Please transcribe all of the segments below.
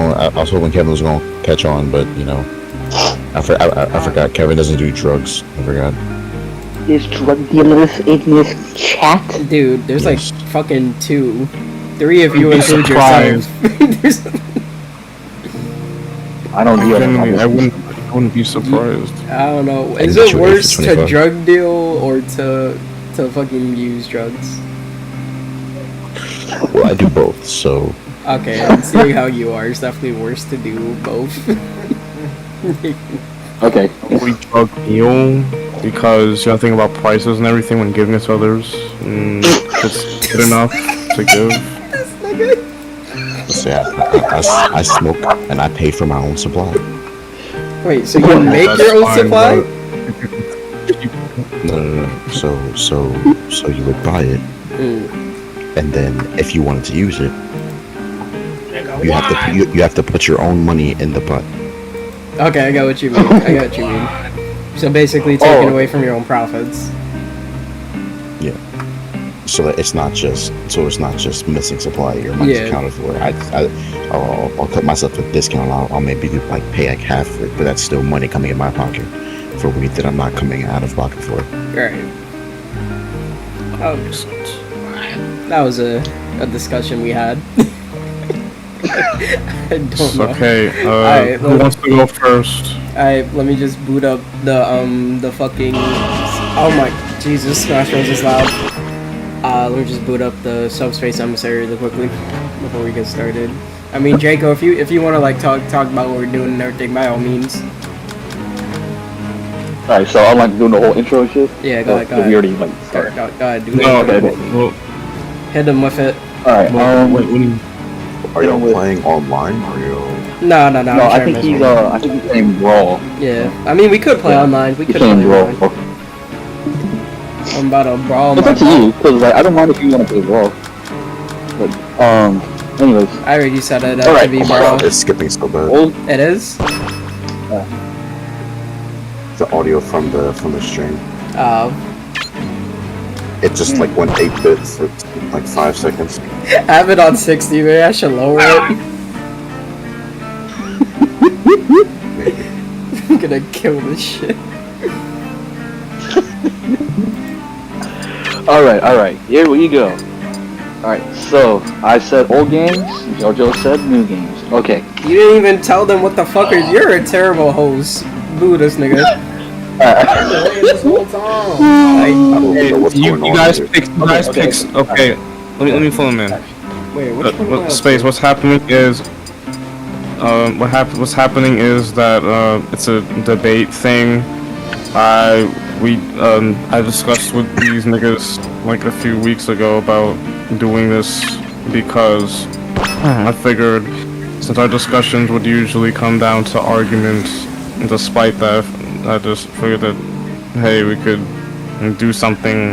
I was hoping Kevin was going to catch on, but you know, I forgot. Kevin doesn't do drugs. I forgot. There's drug dealers in this chat. Dude, there's Yes. like fucking 2. 3 of you include surprised. yourself. There's- I don't deal Genuinely, with I wouldn't be surprised. I don't know. I Is can it get you worse for to 25. drug deal or to fucking use drugs? Well, I do both, so Okay, and seeing how you are, it's definitely worse to do both. Okay. We drug deal because you know think about prices and everything when giving it to others. It's good enough to give. say I smoke and I pay for my own supply. Wait, so you make That's your own fine, supply? No. So you would buy it, and then if you wanted to use it, you have to put your own money in the pot. Okay, I got what you mean. So basically taking away from your own profits. Yeah. So that it's not just missing supply. Your money's Yeah. accounted for. I'll cut myself a discount. I'll maybe like pay like half of it, but that's still money coming in my pocket for weed that I'm not coming out of pocket for. Right. Oh, that was a discussion we had. I don't know. Okay, Alright, who wants to go first? Alright, let me just boot up the fucking. Oh my Jesus, Smash Bros is loud. Let me just boot up the Subspace Emissary really quickly before we get started. I mean, Draco, if you want to like talk about what we're doing and everything, by all means. Alright, so I'm like doing the whole intro and shit? Yeah, go ahead. We already like Go started. ahead, do No, that. well, Hit him with it. Alright, wait, when you, Are you with- playing online? Or are you? No, no, I'm I sure think I he's missed I think he's playing Brawl. one. Yeah, I mean we could play online. We He's could play playing Brawl. online. I'm about to brawl It's my. up to you, cause like I don't mind if you want to play Brawl. But anyways, I already said it. Alright. To be Oh my God, brawl. it's skipping so bad. old It is. The audio from the stream. It just like went 8-bit for like 5 seconds. Have it on 60. Maybe I should lower it. I'm gonna kill this shit. Alright, here we go. Alright, so I said old games, Jojo said new games. Okay. You didn't even tell them what the fuck is. You're a terrible host. Boo this nigga. This whole time. Like, I don't know what's you going on guys here. pick. You guys Okay. pick. Okay, let me fill him in. Wait, which one was Space. What's happening is, what's happening is that it's a debate thing. I discussed with these niggas like a few weeks ago about doing this because I figured since our discussions would usually come down to arguments, despite that, I just figured that hey, we could do something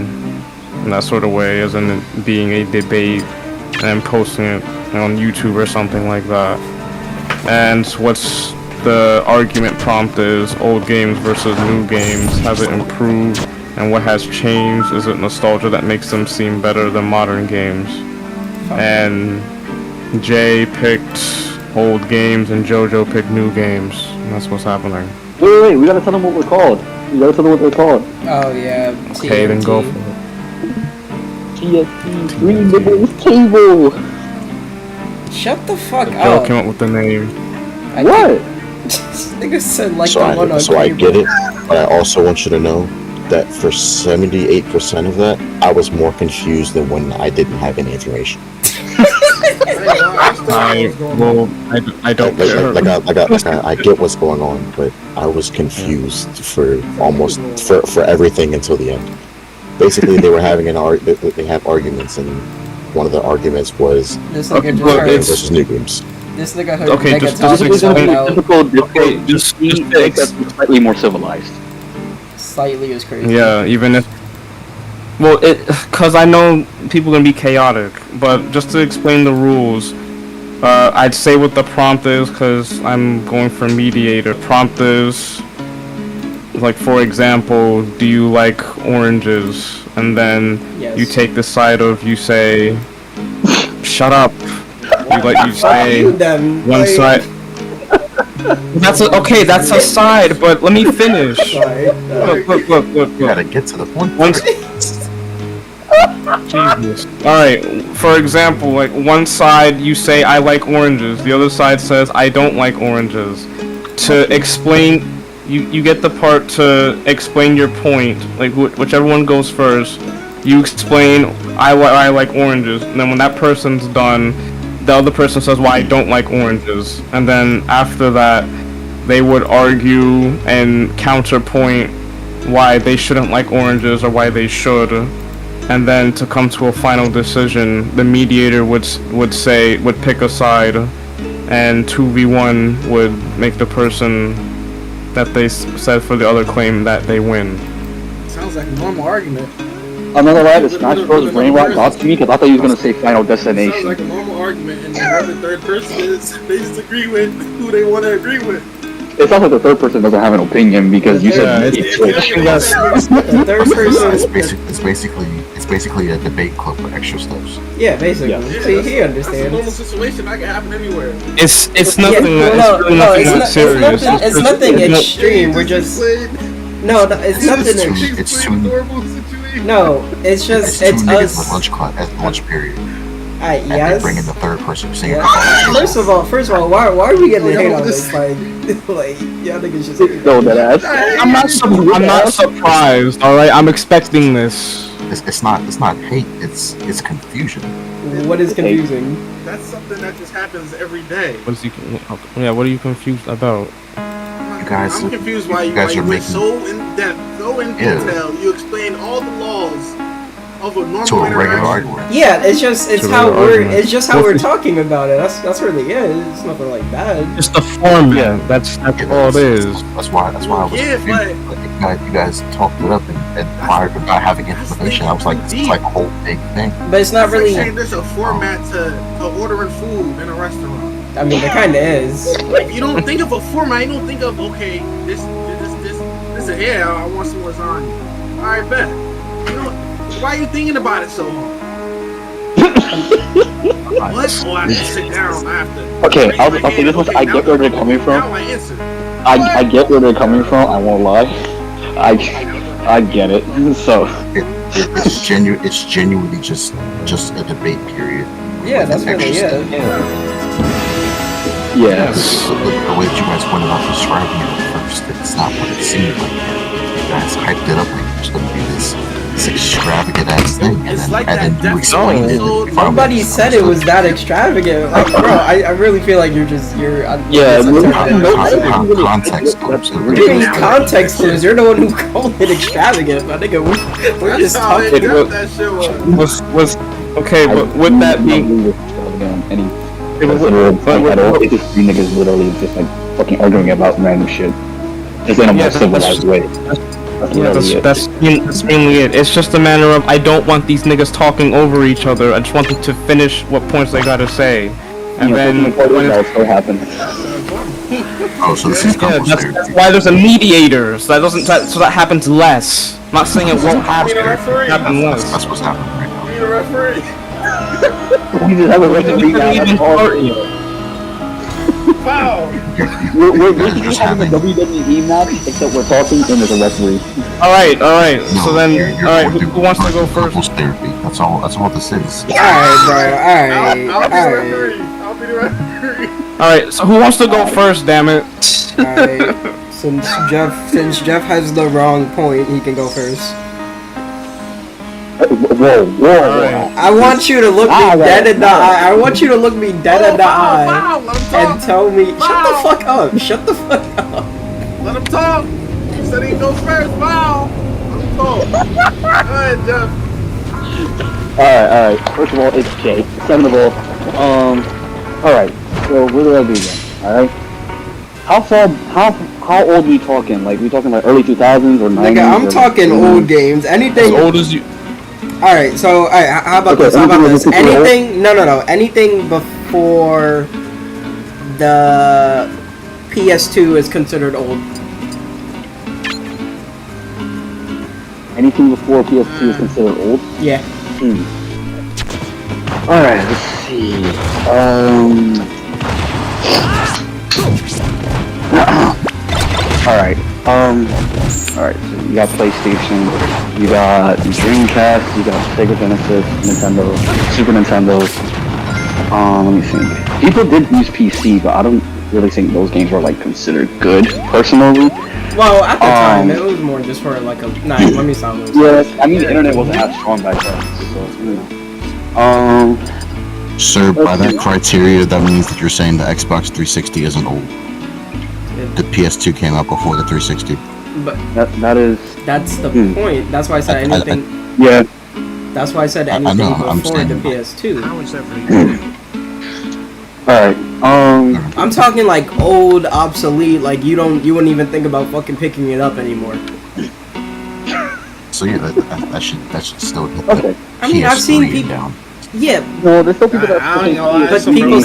in that sort of way, as in it being a debate and posting it on YouTube or something like that. And what's the argument prompt is old games versus new games. Has it improved? And what has changed? Is it nostalgia that makes them seem better than modern games? And Jay picked old games and Jojo picked new games. And that's what's happening. Wait, we gotta tell them what we're called. We gotta tell them what they're called. oh yeah. Okay, then go TNT. for it. TSP, Three Nibbles Table. Shut the fuck Joe up. came up with the name. I What? This nigga said like So the one on I Cable. get it, but I also want you to know that for 78% of that, I was more confused than when I didn't have any information. I don't care. I get what's going on, but I was confused for almost for everything until the end. Basically, they were having they have arguments, and one of the arguments was This Okay, nigga just well, heard. it's- versus new games. This nigga heard. Okay, nigga just talking This is gonna be about typical Okay, Discord just except slightly more civilized. slightly is crazy. Yeah, even if. Well, cause I know people gonna be chaotic, but just to explain the rules, I'd say what the prompt is, cause I'm going for mediator. Prompt is, like for example, do you like oranges? And then Yes. you take the side of you say, shut up. you Fuck say you then. one like, side. Okay. That's a side, but let me finish. Sorry. Look. You gotta get to the point. Once. Jesus. Alright, for example, like one side you say I like oranges, the other side says I don't like oranges. To explain, you get the part to explain your point, like whichever one goes first, you explain I like oranges, and then when that person's done, the other person says well I don't like oranges, and then after that, they would argue and counterpoint why they shouldn't like oranges or why they should. And then to come to a final decision, the mediator would pick a side, and 2v1 would make the person that they said for the other claim that they win. Sounds like a normal argument. I'm not gonna lie, the Smash Bros. Brain rot got to me because I thought he was gonna say Final Sounds Destination. like a normal argument, and the third person is they disagree with who they want to agree with. It sounds like the third person doesn't have an opinion because you said The third person. It's basically a debate club for extra steps. Yeah, basically. Yeah. See, he That's a normal understands. situation. That can happen anywhere. It's Yeah, nothing. well, It's really no, nothing it's that not- serious. it's nothing just- extreme. We're just no, it's nothing. It's too- normal situation. No, it's just It's it's two niggas us. at lunch class at lunch period. And Yes. they bring in the third person saying, Yeah. First of all, why are we getting hate on this? Like y'all niggas just. no that ass. I'm not surprised. All right, I'm expecting this. it's not hate, it's confusion. What is confusing? That's something that just happens every day. What is he? Yeah, what are you confused about? guys- I'm confused why you you guys are went making- so in depth, so in Yeah. detail. You explained all the laws of a normal To a regular interaction. argument. Yeah, it's just It's a how real we're argument. it's just how What's we're the- talking about it. That's really it. It's nothing like that. Just the format. That's all it is. That's why I was Yeah, confused. Like, you guys talked it up and prior to not having information, I was like, this is like a whole big thing. But it's not It's like really. saying there's a format to ordering food in a restaurant. I mean, it kind of is. Like you don't think of a format. You don't think of okay, this. Yeah, I want some lasagna. All right, bet. You know, why are you thinking about it so hard? What? Oh, I have to sit down. I have to. Okay, raise I'll my say hand. this much. Okay, I now get where they're coming from. Now I answer. I get where they're coming from. I won't lie. I get it. So It's genuinely just a debate period. Yeah, that's With really extra it. yeah. The way that you guys went about describing it at first, it's not what it seemed like. You guys hyped it up like it's gonna be this extravagant ass thing, and It's then, like and that then you Death explained it. Note. in 5 Nobody minutes. said it was that extravagant. Like, bro, I really feel like you're. Yeah, Context clues. We're doing context clues. You're the one who called it extravagant. I think we're That's just how talking. in depth that shit was. Was okay, but with that being, any but point at all, it's just three niggas literally just like fucking arguing about random shit. Just in a more Yeah, civilized way. yeah, that's mainly it. It's just a matter of I don't want these niggas talking over each other. I just want them to finish what points they gotta say, and then when that it's, still happens. Oh, so this is yeah, couples that's therapy. why there's a mediator. So that happens less. I'm not saying it won't happen. Be the referee. Happen less. That's what's happening right now. Be the referee. We just have a referee now. Even That's all. start yet. Foul. We're You're just having a WWE match, except we're talking and there's a referee. All right. No, So then, you're all right. going Who wants to go through first? Couples therapy. That's all this is. Alright, bro. Alright. I'll be the Alright. referee. I'll be the referee. All right. So who wants to go first? Damn it. Alright. Since Jeff has the wrong point, he can go first. Whoa. I want you to look me dead in the eye. I want you to look me dead in the eye Foul. Let him and talk. tell me. Shut the Foul. fuck up. Shut the fuck up. Let him talk. He said he goes first. Foul. Let him talk. Go ahead, Jeff. Alright. First of all, it's Jay. Second of all, alright. So what do I do then? Alright. How old are we talking? Like, we talking like early 2000s or 90s? Nigga, I'm or- talking old games. As Anything. old as you. Alright, so alright, how about Okay, this? How about anything this? before old? Anything? No. Anything before the PS2 is considered old. Anything before PS2 is considered old? Yeah. Alright, let's see. Alright. Alright, so you got PlayStation, you got Dreamcast, you got Sega Genesis, Nintendo, Super Nintendo. Let me think. People did use PC, but I don't really think those games were like considered good, personally. Well, at the time, it was more just for like a. Nah, let me stop. Yeah, I mean the internet wasn't as strong back then, so you know. Sir, by that criteria, that means that you're saying the Xbox 360 isn't old. The PS2 came out before the 360. But that is. That's the point. That's why I said anything. Yeah. That's why I said I anything know, I'm before the saying. PS2. How is that for you? Alright. I'm talking like old, obsolete. Like you wouldn't even think about fucking picking it up anymore. So yeah, that should still get Okay. I mean, I've seen PS3 people. down. Yeah, No, there's still people that. I ain't gonna lie, but some people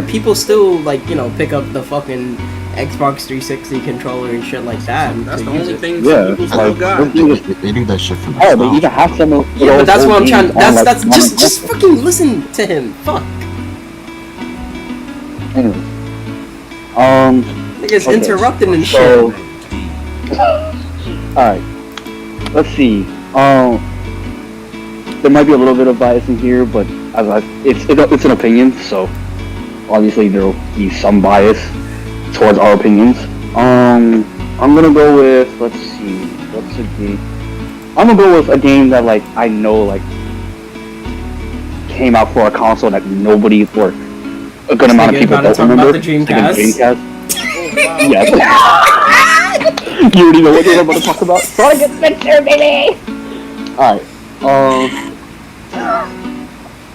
people still like pick up the fucking Xbox 360 controller and shit like that. That's to the use only it. thing Yeah, some people still like, got. They do that shit for Oh, they nostalgia. even have some of Yeah, but that's what I'm trying. games on, like, That's modern just fucking listen to him. Fuck. Anyway. Niggas Okay. interrupting and So, shit. alright. Let's see. There might be a little bit of bias in here, but it's an opinion, so obviously there will be some bias towards our opinions. I'm gonna go with, let's see, what's a game? I'm gonna go with a game that like I know like came out for a console that nobody or a good amount of Nigga people about to don't talk about remember. the Dreamcast. Yes. You already know what we're about to talk about. Sonic Adventure, baby! Alright,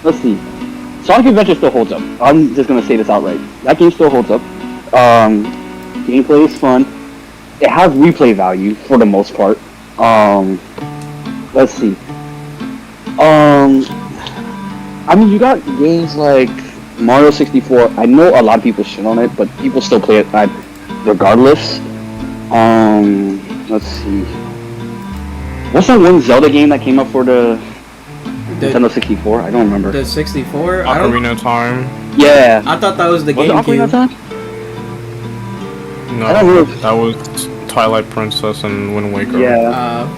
let's see. Sonic Adventure still holds up. I'm just gonna say this outright. That game still holds up. Gameplay is fun. It has replay value for the most part. Let's see. I mean, you got games like Mario 64. I know a lot of people shit on it, but people still play it regardless. Let's see. What's that one Zelda game that came up for the Nintendo 64? I don't remember. The 64. I don't. Ocarina of Time. Yeah. I thought that was the Was it Ocarina of GameCube. Time? No, I don't know. that was Twilight Princess and Wind Waker. Yeah.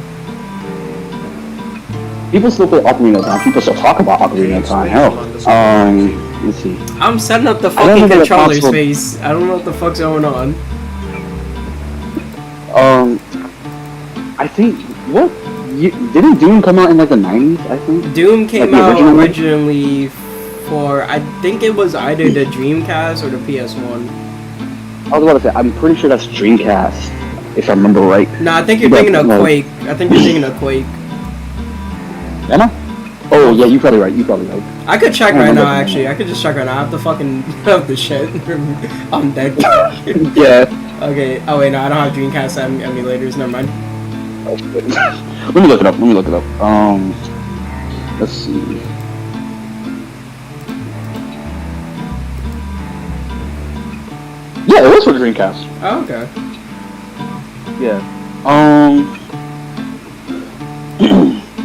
People still play Ocarina of Time. People still talk about Ocarina of Time. Hell. Let's see. I'm setting up the I don't fucking think the controller console- space. I don't know what the fuck's going on. I think didn't Doom come out in like the 90s? I think. Doom came the out original one? originally for I think it was either the Dreamcast or the PS1. I was about to say I'm pretty sure that's Dreamcast, if I remember right. No, I think you're Yeah, thinking of no. Quake. I think you're thinking of Quake. Am I? Oh yeah, you're probably right. I could check I right remember. now. Actually, I could just check right now. I have the fucking have the shit. I'm dead. Yeah. Okay. Oh wait, no, I don't have Dreamcast emulators. Never mind. Let me look it up. Let's see. Yeah, it was for Dreamcast. Oh, okay. Yeah.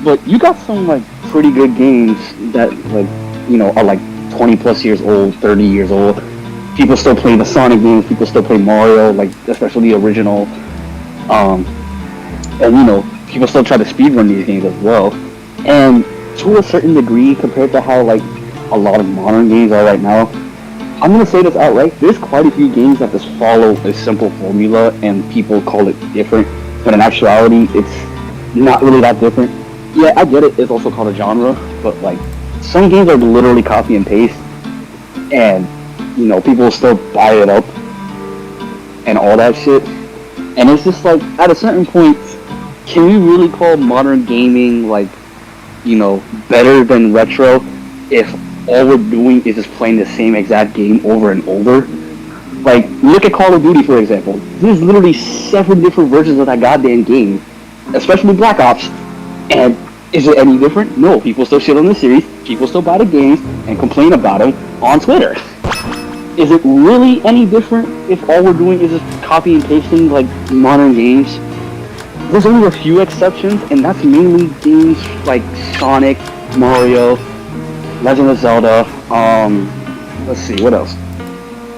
But you got some like pretty good games that like are like 20 plus years old, 30 years old. People still play the Sonic games. People still play Mario, like especially the original. And people still try to speedrun these games as well. And to a certain degree, compared to how like a lot of modern games are right now, I'm gonna say this outright. There's quite a few games that just follow a simple formula, and people call it different. But in actuality, it's not really that different. Yeah, I get it. It's also called a genre, but like some games are literally copy and paste, and people still buy it up and all that shit. And it's just like at a certain point, can we really call modern gaming like better than retro if all we're doing is just playing the same exact game over and over? Like, look at Call of Duty, for example. There's literally 7 different versions of that goddamn game, especially Black Ops. And is it any different? No, people still shit on the series, people still buy the games, and complain about them on Twitter. Is it really any different if all we're doing is just copy and pasting, like, modern games? There's only a few exceptions, and that's mainly games like Sonic, Mario, Legend of Zelda. Let's see, what else?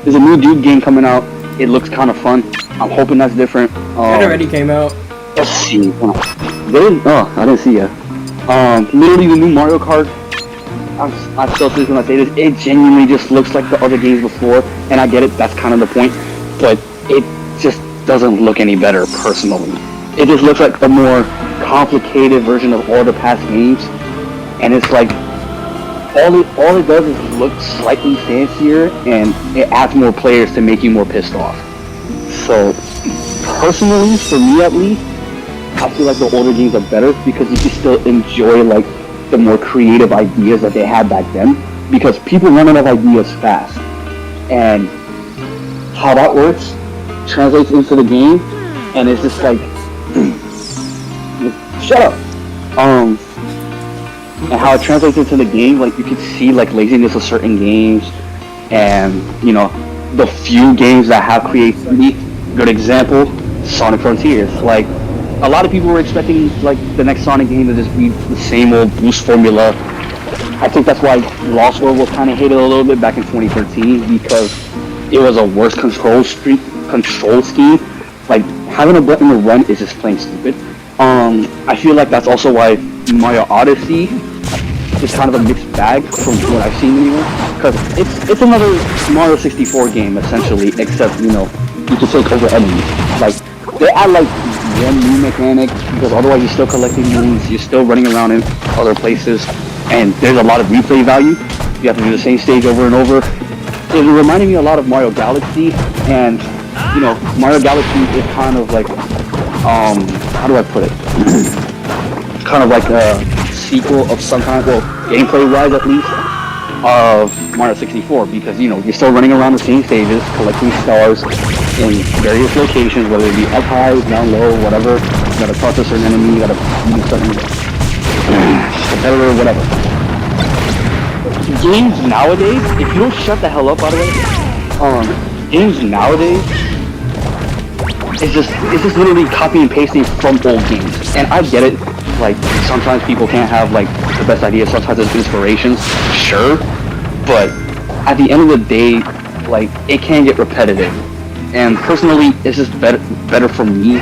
There's a new Duke game coming out. It looks kind of fun. I'm hoping that's different. It already came out. Let's see. Did it? Oh, I didn't see it. Literally the new Mario Kart. I'm so serious when I say this. It genuinely just looks like the other games before, and I get it. That's kind of the point, but it just doesn't look any better personally. It just looks like a more complicated version of all the past games, and it's like all it does is look slightly fancier, and it adds more players to make you more pissed off. So personally, for me at least, I feel like the older games are better because you can still enjoy like the more creative ideas that they had back then, because people run out of ideas fast, and how that works translates into the game, and it's just like shut up. And how it translates into the game, like you can see like laziness of certain games, and you know, the few games that have creativity. Good example, Sonic Frontiers. Like a lot of people were expecting like the next Sonic game to just be the same old boost formula. I think that's why Lost World was kind of hated a little bit back in 2013, because it was a worse control scheme. Like having a button to run is just plain stupid. I feel like that's also why Mario Odyssey is kind of a mixed bag from what I've seen anyway, because it's another Mario 64 game essentially, except you know you can take over enemies. Like they add like one new mechanic, because otherwise you're still collecting moons, you're still running around in other places, and there's a lot of replay value. You have to do the same stage over and over. It reminded me a lot of Mario Galaxy, and you know, Mario Galaxy is kind of like, how do I put it? Kind of like a sequel of some kind, well, gameplay-wise at least, of Mario 64, because you know, you're still running around the same stages, collecting stars in various locations, whether it be up high, down low, whatever. You gotta talk to a certain enemy, you gotta beat a certain competitor, whatever. Games nowadays, if you don't shut the hell up, by the way, games nowadays, it's just literally copy and pasting from old games. And I get it, like, sometimes people can't have, like, the best ideas, sometimes it's inspirations, sure, but at the end of the day, like, it can get repetitive. And personally, it's just better for me,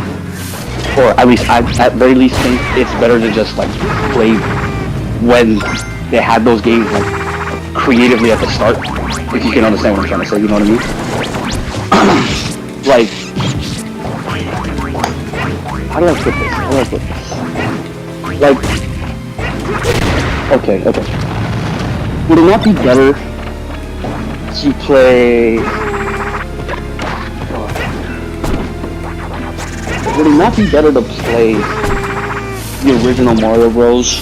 or at least I at very least think it's better to just, like, play when they had those games, like, creatively at the start, if you can understand what I'm trying to say, you know what I mean? Like, how do I put this? Like, okay. Would it not be better to play... Would it not be better to play the original Mario Bros.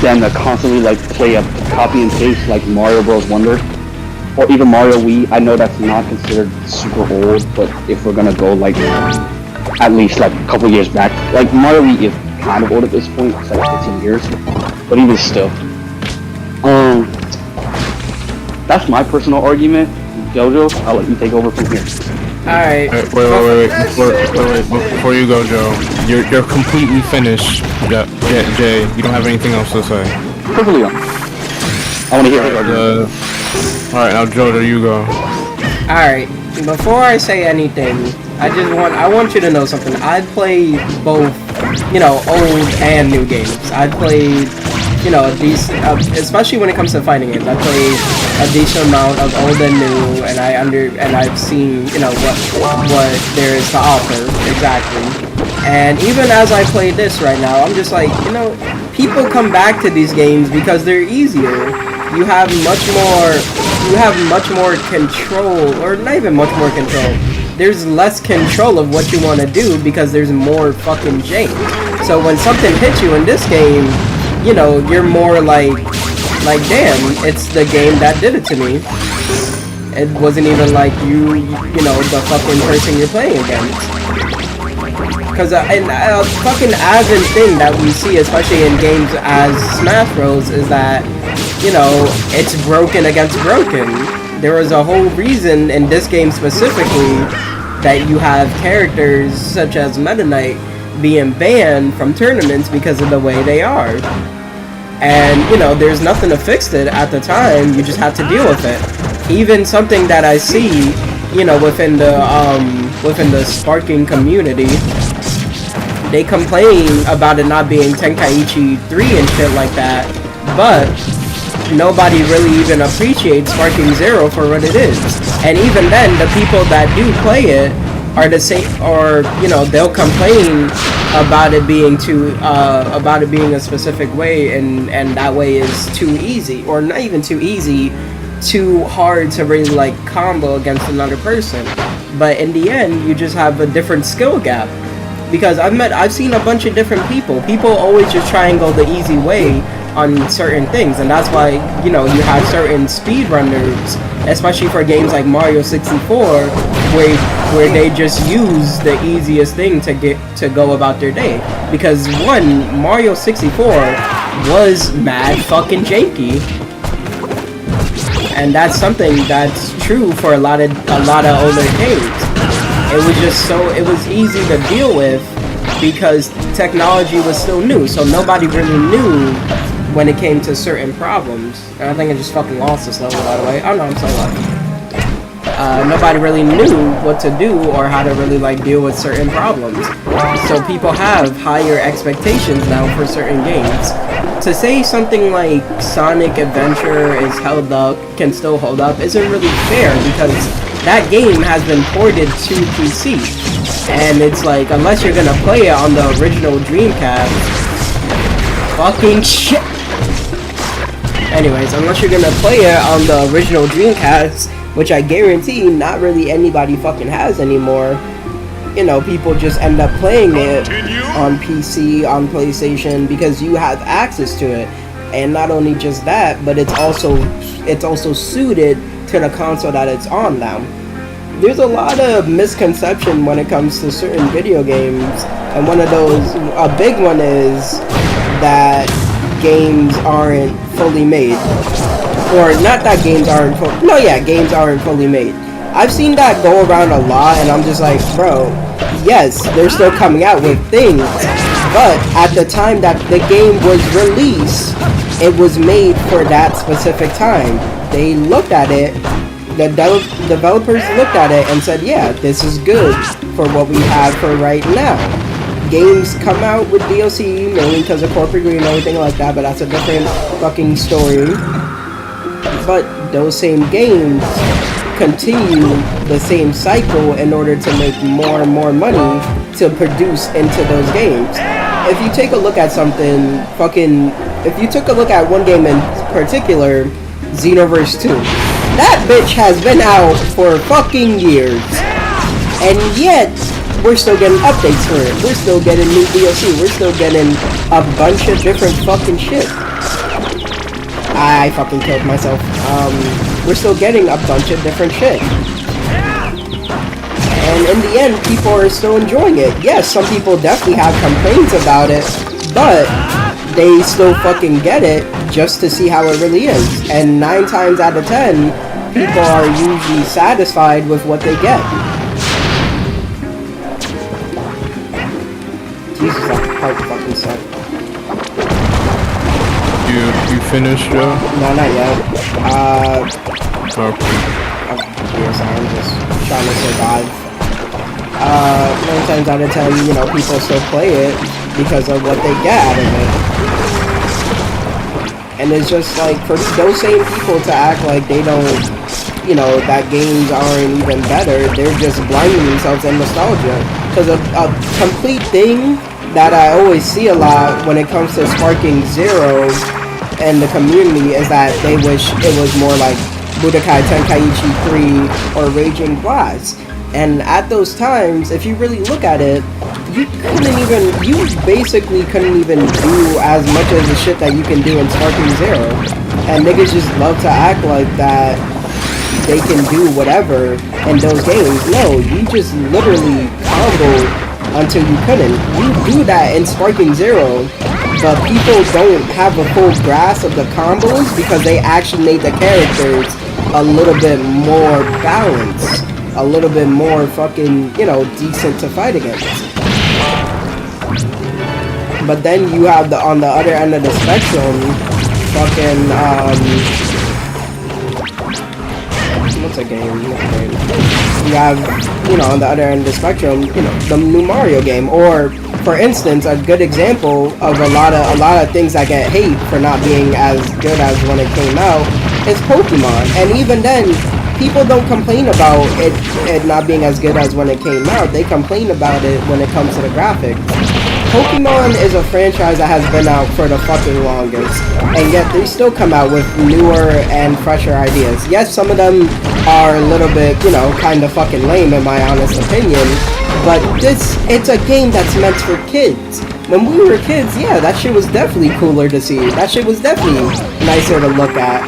Than to constantly, like, play a copy and paste like Mario Bros. Wonder? Or even Mario Wii? I know that's not considered super old, but if we're gonna go, like, at least, like, a couple years back. Like, Mario Wii is kind of old at this point, it's like 15 years, but even still. That's my personal argument. Jojo, I'll let you take over from here. Alright. Wait. Before you go, Joe, you're completely finished. Jay, you don't have anything else to say. Perfectly on. I want to hear his argument. Alright, now Jojo, you go. Alright. Before I say anything, I want you to know something. I play both, you know, old and new games. I played, you know, a decent, especially when it comes to fighting games. I play a decent amount of old and new, and I've seen, you know, what there is to offer exactly. And even as I play this right now, I'm just like, you know, people come back to these games because they're easier. You have much more control, or not even much more control. There's less control of what you want to do because there's more fucking jank. So when something hits you in this game, you know, you're more like damn, it's the game that did it to me. It wasn't even like you know, the fucking person you're playing against. Because a fucking avid thing that we see, especially in games as Smash Bros, is that, you know, it's broken against broken. There was a whole reason in this game specifically that you have characters such as Meta Knight being banned from tournaments because of the way they are. And, you know, there's nothing to fix it at the time, you just have to deal with it. Even something that I see, you know, within the Sparking community, they complain about it not being Tenkaichi 3 and shit like that, but nobody really even appreciates Sparking Zero for what it is. And even then, the people that do play it are the same, or, you know, they'll complain about it being a specific way, and that way is too easy, or not even too easy, too hard to really like combo against another person. But in the end, you just have a different skill gap. Because I've seen a bunch of different people. People always just try and go the easy way on certain things, and that's why, you know, you have certain speedrunners, especially for games like Mario 64, where they just use the easiest thing to go about their day. Because one, Mario 64 was mad fucking janky, and that's something that's true for a lot of older games. It was easy to deal with because technology was still new, so nobody really knew when it came to certain problems. And I think I just fucking lost this level, by the way. Oh no, I'm so lucky. Nobody really knew what to do or how to really like deal with certain problems. So people have higher expectations now for certain games. To say something like Sonic Adventure is held up, can still hold up, isn't really fair because that game has been ported to PC. And it's like, unless you're gonna play it on the original Dreamcast, fucking shit. Anyways, unless you're gonna play it on the original Dreamcast, which I guarantee not really anybody fucking has anymore, you know, people just end up playing it on PC, on PlayStation, because you have access to it. And not only just that, but it's also suited to the console that it's on now. There's a lot of misconception when it comes to certain video games, and a big one is that games aren't fully made. Or not that games aren't games aren't fully made. I've seen that go around a lot, and I'm just like, bro, yes, they're still coming out with things, but at the time that the game was released, it was made for that specific time. They looked at it, the developers looked at it and said, yeah, this is good for what we have for right now. Games come out with DLC mainly because of corporate greed and everything like that, but that's a different fucking story. But those same games continue the same cycle in order to make more and more money to produce into those games. If you take a look at if you took a look at one game in particular, Xenoverse 2, that bitch has been out for fucking years, and yet we're still getting updates for it. We're still getting new DLC. We're still getting a bunch of different fucking shit. I fucking killed myself. We're still getting a bunch of different shit. And in the end, people are still enjoying it. Yes, some people definitely have complaints about it, but they still fucking get it just to see how it really is. And 9 times out of 10, people are usually satisfied with what they get. Jesus, that part fucking sucked. You finished, Joe? No, not yet. Okay. Yes, I'm just trying to survive. 9 times out of 10, you know, people still play it because of what they get out of it. And it's just like, for those same people to act like they don't, you know, that games aren't even better, they're just blinding themselves in nostalgia. Because a complete thing that I always see a lot when it comes to Sparking Zero and the community is that they wish it was more like Budokai Tenkaichi 3 or Raging Blast. And at those times, if you really look at it, you basically couldn't even do as much as the shit that you can do in Sparking Zero. And niggas just love to act like that they can do whatever in those games. No, you just literally combo until you couldn't. You do that in Sparking Zero, but people don't have a full grasp of the combos because they actually made the characters a little bit more balanced, a little bit more fucking, you know, decent to fight against. But then you have on the other end of the spectrum, fucking what's a game? You have, on the other end of the spectrum, the new Mario game, or for instance, a good example of a lot of things that get hate for not being as good as when it came out is Pokemon. And even then, people don't complain about it not being as good as when it came out. They complain about it when it comes to the graphics. Pokemon is a franchise that has been out for the fucking longest, and yet they still come out with newer and fresher ideas. Yes, some of them are a little bit, kind of fucking lame in my honest opinion, but it's a game that's meant for kids. When we were kids, yeah, that shit was definitely cooler to see. That shit was definitely nicer to look at.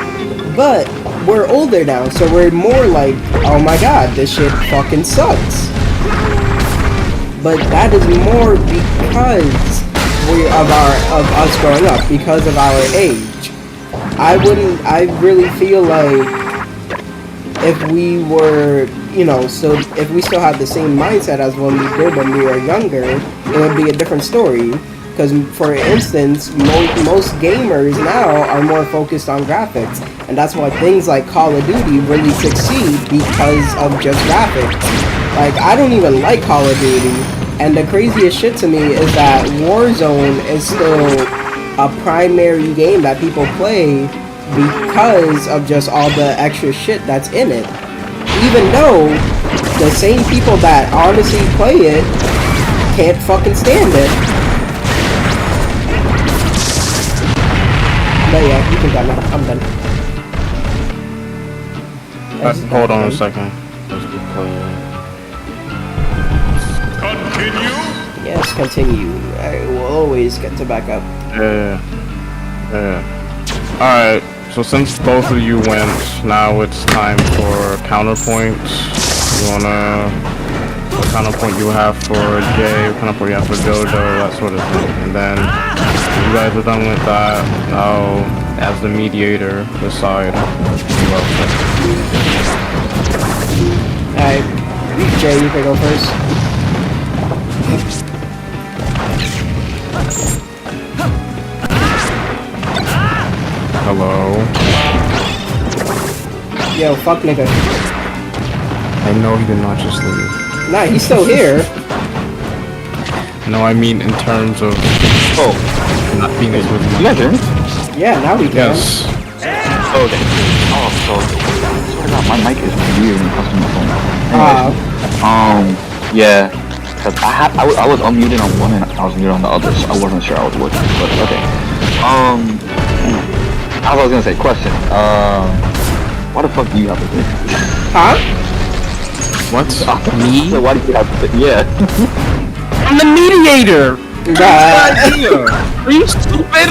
But we're older now, so we're more like, oh my god, this shit fucking sucks. But that is more because of us growing up, because of our age. I really feel like if we were, if we still had the same mindset as when we did when we were younger, it would be a different story. Because, for instance, most gamers now are more focused on graphics. And that's why things like Call of Duty really succeed because of just graphics. Like, I don't even like Call of Duty. And the craziest shit to me is that Warzone is still a primary game that people play because of just all the extra shit that's in it. Even though the same people that honestly play it can't fucking stand it. But yeah, you can go now. I'm done. Hold on a second. Continue. Yes, continue. I will always get to back up. Yeah. Alright, so since both of you went, now it's time for counterpoints. You wanna... What counterpoint you have for Jay, what counterpoint you have for Jojo, that sort of thing. And then, when you guys are done with that, I'll, as the mediator, decide who else. Alright, Jay, you can go first. Hello? Yo, fuck nigga. I know he did not just leave. Nah, he's still here. No, I mean in terms of... Oh, not being able to... you guys hear me? Yeah, now we can. Yes. Okay. Oh, so swear to God, my mic is weird and custom my phone. Anyways, yeah, cause I was unmuted on one and I was muted on the other, so I wasn't sure I was working. But okay. I was gonna say question. Why the fuck do you have to think? Huh? What? Me? So why do you have to think? Yeah. I'm the mediator! Nah. Are you stupid?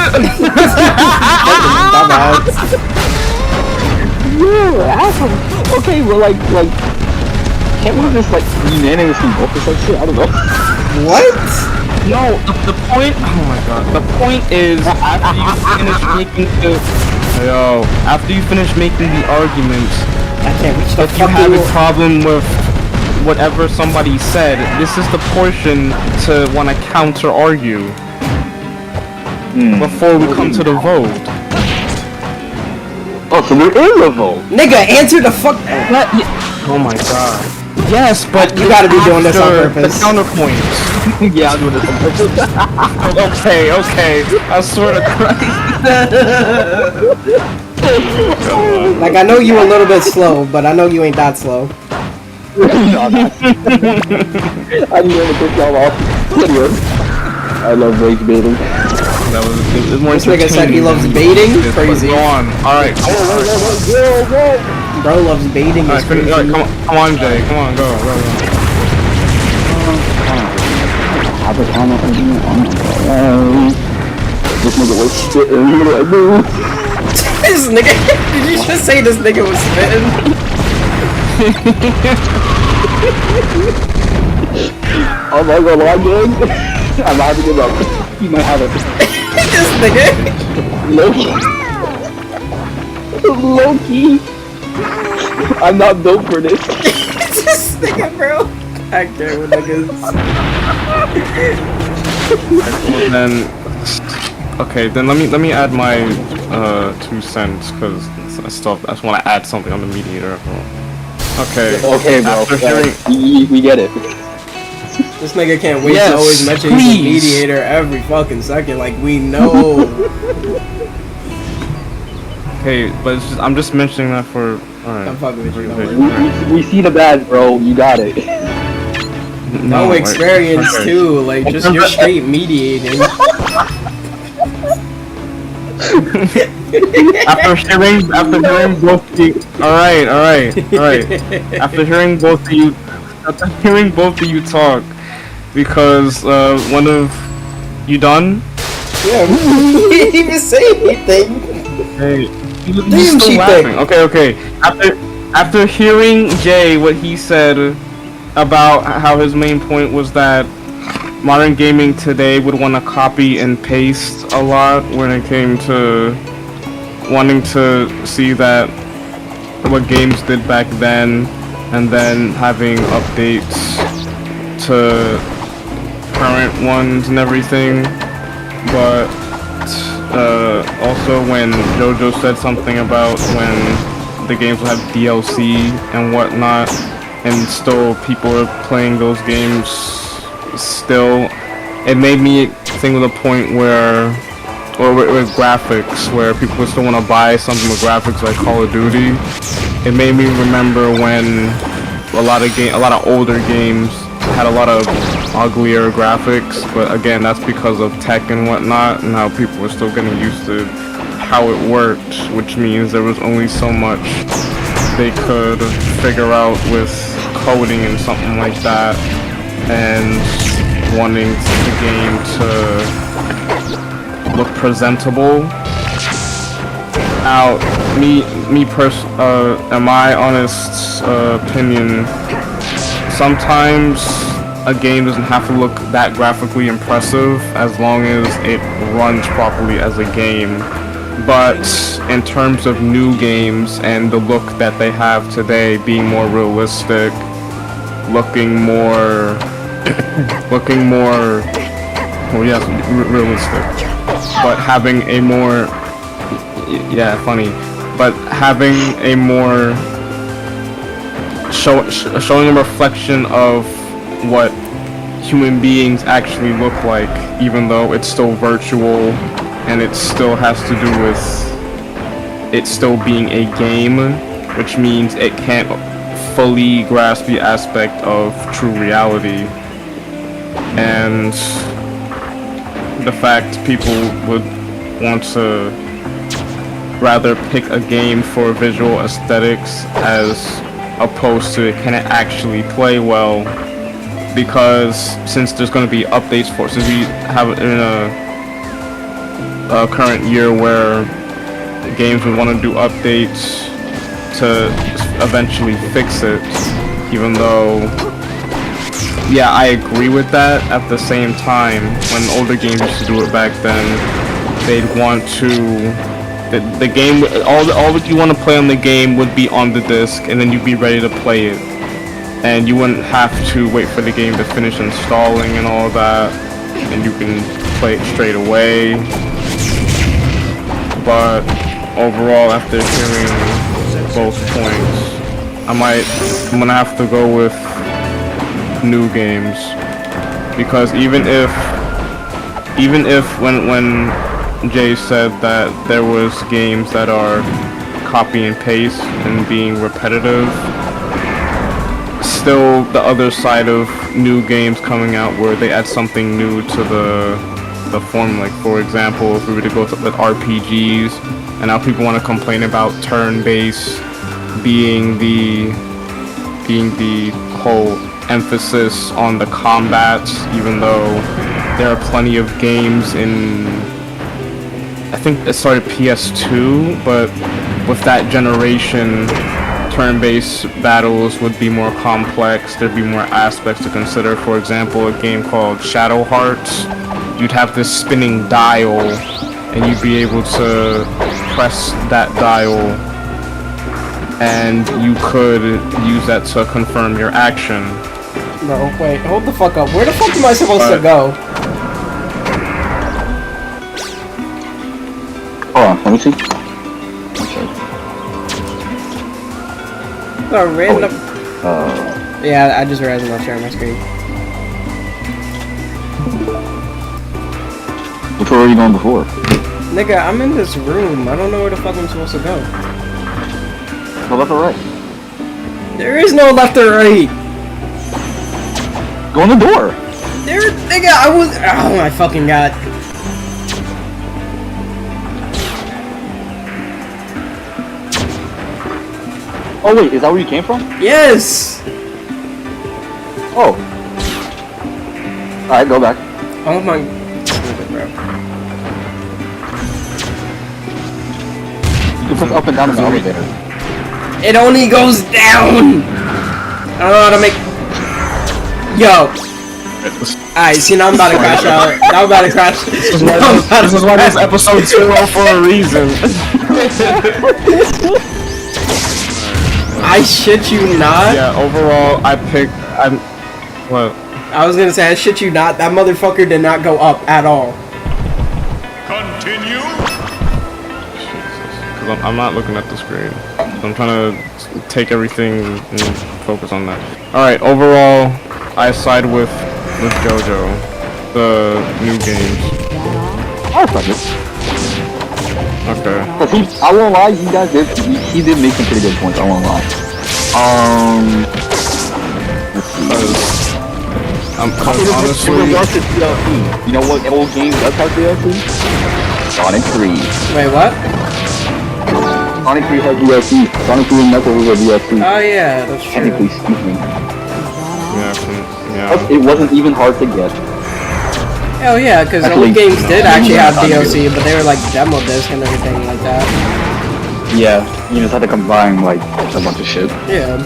Dumbass. Yeah, asshole. Okay, well, like, can't we just, unanimously vote for some shit? I don't know. What? No, the point... Oh my god. The point is, after you finish making the arguments, I can't reach the if you fucking have a wall. problem with whatever somebody said, this is the portion to want to counter-argue before we come to the vote. Oh, so there is a vote. Nigga, answer the fuck. Oh my god. Yes, but You gotta be doing this on after purpose. The counterpoints. Yeah, I'm doing this on purpose. Okay. I swear to Christ. Like, I know you a little bit slow, but I know you ain't that slow. No, I didn't want to piss y'all off. Anyway, I love rage baiting. That was more This nigga said he loves baiting? Crazy. Go on. Alright. Bro loves baiting. Is crazy. Come on, Jay. Come on, go. Have a comment on you. This nigga was spitting. This nigga. Did you just say this nigga was spitting? I'm not gonna lie, gang. I'm not gonna give up. You might have it. This nigga. Loki. I'm not built for this. This nigga, bro. I can't with niggas. Well, then, okay, then let me add my 2 cents because I just want to add something on the mediator. Okay. Okay, bro. After hearing, We get it. This nigga can't wait Yes, to always mention he's a please. mediator every fucking second. Like, we know. okay, but it's just, I'm just mentioning that for. Alright. I'm fucking with you, don't Okay, worry. alright. We see the bad, bro. You got it. No like, experience okay. too. Like, just you're straight mediating. After hearing both the alright. After hearing both of you talk, because one of you done? Yeah, he didn't even say anything. Hey, he's Damn, still she laughing. Okay. After hearing Jay, what he said about how his main point was that modern gaming today would want to copy and paste a lot when it came to wanting to see that what games did back then, and then having updates to current ones and everything. But also when JoJo said something about when the games will have DLC and whatnot, and still people are playing those games still, it made me think of the point where, or with graphics, where people still want to buy something with graphics like Call of Duty. It made me remember when a lot of older games had a lot of uglier graphics, but again, that's because of tech and whatnot, and how people were still getting used to how it worked, which means there was only so much they could figure out with coding and something like that, and wanting the game to look presentable. Now, in my honest opinion, sometimes a game doesn't have to look that graphically impressive as long as it runs properly as a game. But in terms of new games and the look that they have today being more realistic, looking more realistic, but having a more showing a reflection of what human beings actually look like, even though it's still virtual and it still has to do with it still being a game, which means it can't fully grasp the aspect of true reality. And the fact people would want to rather pick a game for visual aesthetics as opposed to can it actually play well, because since there's going to be updates for, since we have it in a current year where games would want to do updates to eventually fix it, even though yeah, I agree with that. At the same time, when older games used to do it back then, they'd want to the game, all that you want to play on the game would be on the disc, and then you'd be ready to play it, and you wouldn't have to wait for the game to finish installing and all that, and you can play it straight away. But overall, after hearing both points, I'm gonna have to go with new games, because even if when Jay said that there was games that are copy and paste and being repetitive, still the other side of new games coming out where they add something new to the form. Like for example, if we were to go with RPGs, and now people want to complain about turn-based being the whole emphasis on the combats, even though there are plenty of games in, I think it started PS2, but with that generation, turn-based battles would be more complex. There'd be more aspects to consider. For example, a game called Shadow Hearts, you'd have this spinning dial, and you'd be able to press that dial, and you could use that to confirm your action. No, wait, hold the fuck up. Where the fuck am I supposed to go? me see. A random. Uh, Yeah, I just realized I'm not sharing my screen. which way were you going before? Nigga, I'm in this room. I don't know where the fuck I'm supposed to go. Go left or right? There is no left or right. Go in the door. There, nigga, I was. Oh my fucking god. Oh wait, is that where you came from? Yes. Oh. Alright, go back. Oh my. Stupid, bro. You can press up and down in the elevator. It only goes down. I don't know how to make. Yo. Alright, see now I'm about to crash out. Now I'm about to crash. This is why this episode's 2 for a reason. I shit you not. Yeah, overall, what? I was gonna say, I shit you not. That motherfucker did not go up at all. Continue. Because I'm not looking at the screen. So I'm trying to take everything and focus on that. Alright, overall, I side with JoJo. The new games. I fuck it. Okay. Cause I won't lie, you guys did. He did make some pretty good points. I won't lie. Let's see. Honestly, in regards to DLC, you know what old game does have DLC? Sonic 3. Wait, what? Sonic 3 has DLC. Sonic 3 and Knuckles have DLC. Oh yeah, that's true. Technically speaking. yeah. Plus, it wasn't even hard to get. Hell yeah, because Actually, old games did actually have not DLC, but they were like demo disc and everything like that. Yeah, you just had to combine like a bunch of shit. Yeah.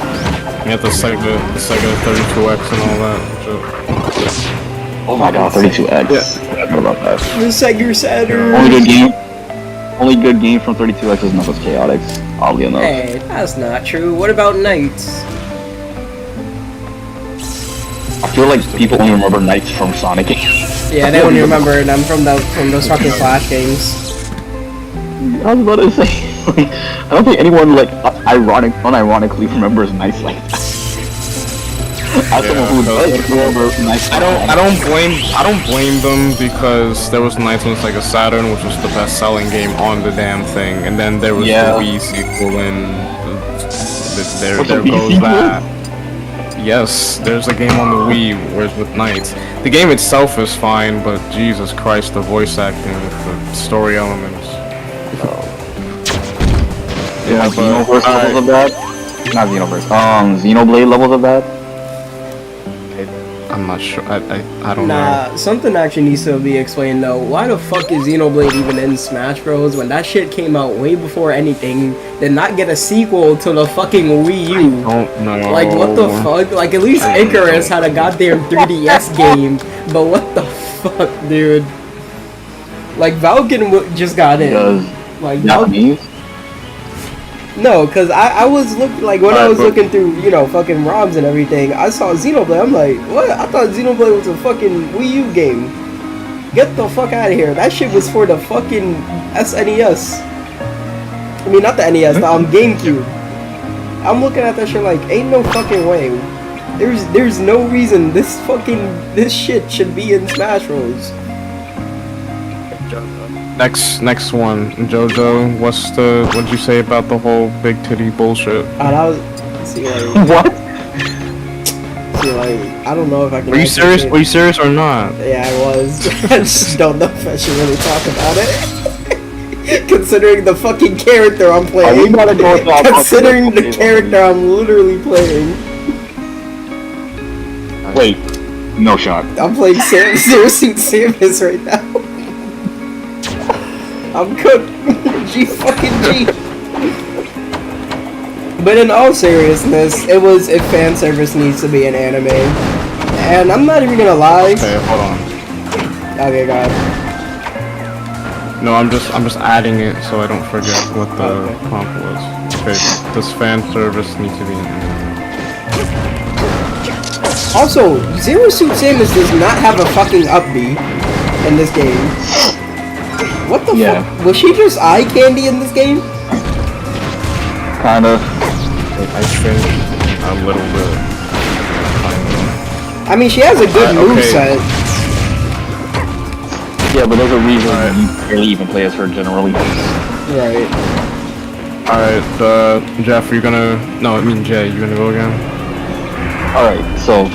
You have the Sega 32X and all that shit. Oh my god, 32X. I don't know about that. The Sega Saturn. Only good game from 32X is Knuckles Chaotix, oddly enough. Hey, that's not true. What about Knights? I feel like people only remember Knights from Sonic games. Yeah, they only remember them from those fucking Flash games. I was about to say, like, I don't think anyone like unironically remembers Knights like that. As someone who does remember Knights, I don't blame them because there was Knights on Sega Saturn, which was the best-selling game on the damn thing, and then there was the Wii sequel, and there goes that. Yes, there's a game on the Wii whereas with Knights. The game itself is fine, but Jesus Christ, the voice acting with the story elements. Yeah, Xenoverse levels of that? Not Xenoverse. Xenoblade levels of that? I'm not sure. I don't know. Nah, something actually needs to be explained though. Why the fuck is Xenoblade even in Smash Bros. When that shit came out way before anything? Did not get a sequel to the fucking Wii U. Don't know. Like what the fuck? Like at least Icarus had a goddamn 3DS game, but what the fuck, dude? Like Valken just got in. Like Japanese? No, cause I was when I was looking through, you know, fucking ROMs and everything, I saw Xenoblade. I'm like, what? I thought Xenoblade was a fucking Wii U game. Get the fuck out of here. That shit was for the fucking SNES. I mean, not the NES, the GameCube. I'm looking at that shit like, ain't no fucking way. There's no reason this shit should be in Smash Bros. Next one, JoJo. What'd you say about the whole big titty bullshit? That was, see, like, What? see, like, I don't know if I can. Were you actually serious? say- Were you serious or not? Yeah, I was. I just don't know if I should really talk about it. Considering the fucking character I'm playing. gotta go with all Considering the possible- character I'm literally playing. Wait, no shot. I'm playing Zero Suit Samus right now. I'm cooked. G fucking G. But in all seriousness, it was if fan service needs to be an anime. And I'm not even gonna lie. Okay, hold on. Okay, go ahead. No, I'm just adding it so I don't forget what the prompt was. Okay, does fan service need to be in there? Also, Zero Suit Samus does not have a fucking up B in this game. What the Yeah. fuck? Was she just eye candy in this game? Kinda. I think a little bit. I mean, she has a good Okay. moveset. Yeah, but there's a reason Alright. you barely even play as her generally. Right. Alright, Jeff, you're gonna... No, I mean Jay, you gonna go again? Alright, so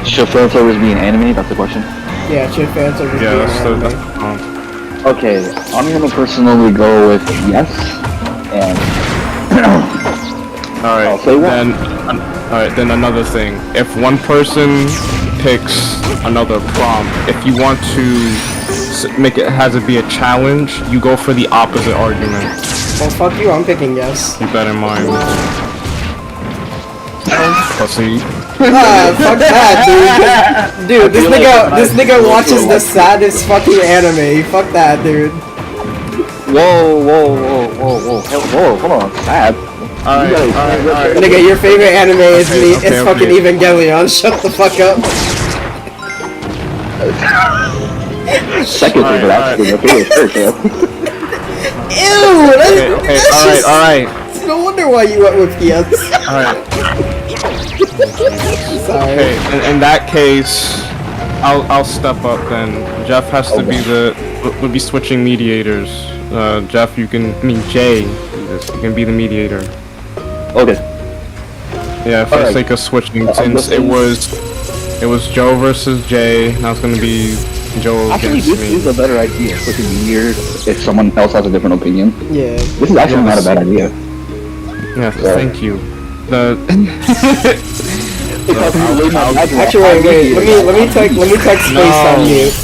should fan service be an anime? That's the question. Yeah, should fan service be Yeah, an that's the... anime? Okay, I'm gonna personally go with yes, and Alright, I'll say what? then another thing. If one person picks another prompt, if you want to make it has it be a challenge, you go for the opposite argument. Well, fuck you, I'm picking yes. Keep that in mind. Pussy. Fuck that, dude. Dude, this nigga watches the saddest fucking anime. Fuck that, dude. whoa, hold on, sad. Alright. Nigga, your favorite anime is Okay, fucking okay. Evangelion. Shut the fuck up. Second favorite, Alright, actually, my favorite first, yeah. Ew! Okay, alright. No wonder why you went with yes. Alright. Sorry. Okay, in that case, I'll step up then. Jeff has to be would be switching mediators. Jeff, Jay, you can be the mediator. Okay. Yeah, for the Alright. sake of switching, I'm since it listening. was Joe versus Jay, now it's gonna be Joe Actually, against this is me. a better idea. Switching years if someone else has a different opinion. Yeah. This is actually not a Yes. bad idea. Yeah, thank you. The Actually, wait. Let me text Space on mute.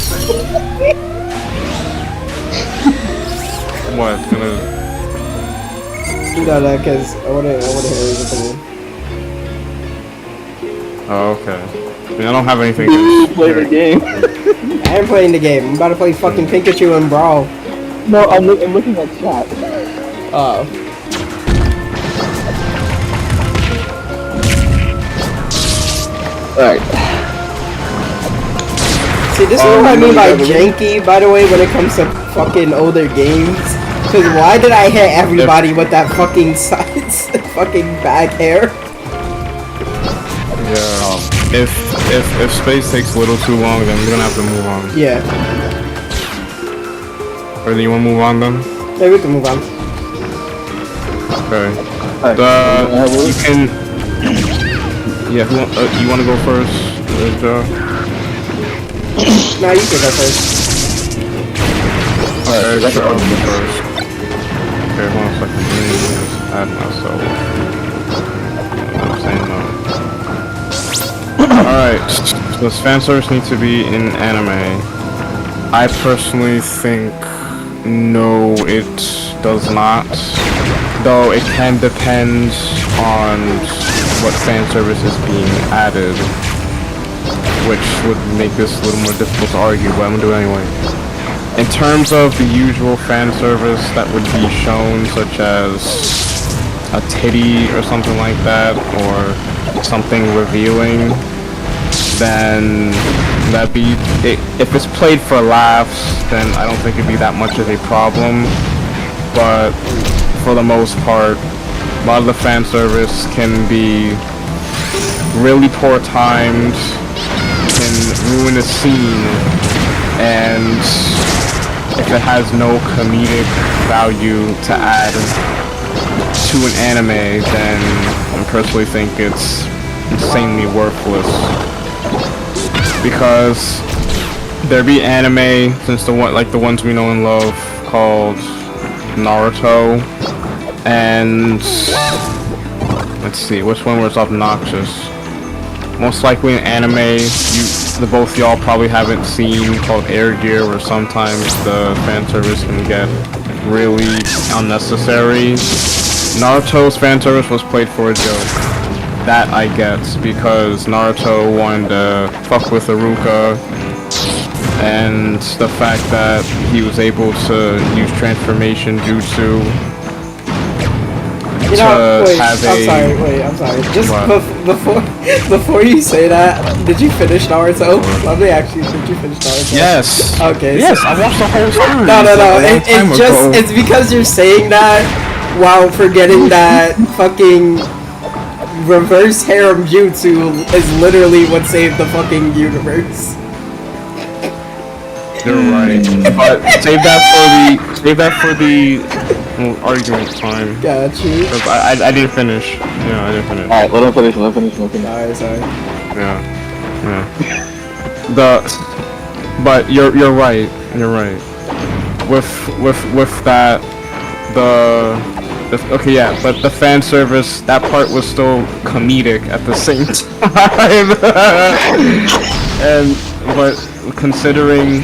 what? Gonna No, cause I wanna hear his opinion. Oh, okay. I mean, I don't have anything You to play the game. I am playing the game. I'm about to play fucking Pikachu and Brawl. No, I'm looking at chat. Oh. Alright. See, this is what I mean by janky, by the way, when it comes to fucking older games. Cause why did I hit everybody with that fucking size, fucking bag hair? Yeah. If space takes a little too long, then we're gonna have to move on. Yeah. Or do you wanna move on then? Maybe we can move on. Okay. Alright. You can. Yeah. You wanna go first? Nah, you can go first. Alright, sure, I'll go first. Okay, 1 second. Let me just add myself. I'm saying no. Alright, does fan service need to be in anime? I personally think no, it does not. Though it can depend on what fan service is being added, which would make this a little more difficult to argue, but I'm gonna do it anyway. In terms of the usual fan service that would be shown, such as a titty or something like that, or something revealing, then that'd be if it's played for laughs, then I don't think it'd be that much of a problem. But for the most part, a lot of the fan service can be really poor timed, can ruin a scene, and if it has no comedic value to add to an anime, then I personally think it's insanely worthless. Because there be anime, since the ones we know and love, called Naruto, and let's see, which one was obnoxious? Most likely an anime both y'all probably haven't seen, called Air Gear, where sometimes the fan service can get really unnecessary. Naruto's fan service was played for a joke. That I get, because Naruto wanted to fuck with Iruka, and the fact that he was able to use transformation jutsu You know, wait, have I'm sorry. Just What? before you say that, did you finish Naruto? Let me ask you, did you finish Naruto? Yes. Okay. Yes, I watched the whole series. No. a long It's time just ago. it's because you're saying that while forgetting that fucking reverse harem jutsu is literally what saved the fucking universe. You're right. But save that for the argument time. Got you. 'Cause I didn't finish. Yeah, I didn't finish. Alright, let him finish. Sorry. Yeah. But you're right. You're right. With that, okay, yeah, but the fan service, that part was still comedic at the same time. But considering,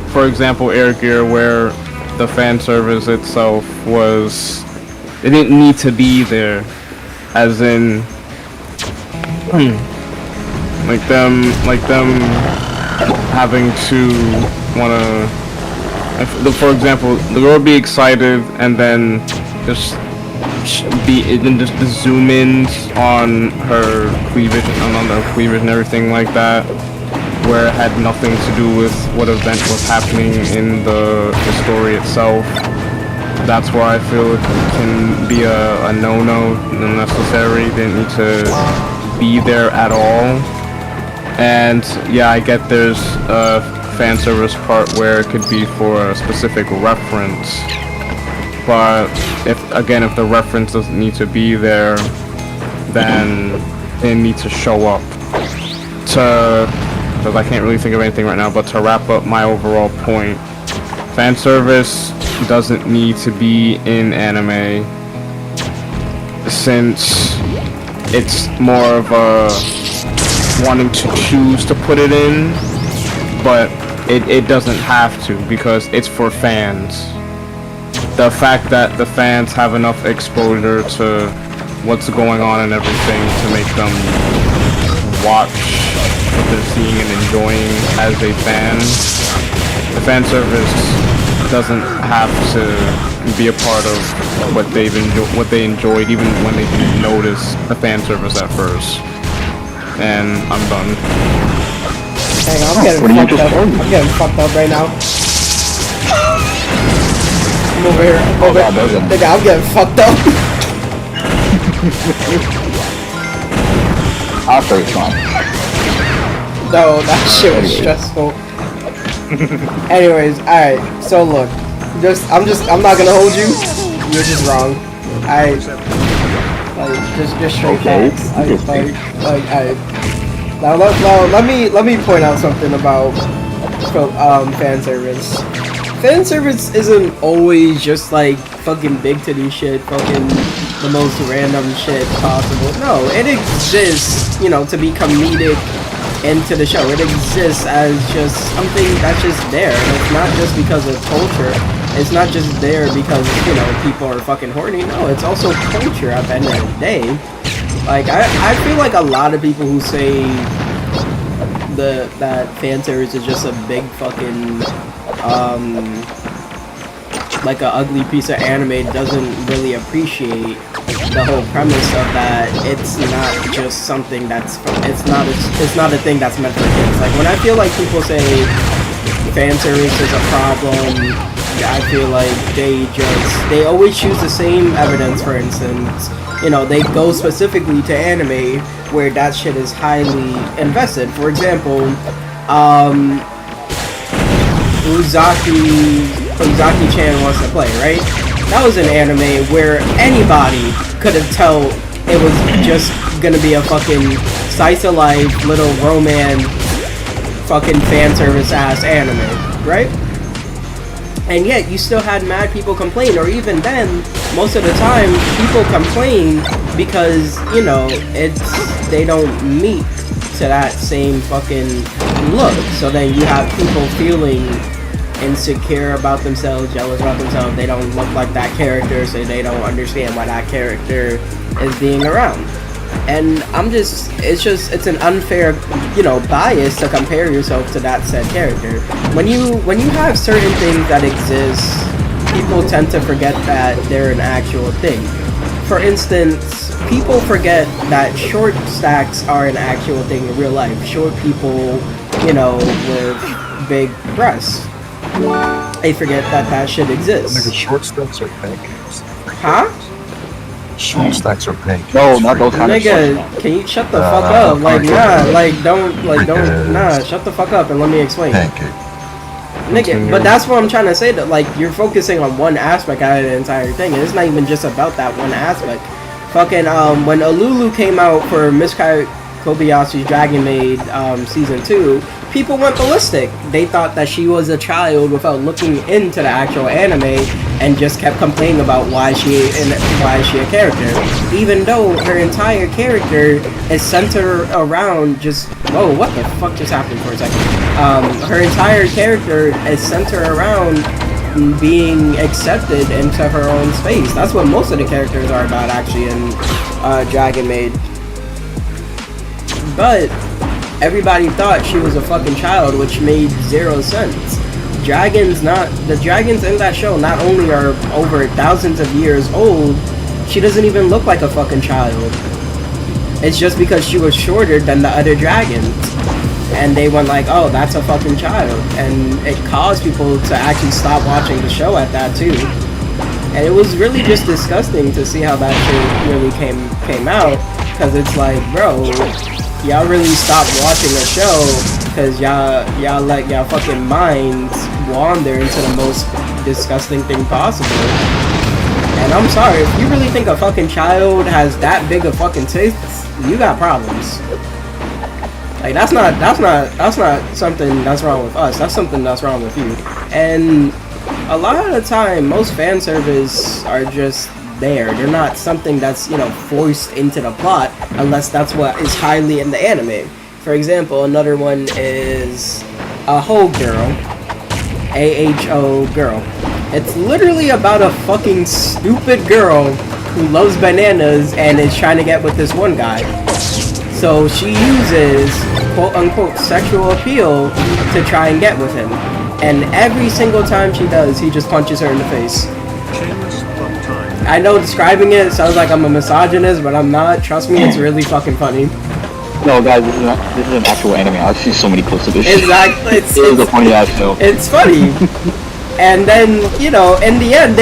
for example, Air Gear, where the fan service itself it didn't need to be there, as in, like them having to wanna, for example, the girl would be excited and then just the zoom ins on her cleavage and everything like that, where it had nothing to do with what event was happening in the story itself. That's where I feel it can be a no-no, unnecessary. Didn't need to be there at all. And yeah, I get there's a fan service part where it could be for a specific reference, but if the reference doesn't need to be there, then it needs to show up. Because I can't really think of anything right now, but to wrap up my overall point, fan service doesn't need to be in anime, since it's more of a wanting to choose to put it in, but it doesn't have to, because it's for fans. The fact that the fans have enough exposure to what's going on and everything to make them watch what they're seeing and enjoying as a fan. The fan service doesn't have to be a part of what they enjoyed, even when they didn't notice the fan service at first. And I'm done. Hang on, I'm getting fucked up right now. I'm over here. Nigga, I'm getting fucked up. I'll show you fine. No, that shit was stressful. Anyways, alright, so look. I'm not gonna hold you. You're just wrong. Alright. Just straight facts. Alright. Now let me point out something about fan service. Fan service isn't always just like fucking big titty shit, fucking the most random shit possible. No, it exists, to be comedic into the show. It exists as just something that's just there. And it's not just because of culture. It's not just there because, people are fucking horny. No, it's also culture at the end of the day. Like, I feel like a lot of people who say that fan service is just a big fucking, like a ugly piece of anime doesn't really appreciate the whole premise of that. It's not just something it's not a thing that's meant for kids. Like, when I feel like people say fan service is a problem, I feel like they always choose the same evidence. For instance, they go specifically to anime where that shit is highly invested. For example, Uzaki-chan Wants to Play, right? That was an anime where anybody could have told it was just gonna be a fucking slice of life, little romance, fucking fan service ass anime, right? And yet you still had mad people complain, or even then, most of the time, people complain because, they don't meet to that same fucking look. So then you have people feeling insecure about themselves, jealous about themselves. They don't look like that character, so they don't understand why that character is being around. And it's an unfair, bias to compare yourself to that said character. When you have certain things that exist, people tend to forget that they're an actual thing. for instance, people forget that short stacks are an actual thing in real life. Short people, you know, with big breasts. They forget that shit exists. Short stacks are pancakes. Huh? Short stacks are pancakes. No, not those kind of Nigga, short can you shut the fuck up? Like, nah, like, don't, nah, shut the fuck up and let me explain. Pancake. Nigga, but that's what I'm trying to say, that, like, you're focusing on one aspect out of the entire thing, and it's not even just about that one aspect. Fucking, when Alulu came out for Miss Kobayashi's Dragon Maid, Season 2, people went ballistic. They thought that she was a child without looking into the actual anime, and just kept complaining about why she a character, even though her entire character is centered around just whoa, what the fuck just happened for a second? Her entire character is centered around being accepted into her own space. That's what most of the characters are about, actually, in Dragon Maid. But everybody thought she was a fucking child, which made zero sense. The dragons in that show not only are over thousands of years old, she doesn't even look like a fucking child. It's just because she was shorter than the other dragons. And they went like, oh, that's a fucking child. And it caused people to actually stop watching the show at that too. And it was really just disgusting to see how that shit really came out. Because it's like, bro, y'all really stopped watching a show because y'all let y'all fucking minds wander into the most disgusting thing possible. And I'm sorry, if you really think a fucking child has that big of fucking tits, you got problems. Like, that's not something that's wrong with us, that's something that's wrong with you. And a lot of the time, most fan service are just there. They're not something that's, you know, forced into the plot unless that's what is highly in the anime. For example, another one is Aho Girl. AHO Girl. It's literally about a fucking stupid girl who loves bananas and is trying to get with this one guy. So she uses quote-unquote sexual appeal to try and get with him. And every single time she does, he just punches her in the face. I know describing it sounds like I'm a misogynist, but I'm not. Trust me, it's really fucking funny. No, guys, this is an actual anime. I've seen so many clips of this shit. Exactly. It was a funny ass show. It's funny. And then, you know, in the end,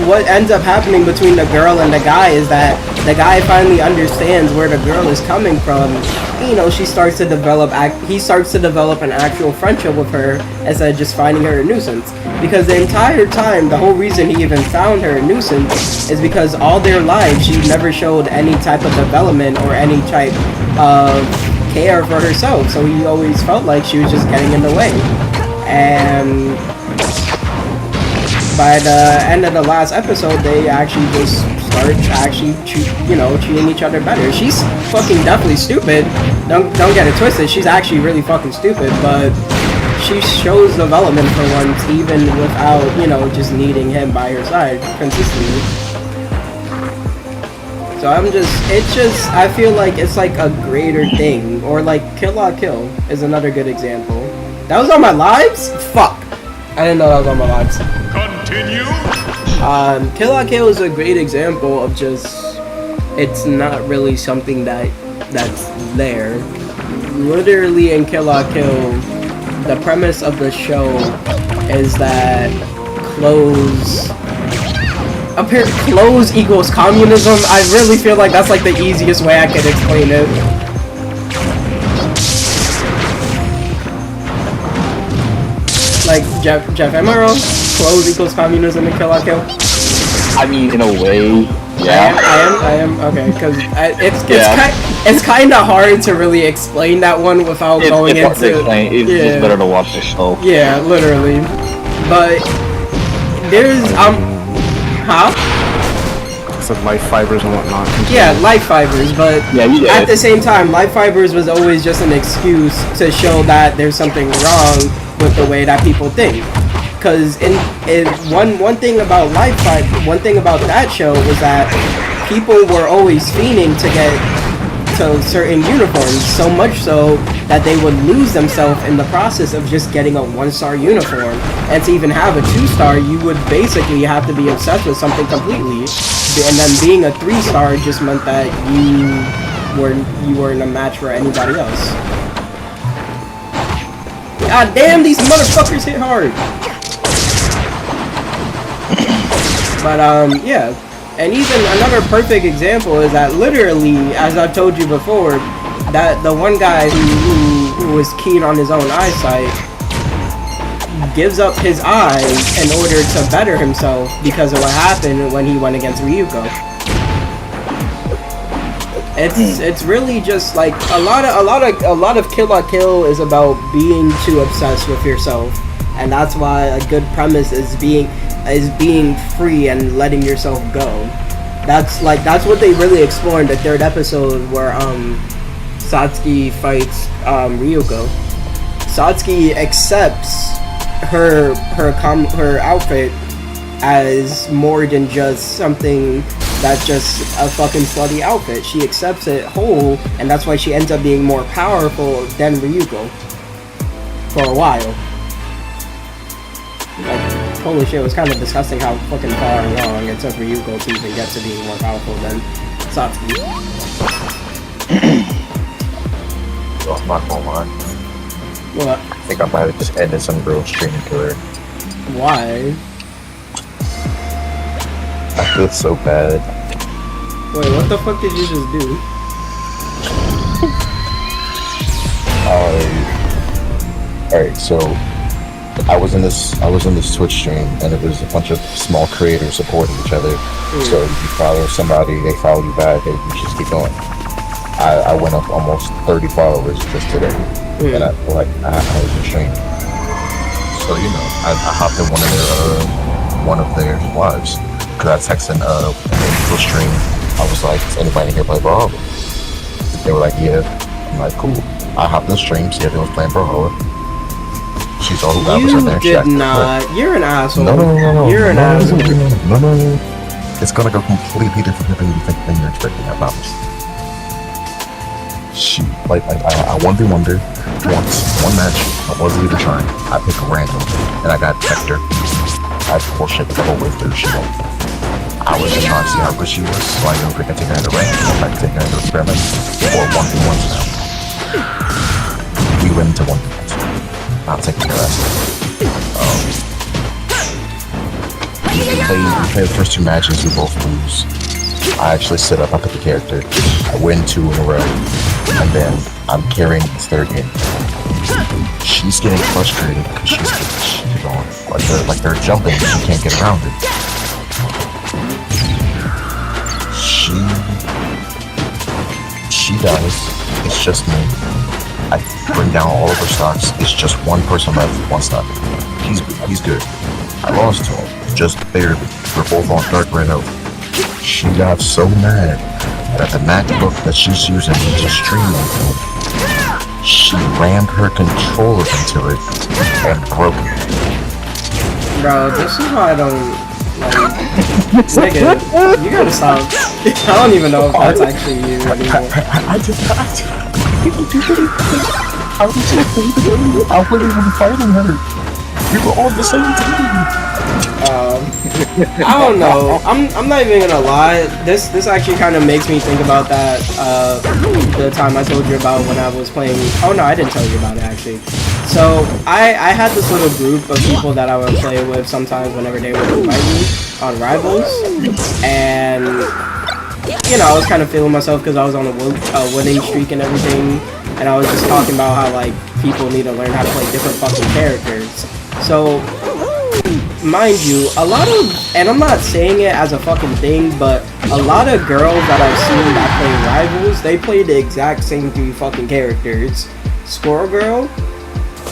what ends up happening between the girl and the guy is that the guy finally understands where the girl is coming from. You know, he starts to develop an actual friendship with her instead of just finding her a nuisance. Because the entire time, the whole reason he even found her a nuisance is because all their lives she never showed any type of development or any type of care for herself. So he always felt like she was just getting in the way. And by the end of the last episode, they actually just start treating each other better. She's fucking definitely stupid. Don't get it twisted. She's actually really fucking stupid, but she shows development for once, even without, you know, just needing him by her side consistently. So I feel like it's like a greater thing, or like Kill La Kill is another good example. That was on my lives? Fuck. I didn't know that was on my lives. Continue. Kill La Kill is a great example of just, it's not really something that's there. Literally in Kill La Kill, the premise of the show is that clothes equals communism. I really feel like that's like the easiest way I could explain it. Like, Jeff, am I wrong? Clothes equals communism in Kill La Kill? I mean, in a way, yeah. I am, okay, because it's kind of hard to really explain that one without going into... It's just better to watch the show. Yeah, literally. But, there's, huh? It's like life fibers and whatnot. Yeah, life fibers, but yeah, at the same time, life fibers was always just an excuse to show that there's something wrong with the way that people think. Because one thing about that show was that people were always fiending to get to certain uniforms, so much so that they would lose themselves in the process of just getting a 1-star uniform. And to even have a 2-star, you would basically have to be obsessed with something completely. And then being a 3-star just meant that you were in a match for anybody else. God damn, these motherfuckers hit hard. But yeah. And even another perfect example is that literally, as I've told you before, that the one guy who was keen on his own eyesight gives up his eyes in order to better himself because of what happened when he went against Ryuko. It's really just like a lot of Kill la Kill is about being too obsessed with yourself, and that's why a good premise is being free and letting yourself go. That's what they really explore in the 3rd episode where Satsuki fights Ryuko. Satsuki accepts her outfit as more than just something that's just a fucking slutty outfit. She accepts it whole, and that's why she ends up being more powerful than Ryuko for a while. Like, holy shit, it was kind of disgusting how fucking far along it took Ryuko to even get to being more powerful than Satsuki. Well, I'm not gonna lie. What? I think I might have just ended some girl stream killer. Why? I feel so bad. Wait, what the fuck did you just do? Alright, so I was in this Twitch stream, and it was a bunch of small creators supporting each other. So if you follow somebody, they follow you back, and you just keep going. I went up almost 30 followers just today, and I was in stream. So I hopped in one of their lives because I texted an Angel stream. I was like, "Is anybody here play Brawlhalla?" They were like, "Yeah." I'm like, "Cool." I hopped in the stream, see everyone was playing Brawlhalla. She saw who I was in there. You did not. You're an asshole. No. You're an asshole. No. It's gonna go completely different than you're expecting, I promise. She, I 1v1'd her once, one match. I wasn't even trying. I picked a random, and I got Vector. I bullshit the whole way through. She won't. I was just trying to see how good she was, so I knew if I could take her into range, I could take her into experiment, or 1v1s now. We went into 1v1s. Not taking her ass. We played the first 2 matches, we both lose. I actually set up, I picked the character. I win 2 in a row, and then I'm carrying this 3rd game. She's getting frustrated because she's going like they're jumping, she can't get around it. She dies. It's just me. I bring down all of her stocks. It's just one person left with 1 stock. He's good. I lost to him, just barely. We're both on dark red health. She got so mad that the MacBook that she's using to stream on, she rammed her controller into it and broke it. Bro, this is why I don't like. Nigga, you gotta stop. I don't even know if that's actually you anymore. I wasn't even fighting her. We were on the same team. I don't know. I'm not even gonna lie. This actually kind of makes me think about that the time I told you about when I was playing. Oh no, I didn't tell you about it actually. So I had this little group of people that I would play with sometimes whenever they would invite me on Rivals, and I was kind of feeling myself because I was on a winning streak and everything, and I was just talking about how like people need to learn how to play different fucking characters. So mind you, a lot of, and I'm not saying it as a fucking thing, but a lot of girls that I've seen that play Rivals, they play the exact same 3 fucking characters: Squirrel Girl,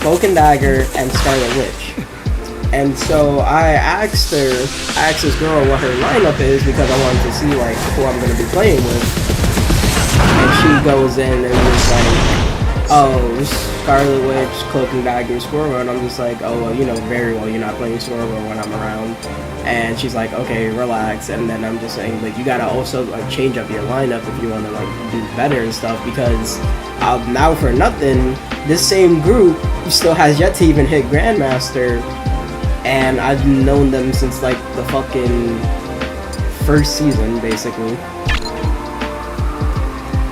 Cloak and Dagger, and Scarlet Witch. And so I asked this girl what her lineup is because I wanted to see like who I'm gonna be playing with. And she goes in and was like, oh, Scarlet Witch, Cloak and Dagger, Squirrel, and I'm just like, oh, well, you know very well you're not playing Squirrel when I'm around. And she's like, okay, relax. And then I'm just saying, like, you gotta also like change up your lineup if you want to like do better and stuff, because now for nothing, this same group still has yet to even hit Grandmaster, and I've known them since like the fucking first season, basically.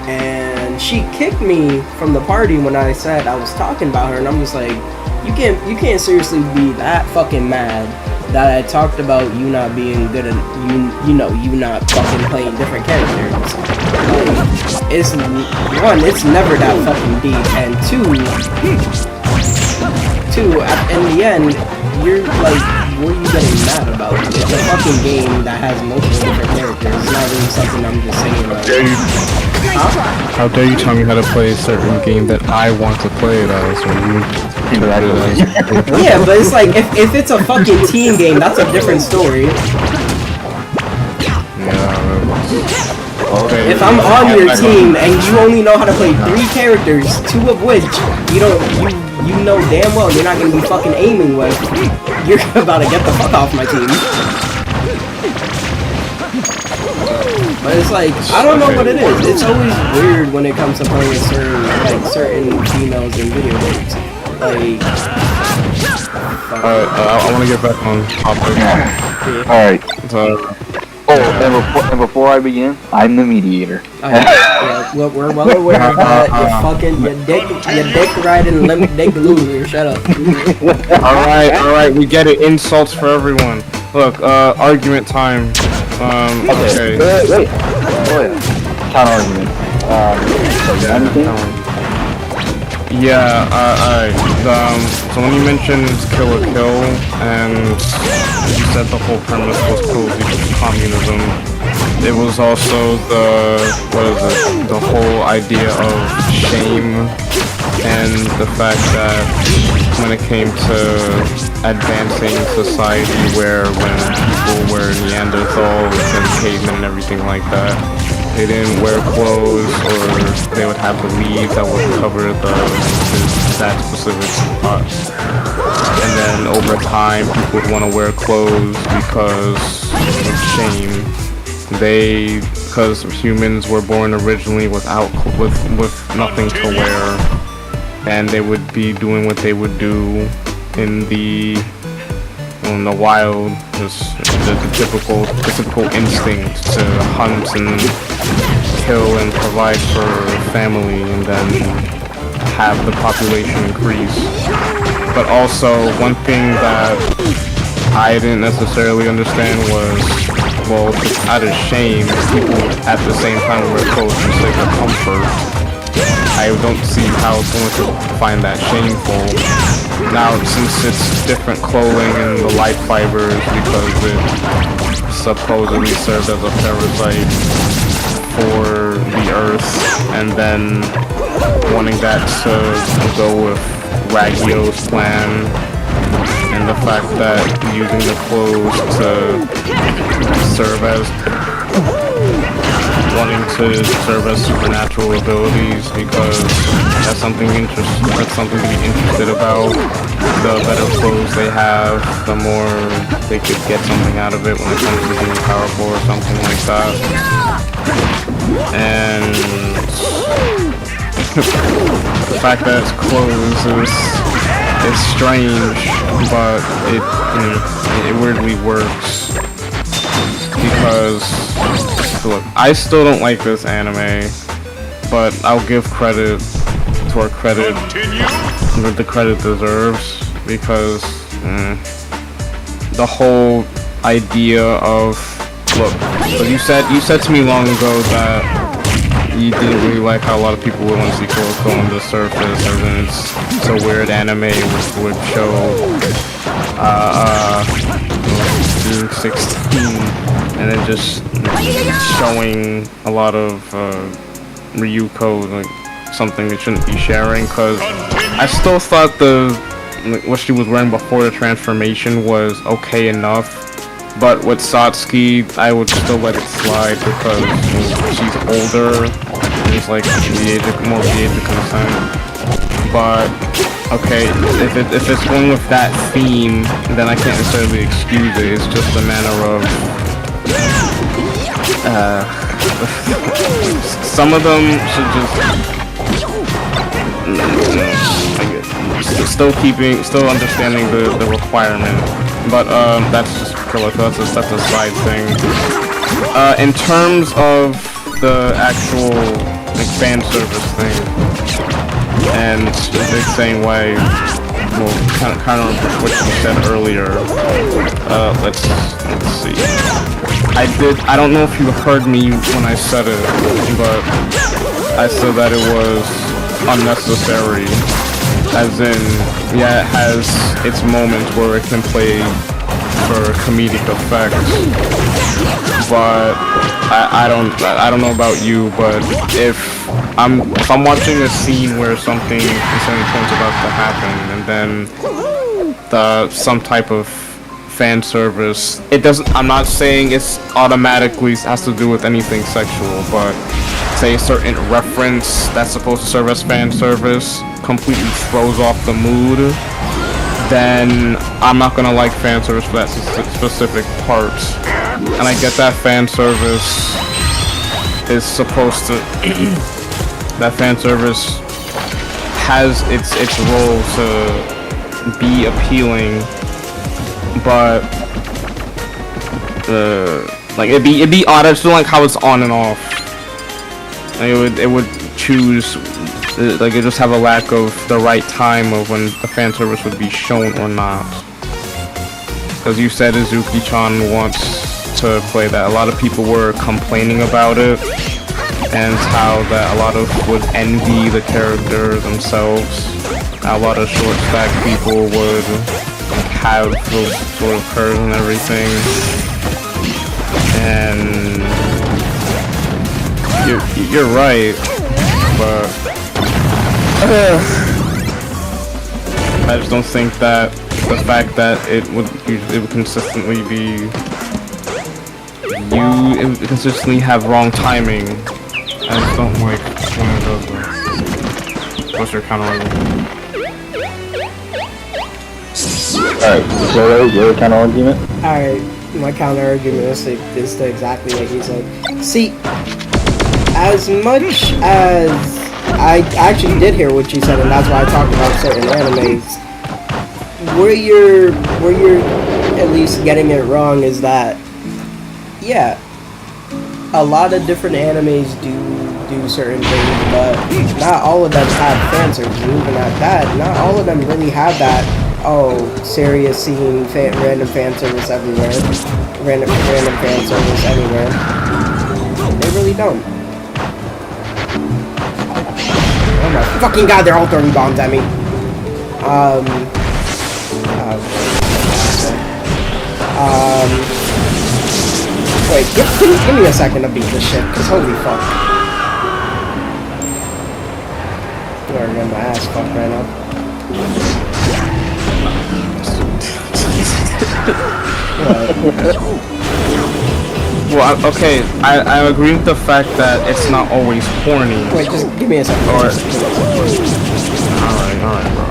And she kicked me from the party when I said I was talking about her, and I'm just like, you can't seriously be that fucking mad that I talked about you not being good at you not fucking playing different characters. Like, it's one, it's never that fucking deep, and two, in the end, you're like, what are you getting mad about? It's a fucking game that has multiple different characters. It's not really something I'm just saying like, How dare you tell me how to play a certain game that I want to play it as, or you interpret it as. yeah, but it's like, if it's a fucking team game, that's a different story. Okay. If I'm on your team and you only know how to play 3 characters, 2 of which you know damn well you're not gonna be fucking aiming with, you're about to get the fuck off my team. But it's like, I don't know what it is. It's always weird when it comes to playing certain females in video games. Like, I want to get back on topic. Alright. So, and before I begin, I'm the mediator. yeah, we're well aware of that. Your dick riding limp dick loser. Shut up. Alright, we get it. Insults for everyone. Look, argument time. Okay. Wait. Counter argument. Anything? Yeah, alright. So when you mentioned Kill or Kill, and you said the whole premise was communism, it was also the whole idea of shame, and the fact that when it came to advancing society, where when people were Neanderthals and cavemen and everything like that, they didn't wear clothes, or they would have the leaves that would cover that specific spot. And then over time, people would want to wear clothes because of shame. Because humans were born originally with nothing to wear, and they would be doing what they would do in the wild, just the typical instinct to hunt and kill and provide for family, and then have the population increase. But also, one thing that I didn't necessarily understand was, well, out of shame, people at the same time wear clothes for sake of comfort. I don't see how someone could find that shameful. Now, since it's different clothing and the life fibers, because it supposedly served as a parasite for the earth, and then wanting that to go with Raggio's plan, and the fact that using the clothes to serve as supernatural abilities, because that's something to be interested about. The better clothes they have, the more they could get something out of it when it comes to being powerful or something like that. And the fact that it's clothes is strange, but it weirdly works, because look, I still don't like this anime, but I'll give credit to where credit the credit deserves, because the whole idea of, look, so you said to me long ago that you didn't really like how a lot of people would want to see Kuroko on the surface, or then it's a weird anime which would show being 16 and then just showing a lot of Ryuko, like something they shouldn't be sharing, because I still thought what she was wearing before the transformation was okay enough. But with Satsuki, I would still let it slide, because she's older things like more the age of consent. But okay, if it's going with that theme, then I can't necessarily excuse it. It's just a manner of some of them should just still understanding the requirement. But that's just that's a side thing. In terms of the actual like fan service thing, and the same way, well, kind of what you said earlier. Let's see. I don't know if you heard me when I said it, but I said that it was unnecessary. As in, yeah, it has its moments where it can play for comedic effect, but I don't know about you, but if I'm watching a scene where something is about to happen, and then some type of fan service, I'm not saying it's automatically has to do with anything sexual, but say a certain reference that's supposed to serve as fan service completely throws off the mood, then I'm not gonna like fan service for that specific part. And I get that fan service is supposed to that fan service has its role to be appealing, but like it'd be odd. I just don't like how it's on and off. Like it would choose, like it just have a lack of the right time of when the fan service would be shown or not. Because you said Izuki-chan wants to play that. A lot of people were complaining about it, and how that a lot of would envy the character themselves. A lot of short stack people would have those sort of curves and everything. And you're right, but I just don't think that the fact that it would consistently be it would consistently have wrong timing. I just don't like when it does that. What's your counter argument? Alright, so your counter argument? Alright, my counter argument is exactly what he said. See, as much as I actually did hear what you said, and that's why I talked about certain animes, where you're at least getting it wrong is that, yeah, a lot of different animes do certain things, but not all of them have fan service. Even at that, not all of them really have that, oh, serious scene, random fan service everywhere. Random fan service everywhere. They really don't. Oh my fucking god, they're all throwing bombs at me. Wait, give me a second to beat this shit, cause holy fuck. I'm gonna get my ass fucked right now. Well, okay, I agree with the fact that it's not always horny. Wait, just give me a second. Alright, bro.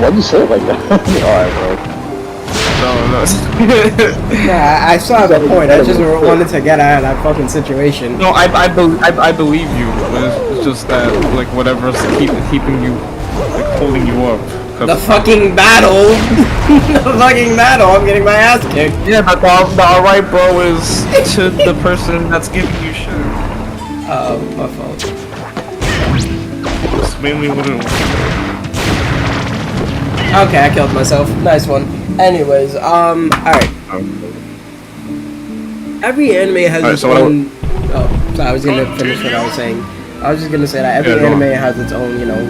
Why'd you say it like that? Alright, bro. No. Yeah, I still have a point. I just wanted to get out of that fucking situation. No, I believe you. It's just that, like, whatever's keeping you, like, holding you up. The fucking battle! The fucking battle! I'm getting my ass kicked. Yeah, but the alright, bro, is to the person that's giving you shit. Oh, my fault. It's mainly what it was. Okay, I killed myself. Nice one. Anyways, alright. Every anime has its own... Oh, so I was gonna finish what I was saying. I was just gonna say that every anime has its own, you know,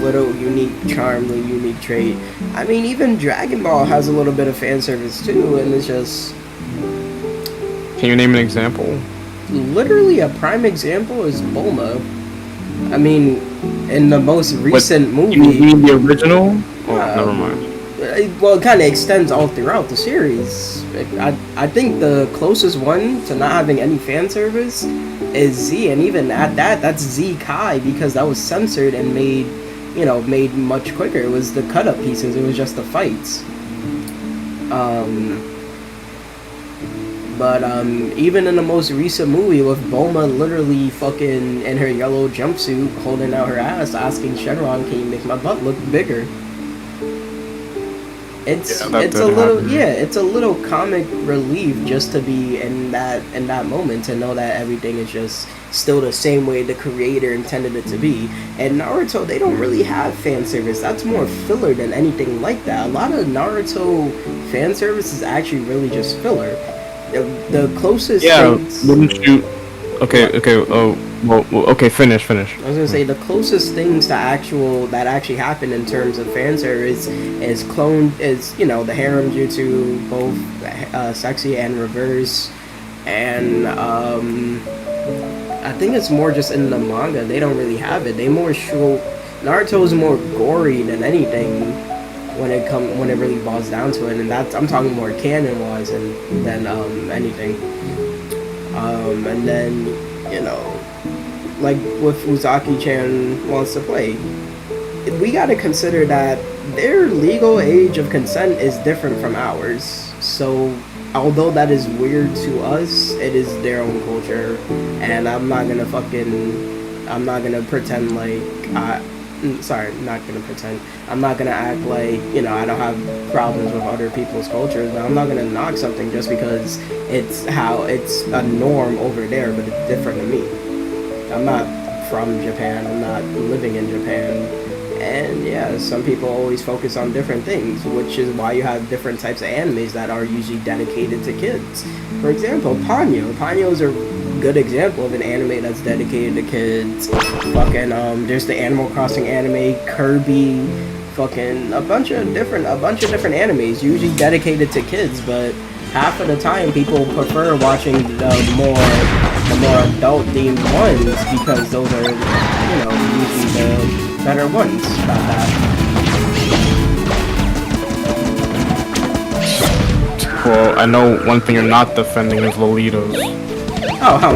little unique charm, little unique trait. I mean, even Dragon Ball has a little bit of fan service too, and it's just... Can you name an example? Literally, a prime example is Bulma. I mean, in the most recent movie... You mean the original? Oh, never mind. well, it kind of extends all throughout the series. I think the closest one to not having any fan service is Z, and even at that, that's Z Kai, because that was censored and made much quicker. It was the cut up pieces. It was just the fights. But even in the most recent movie with Bulma literally fucking in her yellow jumpsuit holding out her ass asking Shenron, can you make my butt look bigger? It's a little comic relief just to be in that moment, to know that everything is just still the same way the creator intended it to be. And Naruto, they don't really have fan service. That's more filler than anything like that. A lot of Naruto fan service is actually really just filler. The closest things... wouldn't you... Okay, finish. I was gonna say the closest things to that actually happen in terms of fan service is the harem jutsu, both sexy and reverse, and I think it's more just in the manga. They don't really have it. They more show Naruto is more gory than anything when it really boils down to it, and I'm talking more canon wise than anything. And then, like with Uzaki-chan wants to play, we gotta consider that their legal age of consent is different from ours. So although that is weird to us, it is their own culture, and I'm not gonna pretend like I'm not gonna act like, I don't have problems with other people's cultures, but I'm not gonna knock something just because it's a norm over there, but it's different to me. I'm not from Japan, I'm not living in Japan, and yeah, some people always focus on different things, which is why you have different types of animes that are usually dedicated to kids. For example, Ponyo. Ponyo is a good example of an anime that's dedicated to kids. Fucking there's the Animal Crossing anime, Kirby, fucking a bunch of different animes usually dedicated to kids, but half of the time people prefer watching the more adult themed ones because those are usually the better ones about that. Well, I know one thing you're not defending is Lolitos. Oh, how?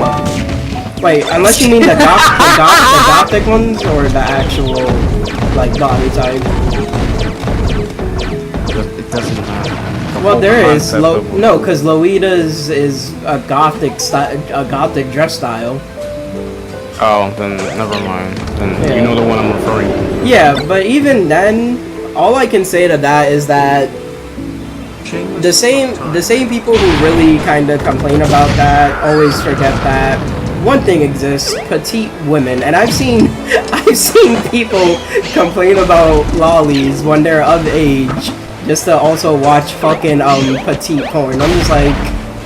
Wait, unless you mean the gothic ones or the actual, like, body type. It doesn't matter. Well, there is. No, because Lolita's is a gothic dress style. Oh, then never mind. Then you know the one I'm referring to. Yeah, but even then, all I can say to that is that the same people who really kind of complain about that always forget that one thing exists: petite women. And I've seen people complain about lollies when they're of age, just to also watch fucking petite porn. I'm just like,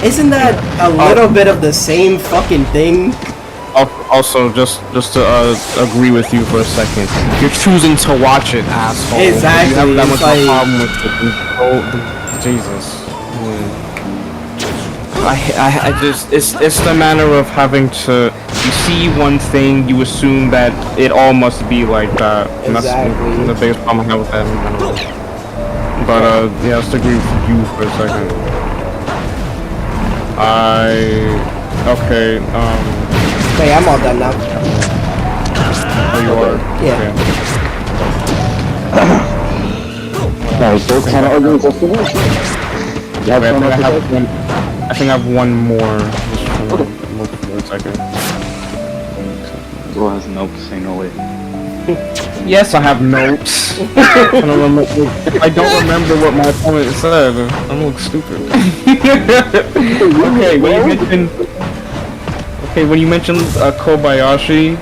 isn't that a little bit of the same fucking thing? Also, just to agree with you for a second, you're choosing to watch it, asshole. Exactly. You have that much like, problem with it. Jesus. It's the manner of having to, you see one thing, you assume that it all must be like that. And exactly. That's the biggest problem I have with that in general. But yeah, let's agree with you for a second. Wait, I'm all done now. Oh, you are? Yeah. Alright, so what kind of arguments are finished? I think I have one more. Just for a second. Bro has notes, ain't no way. Yes, I have notes. I don't remember what my opponent said. I look stupid. When you mentioned Kobayashi,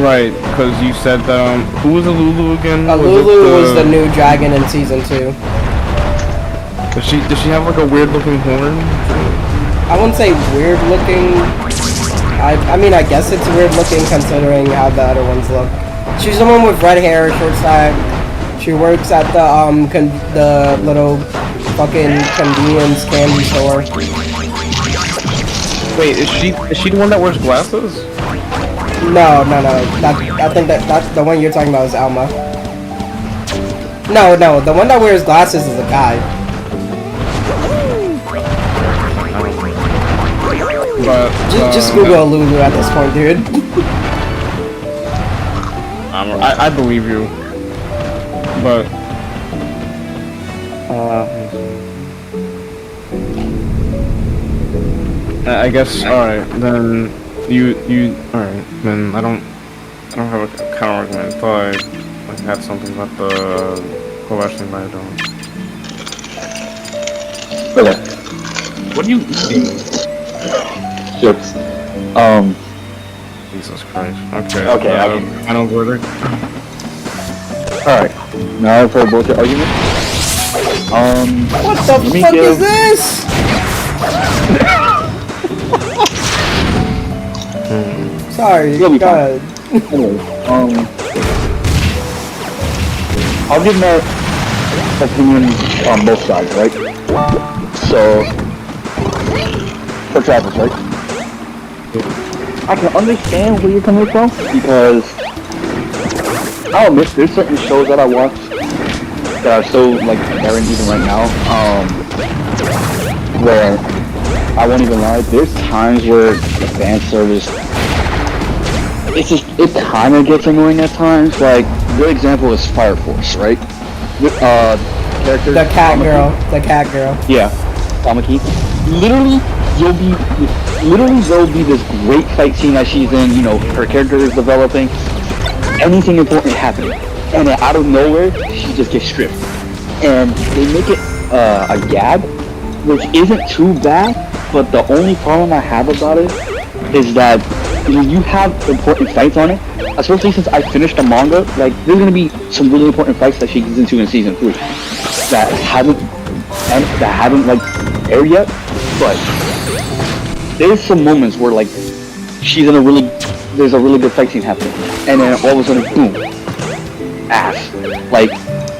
right, because you said that, who was Lulu again? Lulu was the new dragon in season 2. Does she have like a weird looking horn? I wouldn't say weird looking. I mean, I guess it's weird looking considering how the other ones look. She's the one with red hair, short stack. She works at the little fucking convenience candy store. Wait, is she the one that wears glasses? No. I think that's the one you're talking about is Alma. No, the one that wears glasses is a guy. But Just Google Lulu at this point, dude. I believe you. But I guess alright, then you alright, then I don't have a counter argument. I thought I had something about the question, but I don't. Okay. What are you eating? Chips. Jesus Christ. Okay. Okay, I don't verdict. Alright. Now for a bullshit argument. What the Let me fuck give- is this? Sorry, You'll be go fine. ahead. Anyway, I'll give my opinion on both sides, right? So, for Travis, right? I can understand where you're coming from because I'll admit there's certain shows that I watch that are so like airing even right now, where I won't even lie, there's times where the fan service it kind of gets annoying at times. Like, good example is Fire Force, right? With characters. The cat girl. The cat girl. Yeah, Tamaki. Literally, there'll be this great fight scene that she's in. You know, her character is developing. Anything important happening, and then out of nowhere, she just gets stripped. And they make it a gag, which isn't too bad. But the only problem I have about it is that when you have important fights on it, especially since I finished the manga, like there's gonna be some really important fights that she gets into in season 3 that haven't like aired yet. But there's some moments where like there's a really good fight scene happening, and then all of a sudden, boom, ass. Like,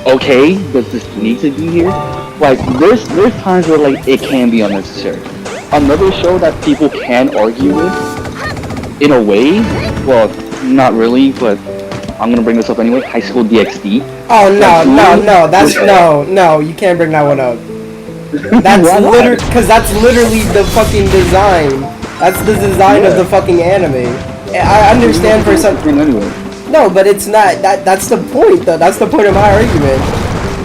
okay, does this need to be here? Like, there's times where like it can be unnecessary. Another show that people can argue with, in a way, well, not really, but I'm gonna bring this up anyway. High School DxD. Oh no, you can't bring that one up. That's literally the fucking design. That's the design of the fucking anime. I understand for some. Anyway. No, but it's not. That's the point, though. That's the point of my argument.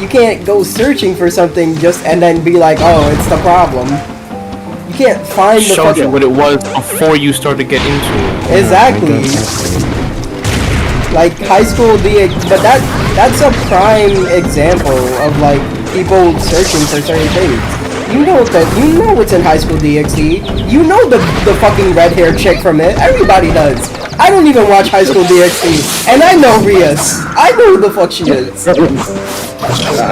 You can't go searching for something just and then be like, oh, it's the problem. You can't find the Showed you fucking. what it was before you started to get into it. Exactly. Like High School DX, but that's a prime example of like people searching for certain things. You know what's in High School DxD. You know the fucking red hair chick from it. Everybody does. I don't even watch High School DxD, and I know Rias. I know who the fuck she is. I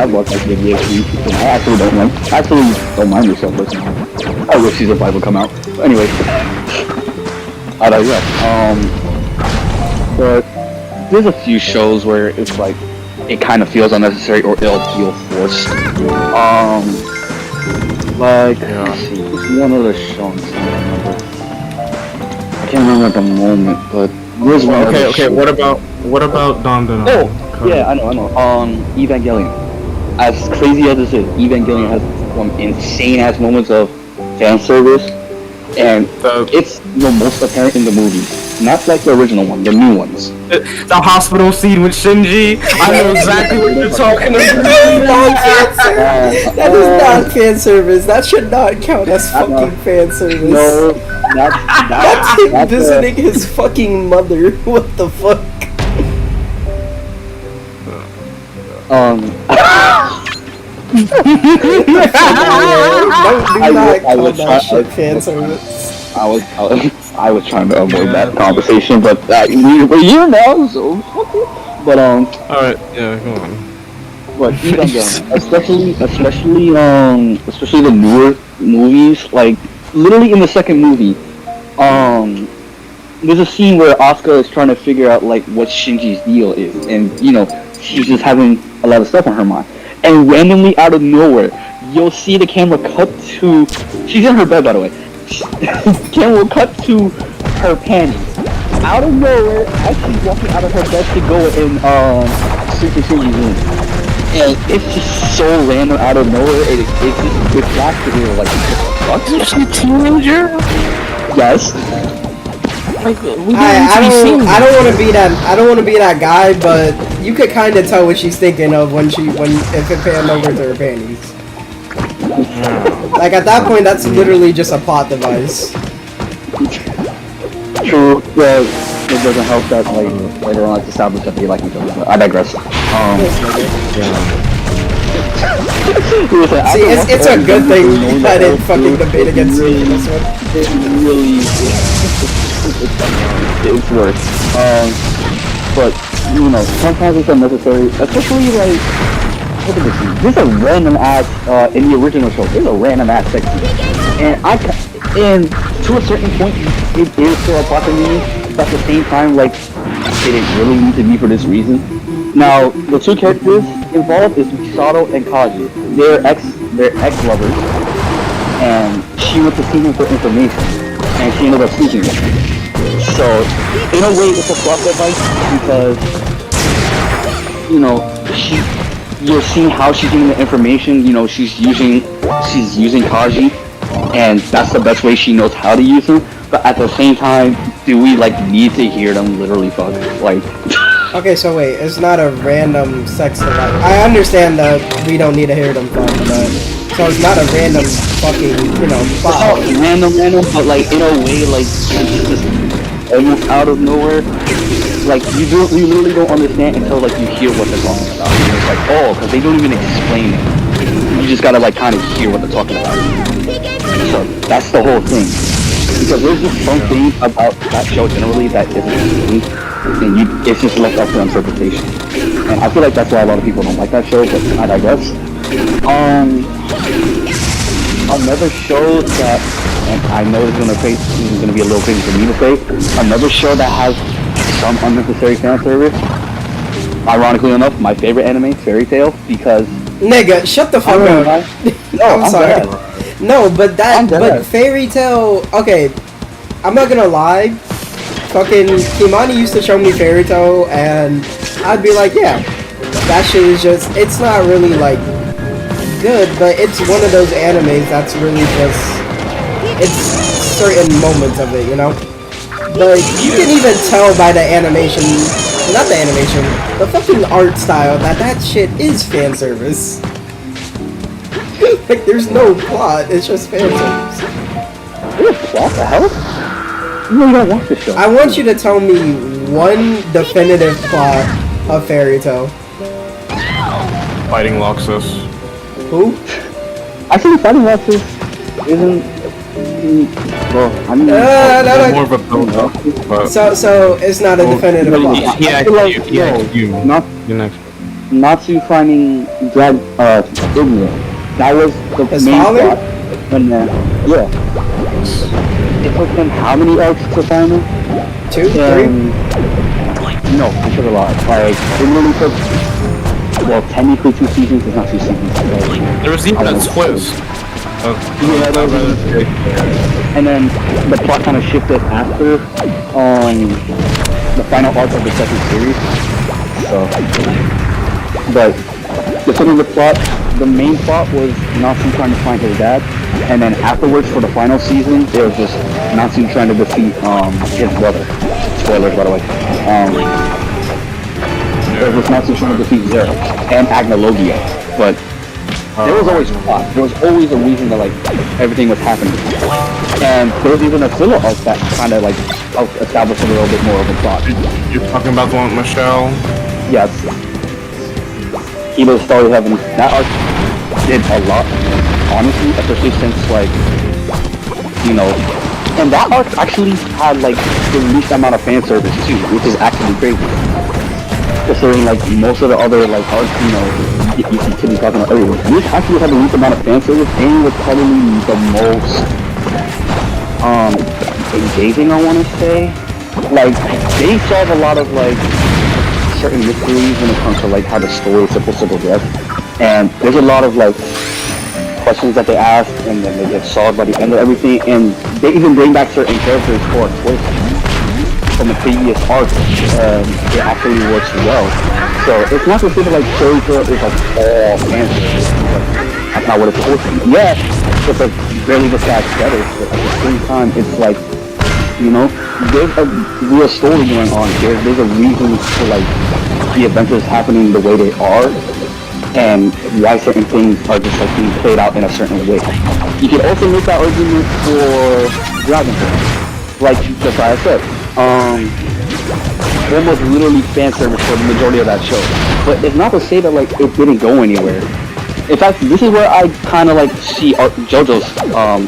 love that game, DxD. I actually don't mind myself listening. I wish season 5 would come out. But anyway. I digress. But there's a few shows where it's like it kind of feels unnecessary or it'll feel forced. Let's see, there's one other show I can't remember at the moment, but there's one other Okay, show. what about Don Don? Oh, yeah, I know. Evangelion. As crazy as this is, Evangelion has some insane-ass moments of fan service, and it's the most apparent in the movies. Not like the original one, the new ones. The hospital scene with Shinji. I know exactly what you're talking about. That is not fan service. That should not count as fucking fan service. No, That's him visiting his fucking mother. What the fuck? Do not call that shit fan service. I was trying to avoid that conversation, but we're here now, so but Alright, yeah, go on. but Evangelion, especially the newer movies, like literally in the second movie, there's a scene where Asuka is trying to figure out like what Shinji's deal is, and you know she's just having a lot of stuff on her mind, and randomly out of nowhere, you'll see the camera cut to she's in her bed, by the way. Camera will cut to her panties. Out of nowhere, as she's walking out of her bed to go in Super Shinji's room. And it's just so random out of nowhere. It's just with Flash because we were like, what the fuck? You're a teenager. Yes. Like we I don't want to be that. I don't want to be that guy, but you could kind of tell what she's thinking of when if it panned over to her panties. Like at that point, that's literally just a plot device. True. Well, it doesn't help that like later on it's established that they like each other. But I digress. See, it's a good thing I didn't fucking debate against me in this one. It really, it's worse. But you know, sometimes it's unnecessary, especially like. Look at this. This is a random ass in the original show. This is a random ass sex scene, and to a certain point, it is still a plot to me. But at the same time, like, did it really need to be for this reason? Now, the two characters involved is Misato and Kaji. They're ex-lovers, and she went to see him for information, and she ended up sneaking him. So, in a way, it's a plot device because, you know, you're seeing how she's getting the information. You know, she's using Kaji, and that's the best way she knows how to use him. But at the same time, do we like need to hear them literally fuck? Like, Okay, so wait, it's not a random sex device. I understand that we don't need to hear them fuck, but so it's not a random fucking, you know, plot. it's not random, but like in a way, like it's just almost out of nowhere. Like you literally don't understand until like you hear what they're talking about. And it's like, oh, because they don't even explain it. You just gotta like kind of hear what they're talking about. So that's the whole thing. Because there's just something about that show generally that isn't explained, and it's just left up to interpretation. And I feel like that's why a lot of people don't like that show. But I digress. Another show that, and I know it's gonna be a little crazy for me to say, another show that has some unnecessary fan service. Ironically enough, my favorite anime, Fairy Tail, because Nigga, shut the fuck up. No, I'm sorry. dead. No, but I'm dead. but Fairy Tail. Okay, I'm not gonna lie. Fucking Kimani used to show me Fairy Tail, and I'd be like, yeah, that shit is just. It's not really like good, but it's one of those animes that's really just. It's certain moments of it, you know. But you can even tell by the animation, not the animation, the fucking art style that shit is fan service. Like, there's no plot, it's just fan service. What the hell? You don't watch this show. I want you to tell me one definitive plot of Fairy Tail. Fighting Loxus. Who? Actually, Fighting Loxus isn't. Well, I mean, More of a build-up, but So it's not a definitive plot. Natsu finding Ignia. That was the His main father? plot. And it took them how many arcs to find him? 2, 3? No, it took a lot. Like, it literally took, well, technically 2 seasons, it's not 2 seasons. there was even a twist. And then the plot kind of shifted after the final arc of the second series. So, but depending on the plot, the main plot was Natsu trying to find his dad, and then afterwards for the final season, it was just Natsu trying to defeat his brother. Spoilers, by the way. It was Natsu trying to defeat Zero and Agnologia, but there was always a plot. There was always a reason that like everything was happening, and there was even a filler arc that kind of like established a little bit more of a plot. You're talking about the one with Michelle? Yes. Either Starry Heaven. That arc did a lot, honestly, especially since like, you know, and that arc actually had like the least amount of fan service too, which is actually crazy. Considering like most of the other like arcs, you know, you see Timmy talking about earlier, this actually had the least amount of fan service and was probably the most engaging, I want to say. Like, they solve a lot of like certain mysteries when it comes to like how the story is supposed to progress, and there's a lot of like questions that they ask and then they get solved by the end of everything, and they even bring back certain characters for a twist. from the previous arc, it actually works well. So it's not to say that like Fairy Tail is like all fantasy. That's not what it's supposed to be. Yeah, it's like barely the fact better, but at the same time, it's like, you know, there's a real story going on here. There's a reason for like the adventures happening the way they are, and why certain things are just like being played out in a certain way. You can also make that argument for Dragon Ball, like just like I said. Almost literally fan service for the majority of that show. But it's not to say that like it didn't go anywhere. In fact, this is where I kind of like see JoJo's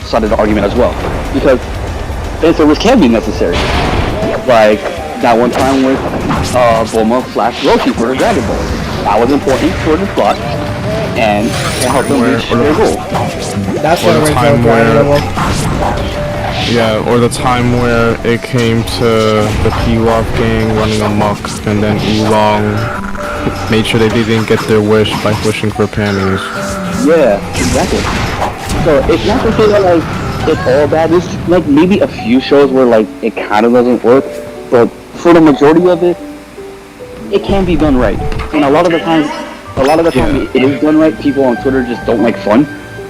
side of the argument as well, because fan service can be necessary. Like that one time with Bulma flashed Roshi for the Dragon Ball. That was important for the plot, and it helped them reach their goal. That's Or the the original time where- Dragon Ball. Yeah, or the time where it came to the Pilaf gang running amok, and then Oolong made sure they didn't get their wish by wishing for panties. Yeah, exactly. So it's not to say that like it's all bad. There's like maybe a few shows where like it kind of doesn't work, but for the majority of it, it can be done right. And a lot of the time it is done right. People on Twitter just don't like fun,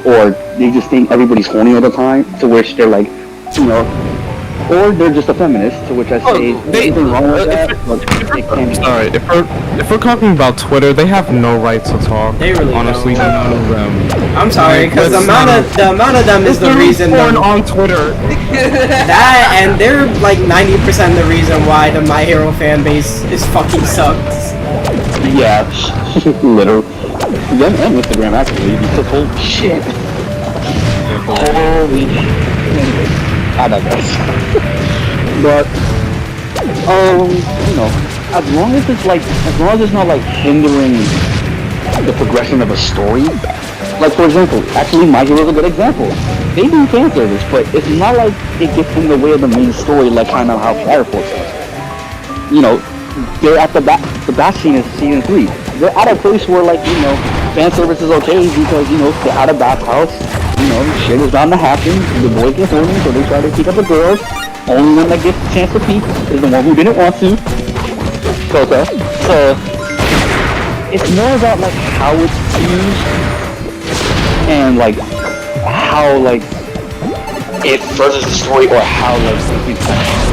or they just think everybody's horny all the time, to which they're like, you know, or they're just a feminist, to which I say there's nothing wrong with that, but it can be. Sorry, if we're talking about Twitter, they have no right to talk. They really honestly, don't. none of them. I'm sorry, because the amount of them is the reason. Porn on Twitter. That and they're like 90% the reason why the My Hero fan base is fucking sucks. Yeah, literally. Them and Instagram actually, because holy shit. Holy shit. I digress. But, you know, as long as it's not like hindering the progression of a story. Like for example, actually My Hero is a good example. They do fan service, but it's not like it gets in the way of the main story like kind of how Fire Force does. You know, they're at the back scene in season 3. They're at a place where like, you know, fan service is okay because, you know, they're at a bathhouse, you know, shit is bound to happen, the boys get horny, so they try to pick up the girls. Only one that gets a chance to peek is the one who didn't want to. So it's more about like how it's used and like how like it furthers the story or how like it impacts,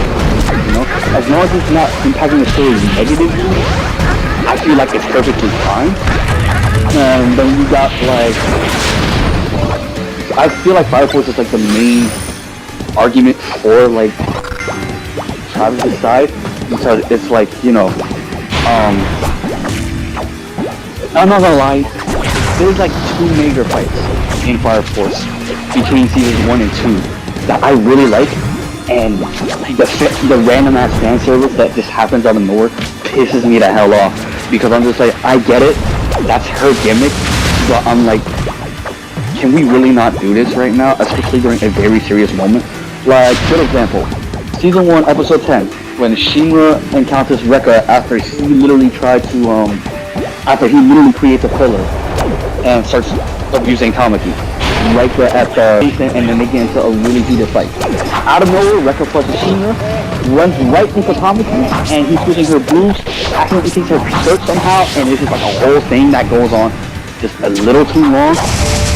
you know? As long as it's not impacting the story negatively, I feel like it's perfectly fine. And then you got like, I feel like Fire Force is like the main argument for like Travis' side, because it's like, you know, I'm not gonna lie, there's like 2 major fights in Fire Force between seasons 1 and 2 that I really like, and the random ass fan service that just happens out of nowhere pisses me the hell off, because I'm just like, I get it, that's her gimmick, but I'm like, can we really not do this right now, especially during a very serious moment? Like, good example, season 1, episode 10, when Shinra encounters Rekka after he literally creates a pillar and starts abusing Tamaki. Right there at the station, and then they get into a really heated fight. Out of nowhere, Rekka punches Shinra, runs right into Tamaki, and he's using her boobs, accidentally takes her shirt somehow, and it's just like a whole thing that goes on just a little too long.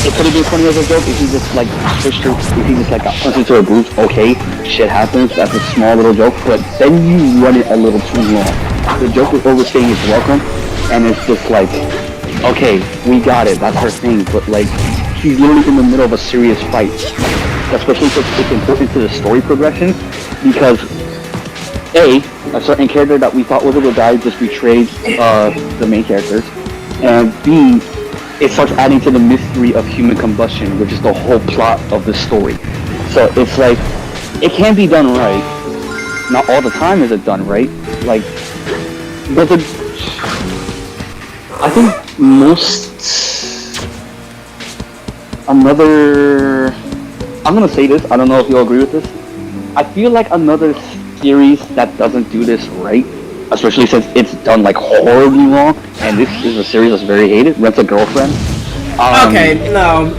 It could have been funny as a joke if he just like pushed her, if he just like got punched into her boobs. Okay, shit happens, that's a small little joke, but then you run it a little too long. The joke was overstaying its welcome, and it's just like, okay, we got it, that's her thing, but like, she's literally in the middle of a serious fight. Especially since it's important to the story progression, because A, a certain character that we thought was a good guy just betrayed the main characters, and B, it starts adding to the mystery of human combustion, which is the whole plot of the story. So it's like, it can be done right. Not all the time is it done right. Like, but I think I'm gonna say this, I don't know if you'll agree with this. I feel like another series that doesn't do this right, especially since it's done like horribly wrong, and this is a series that's very hated, Rent a Girlfriend. Okay, no,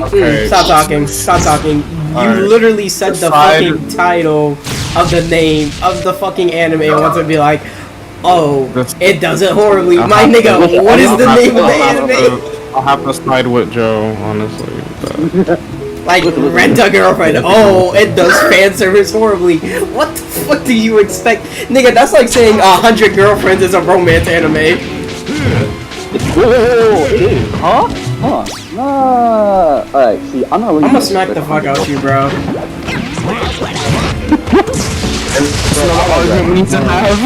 Okay. stop talking. You Alright. literally said the Decide. fucking title of the name of the fucking anime and wants to be like, oh, That's- it does it horribly. I'll My have nigga, to- what is I'll the have name to- of the I'll have anime? to- I'll have to side with Joe, honestly. with that. Like, Rent a Girlfriend. Oh, it does fan service horribly. What the fuck do you expect? Nigga, that's like saying 100 Girlfriends is a romance anime. Whoa, it is. Huh? Huh? Nah. Alright, see, I'm not really. I'm gonna smack the fuck out you, bro. Argument we need to have.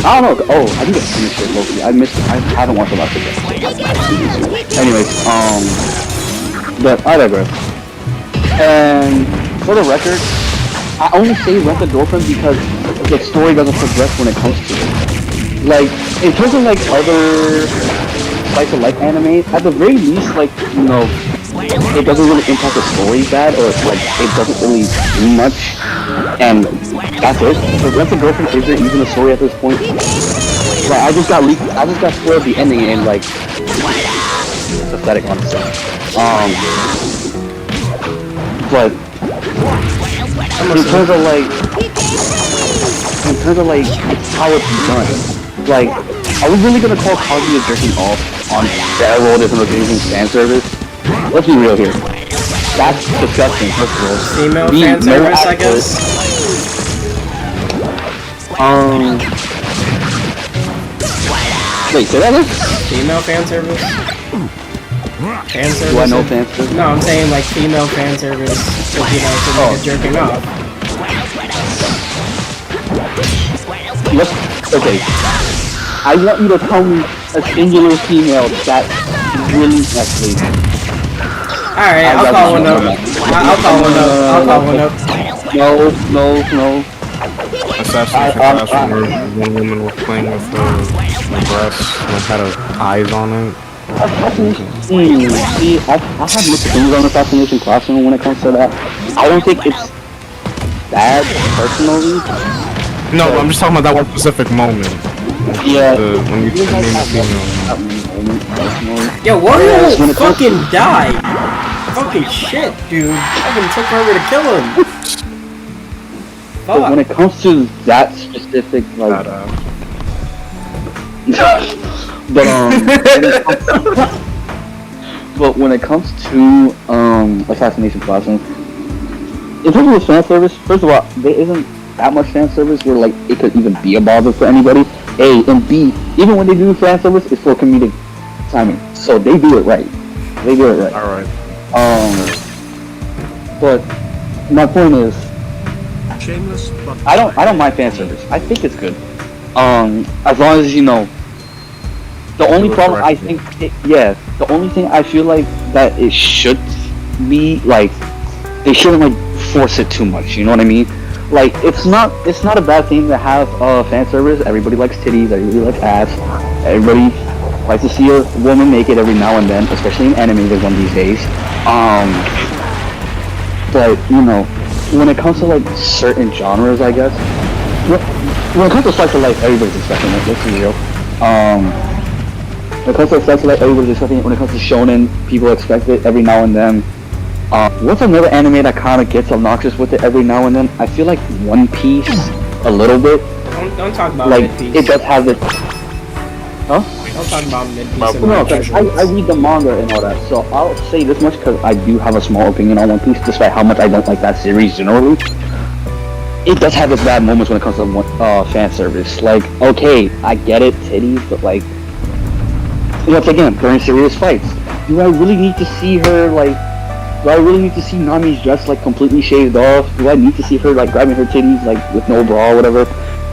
I don't know. Oh, I think it's finished it, Loki. I haven't watched a lot of it. Anyways, but I digress. And for the record, I only say Rent a Girlfriend because the story doesn't progress when it comes to it. Like, in terms of like other slice of life anime, at the very least, like, you know, it doesn't really impact the story bad, or like it doesn't really do much, and that's it. But Rent a Girlfriend isn't even a story at this point. Like, I just got spoiled the ending, and like it's pathetic, honestly. But in terms of like how it's done, like, are we really gonna call Kaguya jerking off on Fair World as an amazing fan service? Let's be real here. That's disgusting, first of all. Female Be fan no service, I actor. guess. Wait, say that again? Female fan service? Fan service? Do I know fan service? No, I'm saying like female fan service, so, you know, to make it jerking off. Okay. I want you to tell me a singular female that really actually. Alright, I'll call one up. I'll call one up. No. Assassination Classroom where one woman was playing with her breasts and had her eyes on it. See, I've had mixed things on Assassination Classroom when it comes to that. I don't think it's bad, personally. No, I'm just talking about that one specific moment. Yeah. When you name the female. Yo, Wario fucking died. Fucking shit, dude. Fucking took forever to kill him. But when Fuck. it comes to that specific, like, but when it comes to Assassination Classroom, in terms of the fan service, first of all, there isn't that much fan service where like it could even be a bother for anybody. A and B, even when they do fan service, it's for comedic timing, so they do it right. Alright. But my point is, Shameless. I don't mind fan service. I think it's good. As long as, you know, the only problem I think, the only thing I feel like that it should be, like, they shouldn't like force it too much. You know what I mean? Like, it's not a bad thing to have fan service. Everybody likes titties. Everybody likes ass. Everybody likes to see a woman naked every now and then, especially in anime. There's one these days. But you know, when it comes to like certain genres, I guess, when it comes to slice of life, everybody's expecting it. Let's be real. When it comes to slice of life, everybody's expecting it. When it comes to shonen, people expect it every now and then. What's another anime that kind of gets obnoxious with it every now and then? I feel like One Piece, a little bit. Don't talk about Like, mid-piece. it does have this. Huh? Don't talk about mid-piece. No, 'cause I read the manga and all that, so I'll say this much because I do have a small opinion on One Piece, despite how much I don't like that series generally. It does have its bad moments when it comes to fan service. Like, okay, I get it, titties, but like, once again, during serious fights, do I really need to see her like? Do I really need to see Nami's dress like completely shaved off? Do I need to see her like grabbing her titties like with no bra or whatever?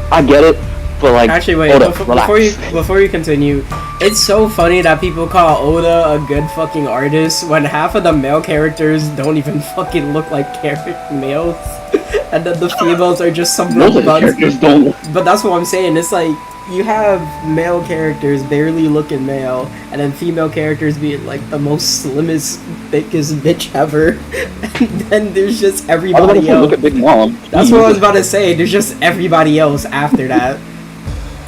I get it, but like, Actually, wait. hold up, Before you continue, it's so funny that people call Oda a good fucking artist when half of the male characters don't even fucking look like males, and then the females are just some Most of the robots. characters don't. But that's what I'm saying. It's like you have male characters barely looking male, and then female characters being like the most slimmest, biggest bitch ever, and then there's just I was about to everybody say, else. look at Big Mom. That's what I was about to say. There's just everybody else after that.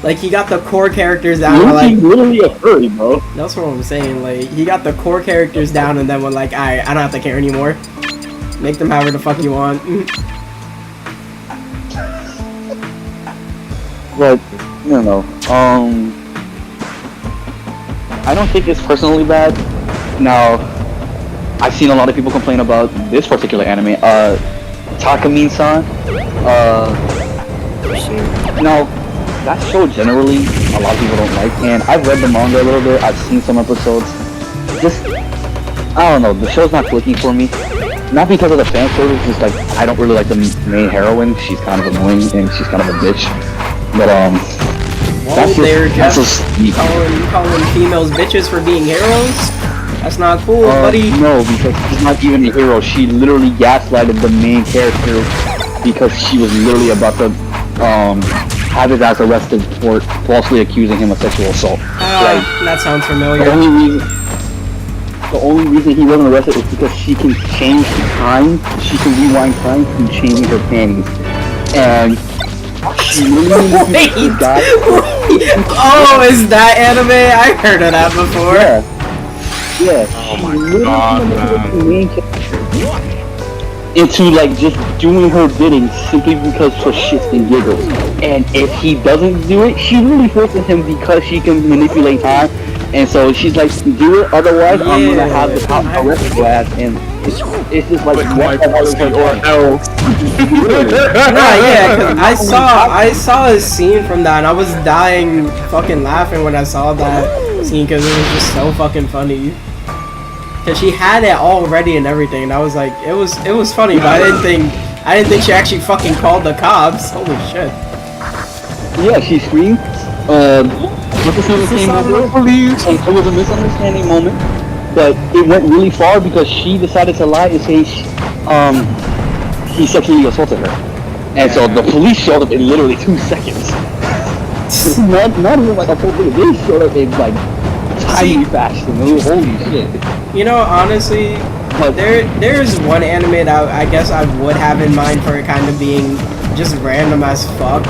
Like he got the core characters down. Lucy's Like literally a furry, bro. that's what I'm saying. Like he got the core characters down, and then when like, I don't have to care anymore. Make them however the fuck you want. But I don't know. I don't think it's personally bad. Now, I've seen a lot of people complain about this particular anime. Takamine-san. Now, that show generally a lot of people don't like, and I've read the manga a little bit. I've seen some episodes. Just I don't know. The show's not clicking for me. Not because of the fan service. Just like I don't really like the main heroine. She's kind of annoying and she's kind of a bitch. But Whoa, they're that's just just calling females bitches for being heroes. That's not cool, buddy. No, because she's not even a hero. She literally gaslighted the main character because she was literally about to have his ass arrested for falsely accusing him of sexual assault. That sounds familiar. The only reason he wasn't arrested is because she can change time. She can rewind time through changing her panties. And she literally Oh, is that anime? I heard of that before. Yeah. Oh my god, man. Into like just doing her bidding simply because for shits and giggles. And if he doesn't do it, she really forces him because she can manipulate time. And so she's like, do it, otherwise I'm gonna have the top arrest your ass. And it's just like what the hell is her else? Yeah, cause I saw a scene from that and I was dying fucking laughing when I saw that scene because it was just so fucking funny. Cause she had it all ready and everything, and I was like, it was funny, but I didn't think she actually fucking called the cops. Holy shit. Yeah, she screamed. What the same it was a misunderstanding moment, but it went really far because she decided to lie and say he sexually assaulted her. And so the police showed up in literally 2 seconds. not even like a full minute. They showed up in like tiny fashion. Holy shit. You know, honestly, there's one anime that I guess I would have in mind for it kind of being just random as fuck,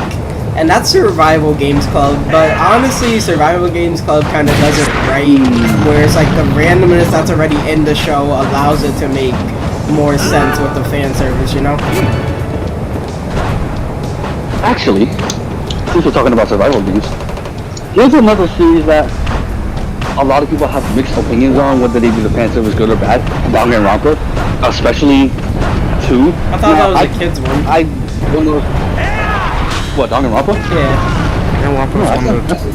and that's Survival Games Club. But honestly, Survival Games Club kind of does it right, where it's like the randomness that's already in the show allows it to make more sense with the fan service, you know? Actually, since we're talking about survival games, there's another series that a lot of people have mixed opinions on whether they do the fan service good or bad. Danganronpa, especially 2. I thought that was a kid's one. I don't know. What, Danganronpa? Yeah.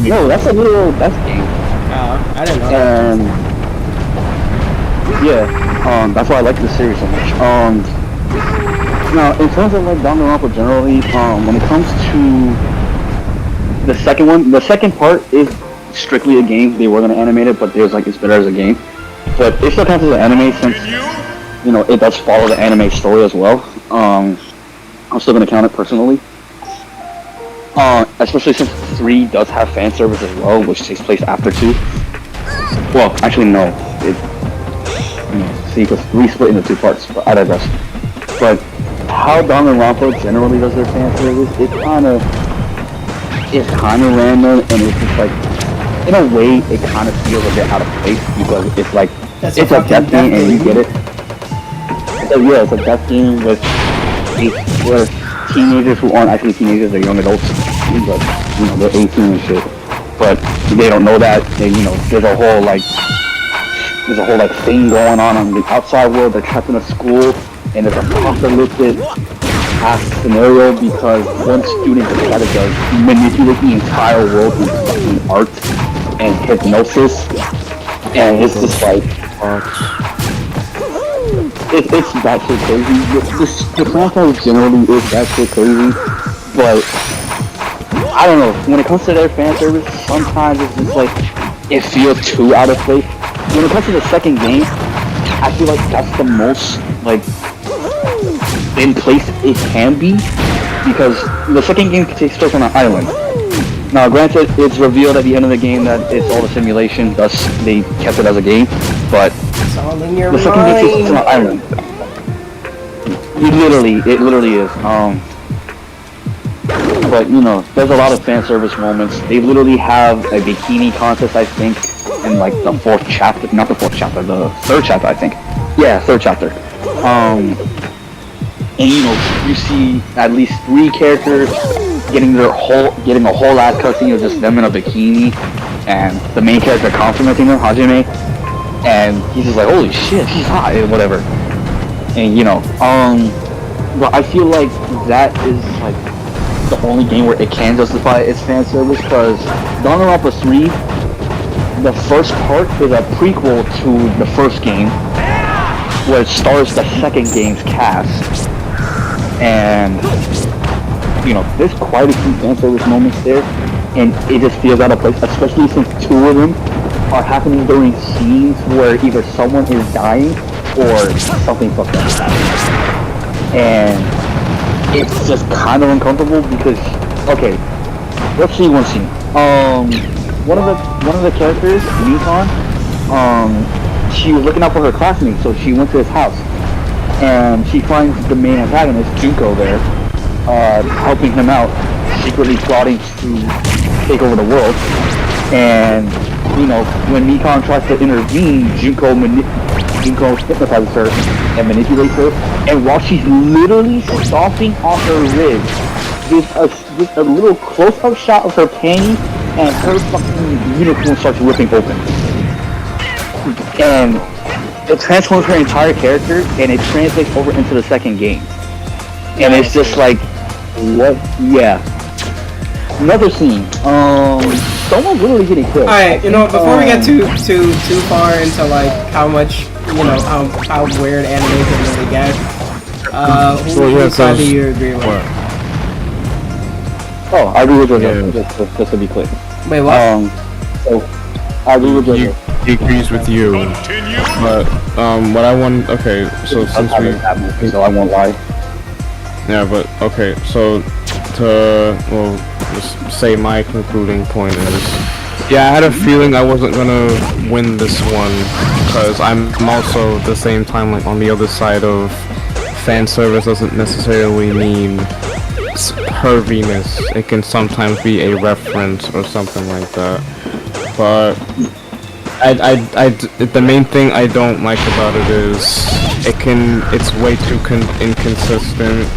No, that's a literal death game. I didn't know that. Yeah, that's why I like this series so much. Now, in terms of like Danganronpa generally, when it comes to the second one, the second part is strictly a game. They were gonna animate it, but there's like it's better as a game. But it still counts as an anime since you know it does follow the anime story as well. I'm still gonna count it personally. Especially since 3 does have fan service as well, which takes place after 2. Well, actually no, see, because 3 split into 2 parts, but I digress. But how Danganronpa generally does their fan service, it's kind of random, and it's just like, in a way, it kind of feels a bit out of place because it's like it's a death game and you get it. So yeah, it's a death game with teenagers who aren't actually teenagers, they're young adults, but you know they're 18 and shit. But they don't know that. They, you know, there's a whole thing going on the outside world. They're trapped in a school, and there's a apocalyptic scenario because one student decided to manipulate the entire world with fucking art and hypnosis, and it's just like it's that shit crazy. The franchise generally is that shit crazy, but I don't know. When it comes to their fan service, sometimes it's just like it feels too out of place. When it comes to the second game, I feel like that's the most like in place it can be, because the second game takes place on an island. Now, granted, it's revealed at the end of the game that it's all a simulation, thus they kept it as a game, but It's all in your the second game takes place on an island. It literally is. I but you know, there's a lot of fan service moments. They literally have a bikini contest, I think, in like the fourth chapter, not the fourth chapter, the third chapter, I think. Yeah, third chapter. And you know, you see at least 3 characters getting a whole ass cutscene of just them in a bikini, and the main character complimenting them, Hajime, and he's just like, holy shit, she's hot, and whatever. And you know, but I feel like that is like the only game where it can justify its fan service, because Danganronpa 3, the first part is a prequel to the first game, where it stars the second game's cast. And you know, there's quite a few fan service moments there, and it just feels out of place, especially since 2 of them are happening during scenes where either someone is dying or something fucked up is happening. And it's just kind of uncomfortable because, okay, let's see one scene. One of the characters, Mikon, she was looking out for her classmates, so she went to his house. And she finds the main antagonist, Junko, there, helping him out, secretly plotting to take over the world. And, you know, when Mikon tries to intervene, Junko hypnotizes her and manipulates her. And while she's literally stomping on her ribs, there's a little close-up shot of her panties, and her fucking unicorn starts ripping open. And it transforms her entire character, and it translates over into the second game. And it's just like, what? Yeah. Another scene. Someone's literally getting killed. Alright, you know, before we get too far into like how much, you know, how weird anime can really get, who side do you agree with? Oh, I agree with JoJo, just to be clear. Wait, what? So, I agree with JoJo. He agrees with you. But what I want, okay, so since we, so I won't lie. Yeah, but okay, so just say my concluding point is, yeah, I had a feeling I wasn't gonna win this one because I'm also at the same time like on the other side of fan service doesn't necessarily mean perviness. It can sometimes be a reference or something like that. But the main thing I don't like about it is it's way too inconsistent,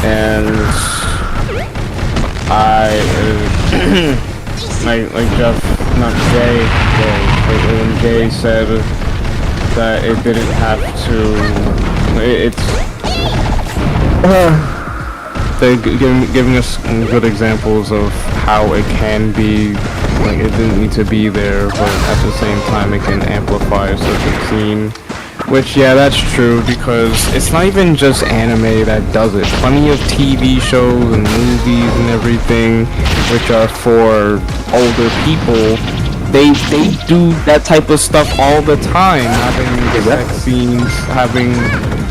and like Jeff, not Jay, when Jay said that it didn't have to, they're giving us good examples of how it can be, like it didn't need to be there, but at the same time it can amplify a certain scene. Which, yeah, that's true, because it's not even just anime that does it. Plenty of TV shows and movies and everything, which are for older people, they do that type of stuff all the time, having sex scenes, having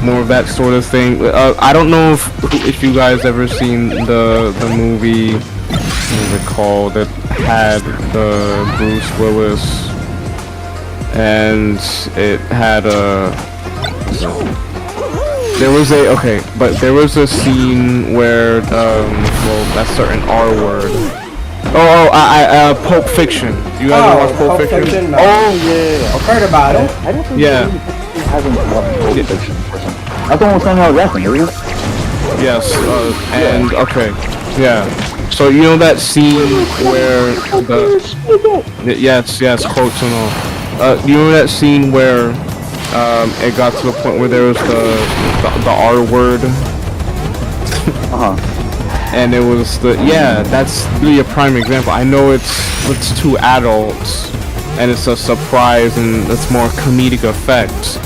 more of that sort of thing. I don't know if you guys ever seen the movie, what is it called, that had the Bruce Willis, and it had there was a scene where well, that's certain R word. Pulp Fiction. You guys watch Pulp Fiction? No. Oh yeah, I've heard about it. I don't think Yeah. he hasn't watched Pulp Fiction. That's the one saying how wrestling, isn't it? Yes, and okay, yeah. So you know that scene where yes, quotes and all. You know that scene where it got to the point where there was the R word, and it was that's really a prime example. I know it's too adult, and it's a surprise, and it's more comedic effect,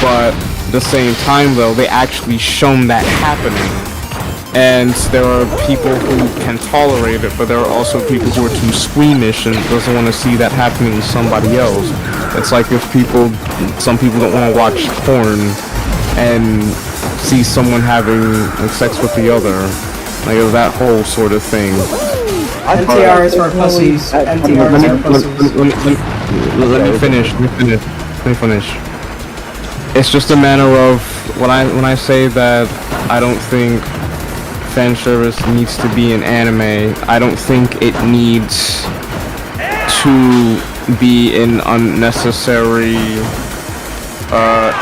but at the same time though, they actually shown that happening. And there are people who can tolerate it, but there are also people who are too squeamish and doesn't want to see that happening to somebody else. It's like if some people don't want to watch porn and see someone having sex with the other, like that whole sort of thing. NTR is for pussies. NTR is for pussies. Let me finish. It's just a matter of when I say that I don't think fan service needs to be in anime. I don't think it needs to be an unnecessary,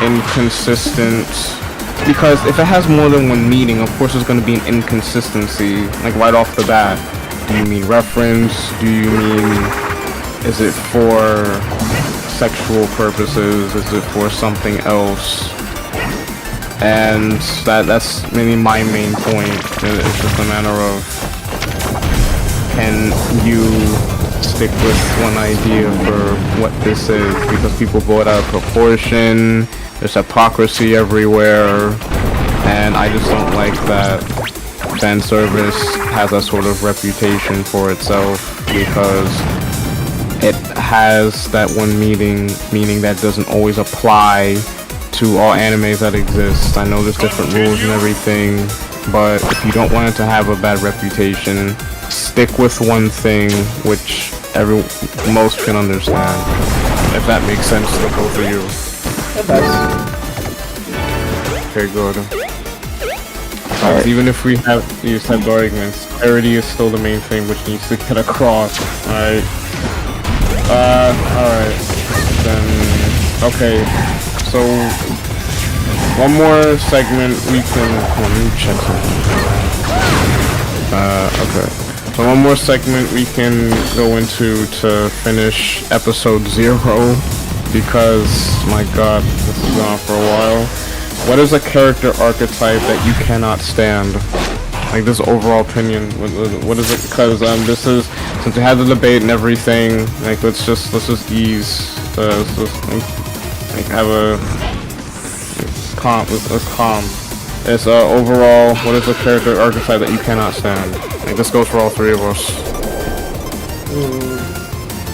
inconsistent. Because if it has more than one meaning, of course there's going to be an inconsistency, like right off the bat. Do you mean reference? Do you mean, is it for sexual purposes? Is it for something else? And that's maybe my main point. It's just a matter of, can you stick with one idea for what this is? Because people blow it out of proportion, there's hypocrisy everywhere, and I just don't like that fan service has a sort of reputation for itself, because it has that one meaning that doesn't always apply to all animes that exist. I know there's different rules and everything, but if you don't want it to have a bad reputation, stick with one thing, which most can understand. If that makes sense to both of you. It does. Okay, good. Right. Even if we have these type of arguments, clarity is still the main thing which needs to get across. Alright. Alright. Then, okay. So, one more segment we can, let me check something. Okay. So one more segment we can go into to finish episode 0, because, my god, this has gone on for a while. What is a character archetype that you cannot stand? Like, this overall opinion, what is it? Because, this is, since we had the debate and everything, like, let's just ease, let's just, like, have a calm. Let's calm. It's overall, what is a character archetype that you cannot stand? Like, this goes for all three of us.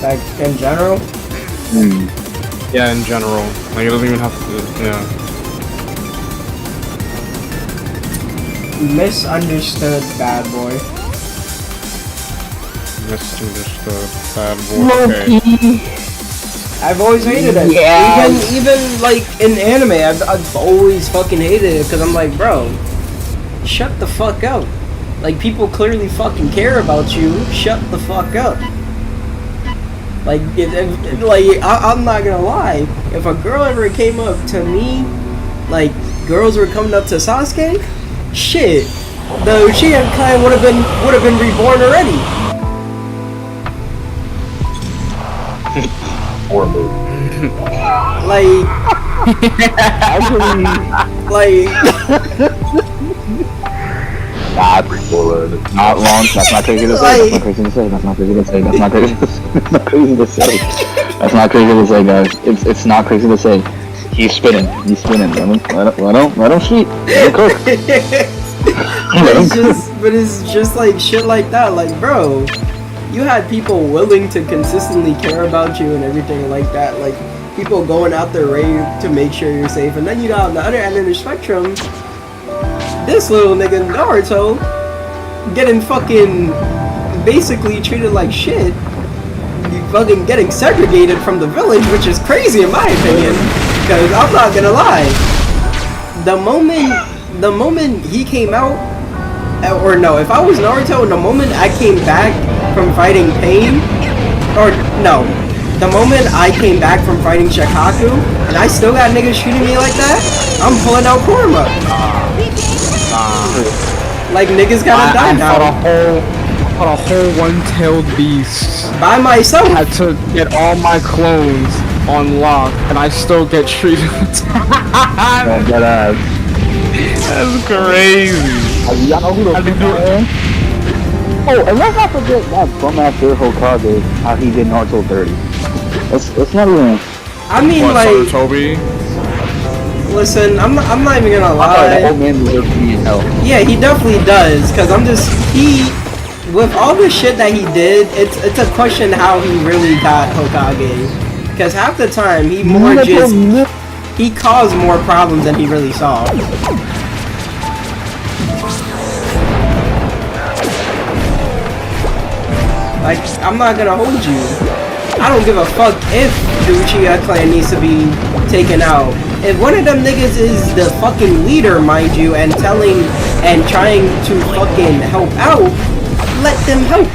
Like in general. Yeah, in general. Like, it doesn't even have to. Yeah. Misunderstood bad boy. Misunderstood bad boy. Okay. I've always hated it. Yes. Even like in anime, I've always fucking hated it, because I'm like, bro, shut the fuck up. Like, people clearly fucking care about you. Shut the fuck up. Like, I'm not gonna lie. If a girl ever came up to me, like girls were coming up to Sasuke, shit, the Uchiha clan would have been reborn already. Horrible. Like, like. Not long. That's not crazy to say. That's not crazy to say. That's not crazy to say. That's not crazy to say, guys. It's not crazy to say. He's spinning. Let him shoot. Let him cook. But it's just like shit like that. Like, bro, you had people willing to consistently care about you and everything like that. Like, people going out their way to make sure you're safe. And then you got on the other end of the spectrum, this little nigga Naruto getting fucking basically treated like shit. You fucking getting segregated from the village, which is crazy in my opinion. Because I'm not gonna lie, the moment he came out, or no, if I was Naruto, and the moment I came back from fighting Pain, or no, the moment I came back from fighting Shikaku, and I still got niggas shooting me like that, I'm pulling out Kurama. Like, niggas gotta die now. I fought a whole one-tailed beast. By myself. I had to get all my clones on lock, and I still get treated. That's crazy. Y'all know who the fuck I am? Oh, and let's not forget that bum ass Hokage, how he did Naruto 30. Let's not even. I mean, what, like, Toby? Listen, I'm not even gonna lie. The old man deserves to be in hell. Yeah, he definitely does, cause with all the shit that he did, it's a question how he really got Hokage. Cause half the time he caused more problems than he really solved. Like, I'm not gonna hold you. I don't give a fuck if the Uchiha clan needs to be taken out. If one of them niggas is the fucking leader, mind you, and telling and trying to fucking help out, let them help.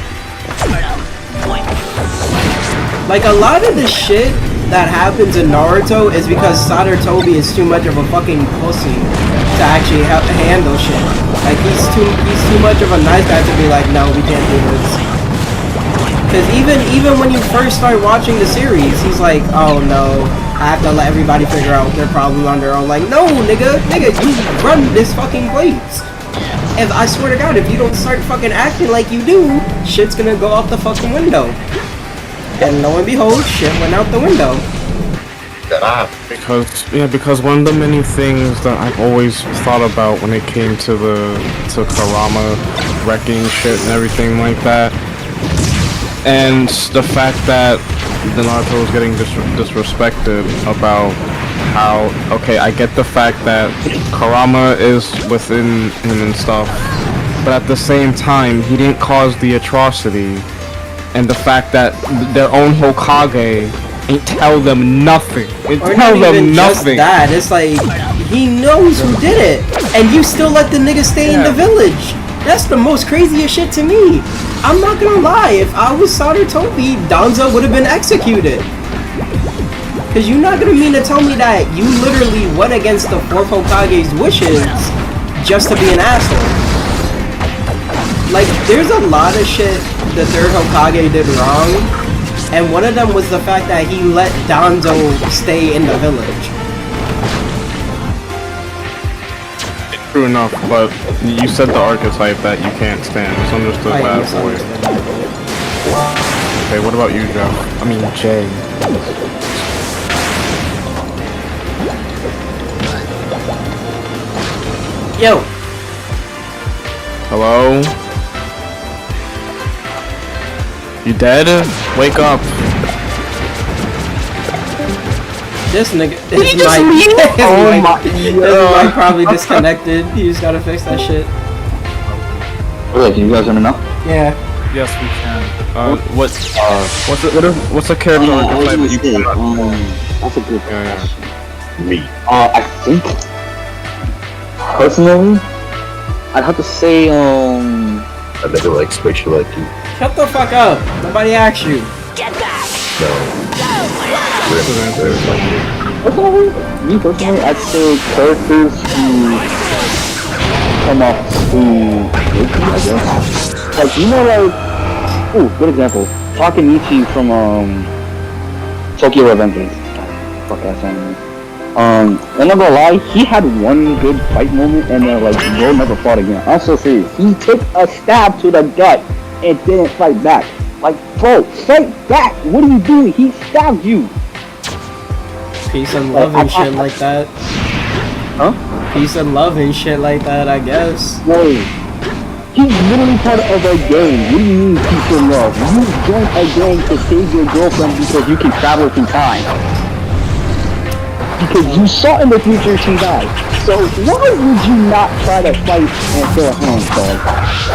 Like, a lot of the shit that happens in Naruto is because Sarutobi is too much of a fucking pussy to actually handle shit. Like, he's too much of a nice guy to be like, no, we can't do this. Because even when you first start watching the series, he's like, oh no, I have to let everybody figure out their problems on their own. Like, no, nigga, you run this fucking place. And I swear to God, if you don't start fucking acting like you do, shit's gonna go out the fucking window. And lo and behold, shit went out the window. Because one of the many things that I've always thought about when it came to Kurama wrecking shit and everything like that, and the fact that the Naruto was getting disrespected about how, okay, I get the fact that Kurama is within him and stuff, but at the same time, he didn't cause the atrocity. And the fact that their own Hokage ain't tell them nothing. It tell them nothing. Just that. It's like, he knows who did it. And you still let the nigga stay in the village. That's the most craziest shit to me. I'm not gonna lie, if I was Sarutobi, Danzo would have been executed. Cause you're not gonna mean to tell me that you literally went against the 4th Hokage's wishes just to be an asshole. Like, there's a lot of shit the 3rd Hokage did wrong, and one of them was the fact that he let Danzo stay in the village. True enough, but you said the archetype that you can't stand. It's understood bad boy. Okay, what about you, Jeff? I mean, Jay. Yo! Hello? You dead? Wake up. This nigga, his mic probably disconnected. You just gotta fix that shit. Wait, can you guys hear me now? Yeah. Yes, we can. What's a character archetype that you cannot? That's a good question. Me. I think, personally, I'd have to say, I never like spatial like you. Shut the fuck up. Nobody asked you. Personally, I'd say characters who come off too guilty, I guess. Like, you know, like, ooh, good example. Takemichi from, Tokyo Revengers. Fuck ass anime. I'm not gonna lie, he had one good fight moment and then, like, bro never fought again. I'm so serious. He took a stab to the gut and didn't fight back. Like, bro, fight back! What are you doing? He stabbed you! Peace and love and shit like that. Huh? Peace and love and shit like that, I guess. Wait. He's literally part of a gang. What do you mean peace and love? You joined a gang to save your girlfriend because you can travel through time. Because you saw in the future she died. So why would you not try to fight and throw hands, dog?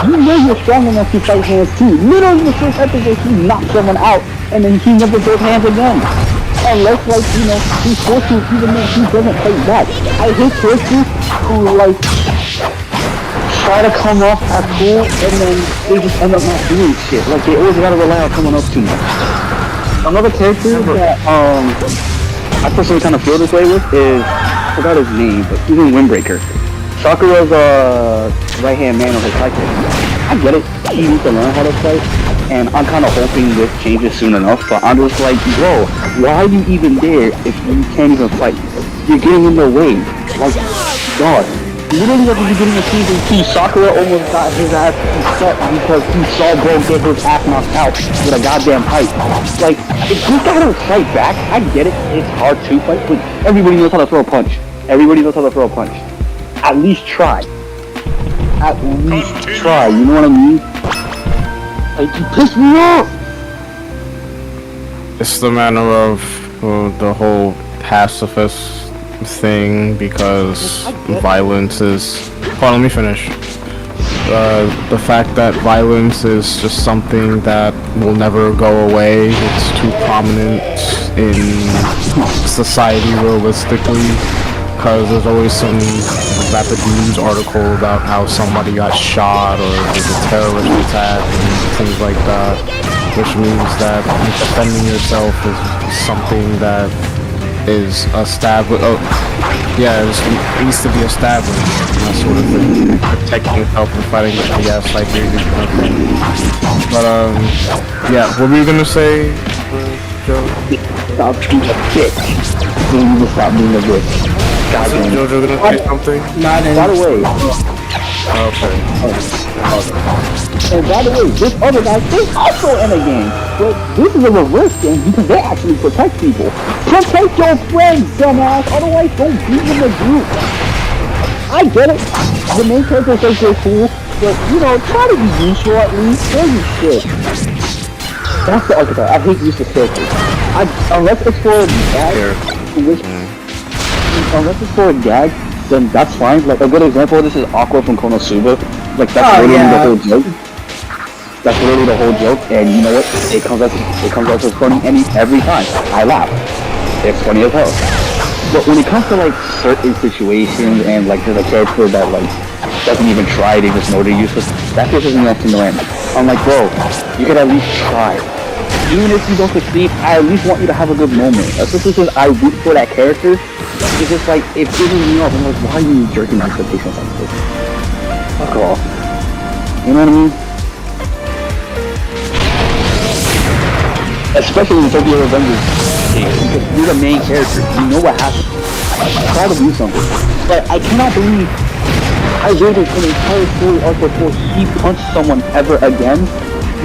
You know you're strong enough to fight hands too. Literally the first episode he knocked someone out and then he never throws hands again. Unless, like, you know, he's forced to, even though he doesn't fight back. I hate characters who, like, try to come off as cool and then they just end up not doing shit. Like, they always gotta rely on someone else too much. Another character that, I personally kind of feel this way with is, I forgot his name, but he's in Windbreaker. Sakura's, right-hand man on his cycle. I get it, he needs to learn how to fight, and I'm kind of hoping this changes soon enough, but I'm just like, bro, why are you even there if you can't even fight? You're getting in the way. Like, God. Literally at the beginning of season 2, Sakura almost got his ass upset because he saw bro get his ass knocked out with a goddamn pipe. Like, if you gotta fight back, I get it, it's hard to fight, but everybody knows how to throw a punch. Everybody knows how to throw a punch. At least try. At least try, you know what I mean? Like, you piss me off! It's the manner of the whole pacifist thing, because violence is... Hold on, let me finish. the fact that violence is just something that will never go away. It's too prominent in society realistically, because there's always some rapid news article about how somebody got shot or there's a terrorist attack and things like that, which means that defending yourself is something that is established. Oh, yeah, it needs to be established. That sort of thing. Protecting yourself and fighting. Yes, I agree with you. But yeah, what were you gonna say, Joe? Stop being a bitch. You need to stop being a bitch. God damn. Jojo gonna say something? Not in. By the way, Okay. and by the way, this other guy is also in a game. But this is a reverse game because they actually protect people. Protect your friends, dumbass. Otherwise, don't be in the group. I get it. The main character says they're cool, but you know, try to be useful at least. Holy shit. That's the archetype. I hate useless characters. Unless it's for a gag, unless it's for a gag, then that's fine. Like a good example of this is Aqua from Konosuba. Like that's literally the whole joke. That's literally the whole joke, and you know what? It comes out as funny every time. I laugh. It's funny as hell. But when it comes to like certain situations and like there's a character that like doesn't even try, they just know they're useless, that pisses me off to no end. I'm like, bro, you could at least try. Even if you don't succeed, I at least want you to have a good moment. Especially since I root for that character, it's just like, it pisses me off. I'm like, why are you jerking my expectations like this? Fuck off. You know what I mean? Especially in Tokyo Revengers case, because you're the main character. You know what happened. Try to do something. But I cannot believe I waited an entire story arc before he punched someone ever again,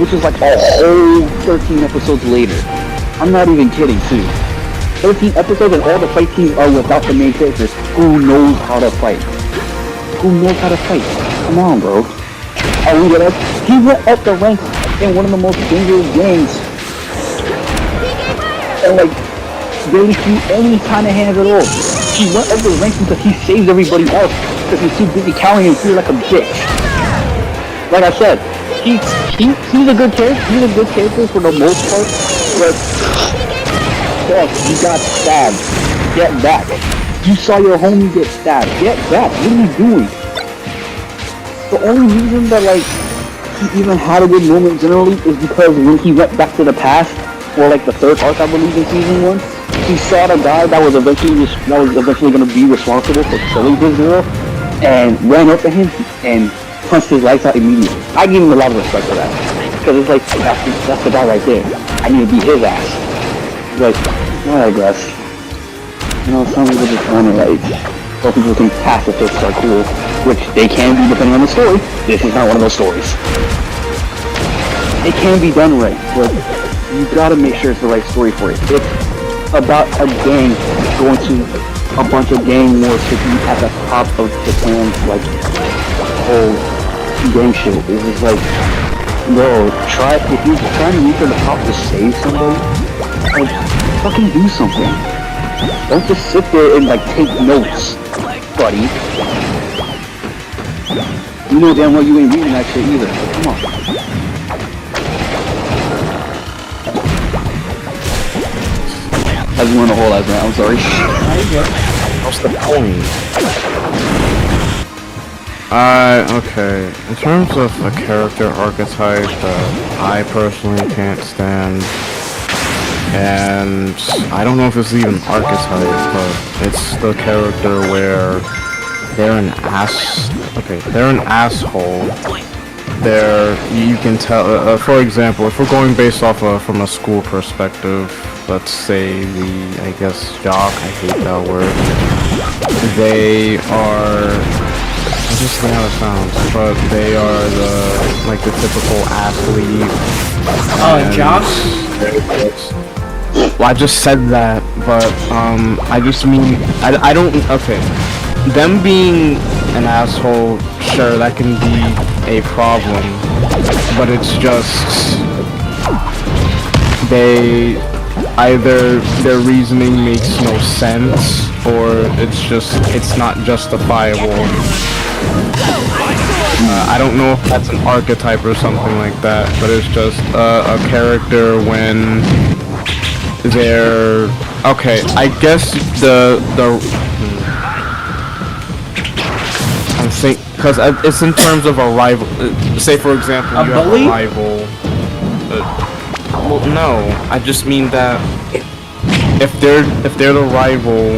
which is like a whole 13 episodes later. I'm not even kidding, too. 13 episodes and all the fight teams are without the main characters. Who knows how to fight? Who knows how to fight? Come on, bro. He went up the ranks in one of the most dangerous games. And like, barely threw any kind of hands at all. He went up the ranks because he saves everybody else because he's too busy counting and feel like a bitch. Like I said, he's a good character. He's a good character for the most part, but fuck, you got stabbed. Get back. You saw your homie get stabbed. Get back. What are you doing? The only reason that like he even had a good moment generally is because when he went back to the past, or like the third arc I believe in season 1, he saw the guy that was eventually going to be responsible for killing his girl, and ran up to him and punched his lights out immediately. I give him a lot of respect for that, because it's like that's the guy right there. I need to beat his ass. Like, well, I guess. You know, some people just want to like, some people think pacifists are cool, which they can be depending on the story. This is not one of those stories. It can be done right, but you gotta make sure it's the right story for it. It's about a gang going to a bunch of gang wars to be at the top of Japan's like whole gang shit. It's just like, bro, if you're trying to reach to the top to save somebody, like fucking do something. Don't just sit there and like take notes, buddy. You know damn well you ain't reading that shit either. So come on. I just went a whole ass rant, I'm sorry. What's the point? Okay. In terms of a character archetype that I personally can't stand, and I don't know if it's even an archetype, but it's the character where they're an asshole. You can tell, for example, if we're going based off from a school perspective, let's say I guess jock, I hate that word. They are, I just think how it sounds, but they are the typical athlete. Jock? Well, I just said that, but I just mean, I don't, okay. Them being an asshole, sure, that can be a problem, but it's just, either their reasoning makes no sense, or it's not justifiable. I don't know if that's an archetype or something like that, but it's just a character when they're okay. I guess I'm think because it's in terms of a rival. Say for example, A you bully? have a rival. Well, no, I just mean that if they're the rival,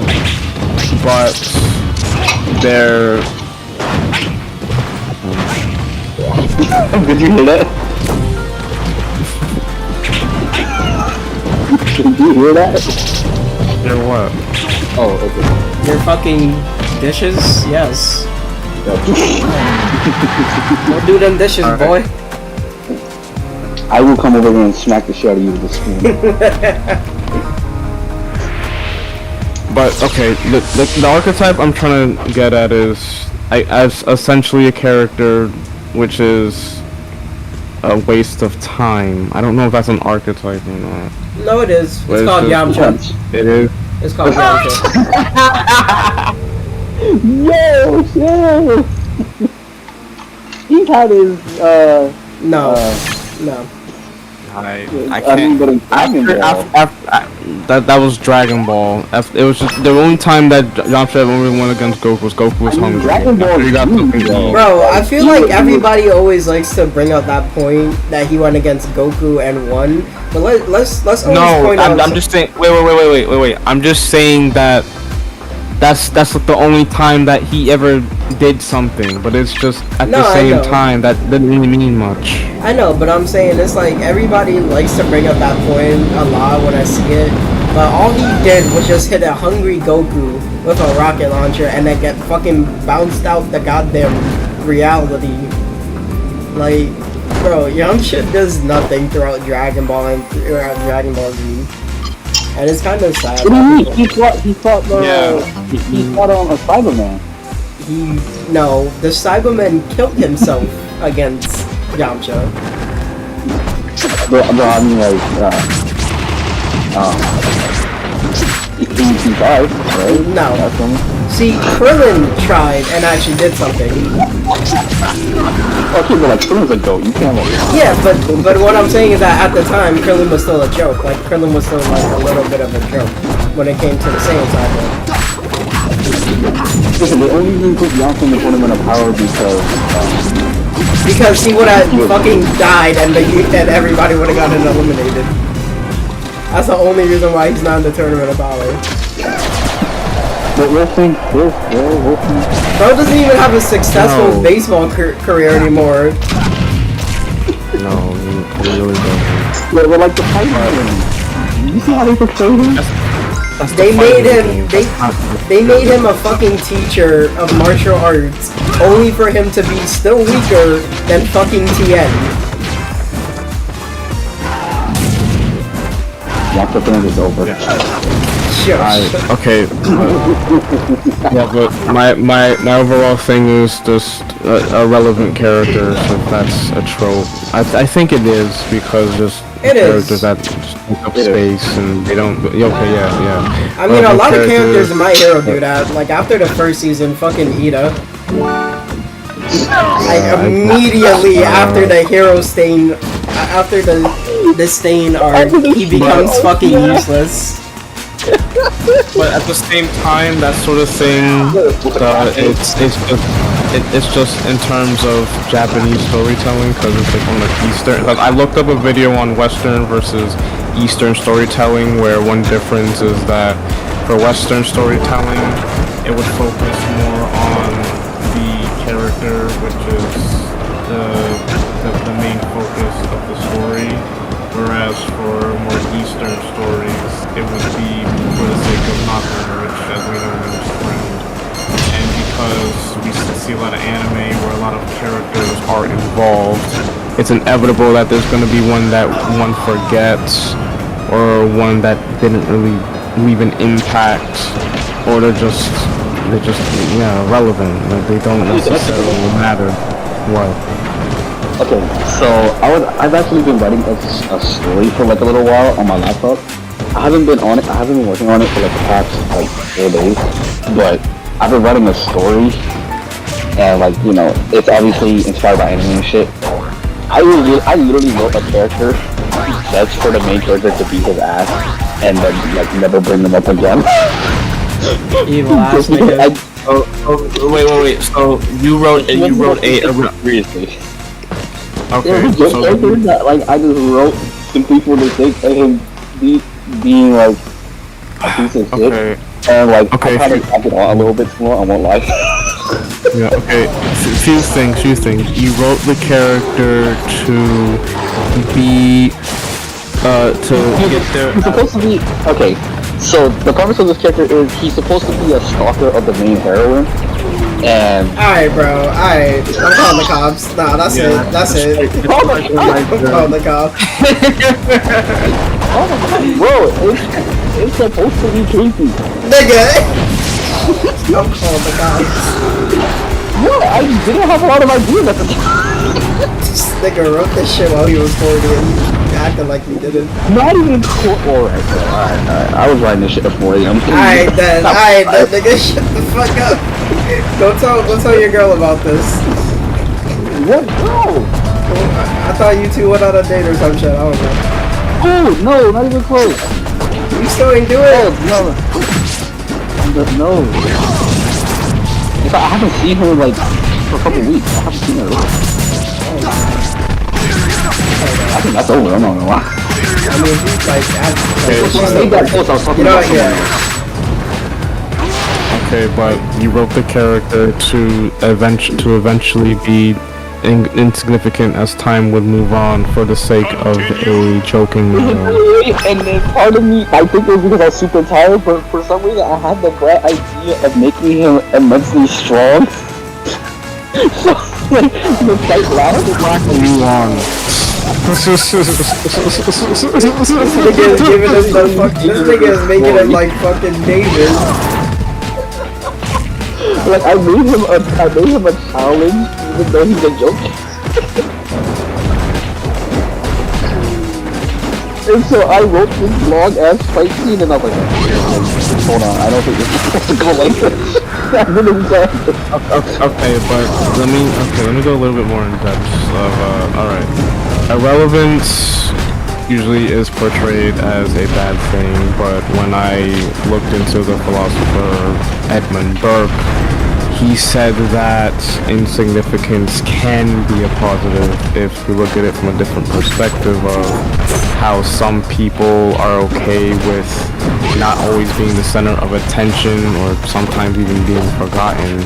but they're Did you hear that? Did you hear that? they're what? Oh, okay. Your fucking dishes? Yes. Don't do them dishes, boy. I will come over here and smack the shit out of you with a spoon. But okay, the archetype I'm trying to get at is as essentially a character which is a waste of time. I don't know if that's an archetype or not. No, it is. But It's called just- Yamcha. It is. It's called Yamcha. Yo! He's had his, No. No. I I mean, but in Dragon Ball, that was Dragon Ball. It was just the only time that Yamcha ever went against Goku was hungry. Dragon Ball After he got Z, something to bro. eat. Bro, I feel like everybody always likes to bring up that point that he went against Goku and won. But let's always No, point out. I'm just saying. Wait. I'm just saying that that's the only time that he ever did something. But it's just at No, the I same know. time that didn't really mean much. I know, but I'm saying it's like everybody likes to bring up that point a lot when I see it. But all he did was just hit a hungry Goku with a rocket launcher and then get fucking bounced out the goddamn reality. Like, bro, Yamcha does nothing throughout Dragon Ball and throughout Dragon Ball Z. And it's kind of sad. what do you mean? He fought the, Yeah. he fought on a Cyberman. No, the Cyberman killed himself against Yamcha. But I mean, like, he died, right? No. That's him. See, Krillin tried and actually did something. Okay, but like, Krillin's a goat. You can't like. Yeah, but what I'm saying is that at the time, Krillin was still a joke. Like, Krillin was still like a little bit of a joke when it came to the Saiyan Cyber. Listen, they only even put Yamcha in the tournament of power Because he would have fucking died and everybody would have gotten eliminated. That's the only reason why he's not in the tournament of power. But we'll think. We'll Bro doesn't even have a successful No. baseball career anymore. No, he really doesn't. We're like the fighting. You see how they portray him? They made him they made him a fucking teacher of martial arts only for him to be still weaker than fucking Tien. Yamcha tournament is over. Shush. Okay. Yeah, but my overall thing is just a relevant character, so that's a trope. I think it is because just It is. characters that just take up space and they don't. Okay, yeah. I mean, a lot of characters in My Hero do that. Like, after the first season, fucking Ida. Like, immediately after the hero stain, after the stain arc, he becomes fucking useless. But at the same time, that sort of thing, it's just in terms of Japanese storytelling, because it's like on the Eastern. Like I looked up a video on Western versus Eastern storytelling, where one difference is that for Western storytelling, it would focus more on the character, which is the main focus of the story. Whereas for more Eastern stories, it would be for the sake of nothing, which as we know means friend. And because we see a lot of anime where a lot of characters are involved, it's inevitable that there's going to be one that one forgets, or one that didn't really leave an impact, or they're just relevant. Like they don't necessarily matter. What? Okay, so I've actually been writing a story for like a little while on my laptop. I haven't been working on it for like the past like 4 days, but I've been writing a story and like it's obviously inspired by anime and shit. I literally wrote a character just for the main character to beat his ass and then like never bring them up again. Evil ass nigga. Wait. So you wrote a Seriously. okay. It was just So characters that like I just wrote simply for the sake of him being like a piece of shit. okay. And like Okay, I kind of back it on a little bit more, I won't lie. Yeah, okay. Few things. You wrote the character to be, to get there. He's supposed to be okay. So the premise of this character is he's supposed to be a stalker of the main heroine, and Alright, bro. Alright. I'm calling the cops. Nah, that's it. That's it. I'm calling the cops. oh my god, bro, it's supposed to be creepy. Nigga! I'm calling the cops. Yeah, I didn't have a lot of ideas at the time. This nigga wrote this shit while he was 40 and he acted like he didn't. Not even cool. Alright, I was writing this shit at 40. Alright then, nigga, shut the fuck up. Go tell your girl about this. What? No! I thought you two went on a date or some shit, I don't know. Oh, no, not even close. You still ain't do it? No. In fact, I haven't seen her like for a couple weeks. I haven't seen her. I think that's over. I'm not gonna lie. I mean, he's like, She made that post. I was talking about someone. Okay, but you wrote the character to eventually be insignificant as time would move on for the sake of a joking manner. And then part of me, I think it was because I was super tired, but for some reason I had the bright idea of making him immensely strong. So, like, the fight loud. You on. This nigga is giving him the fuck. This nigga is making him like fucking David. Like I made him a challenge, even though he's a joke. And so I wrote this long ass fight scene, and I was like, hold on, I don't think this is supposed to go like this. Okay, but let me go a little bit more in depth of alright. Irrelevance usually is portrayed as a bad thing, but when I looked into the philosopher Edmund Burke, he said that insignificance can be a positive if we look at it from a different perspective of how some people are okay with not always being the center of attention or sometimes even being forgotten.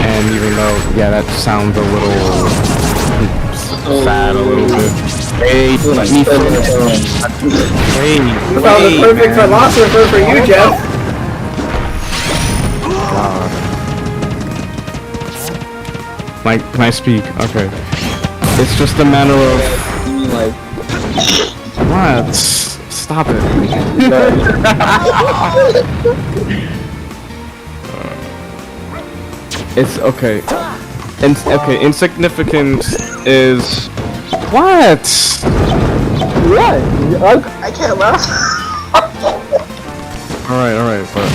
And even though, yeah, that sounds a little sad a little bit. Hey, let me finish. You found the perfect philosopher for you, Jeff. Can I speak? Okay. It's just a matter of Like, what? Stop it. It's okay. Insignificance is what? what? I can't laugh. Alright, but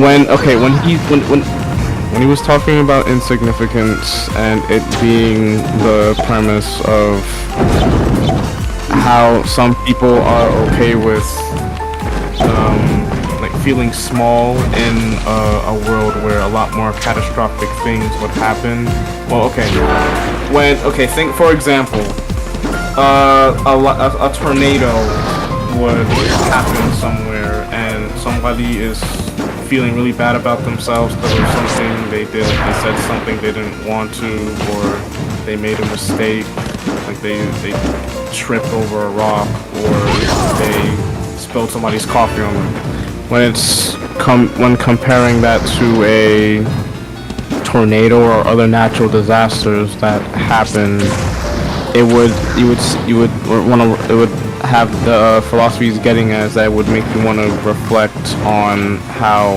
when he was talking about insignificance and it being the premise of how some people are okay with like feeling small in a world where a lot more catastrophic things would happen. Well, think for example, a tornado would happen somewhere and somebody is feeling really bad about themselves because of something they did. They said something they didn't want to, or they made a mistake, like they tripped over a rock, or they spilled somebody's coffee on them. When comparing that to a tornado or other natural disasters that happen, it would have the philosophy is getting as that would make you want to reflect on how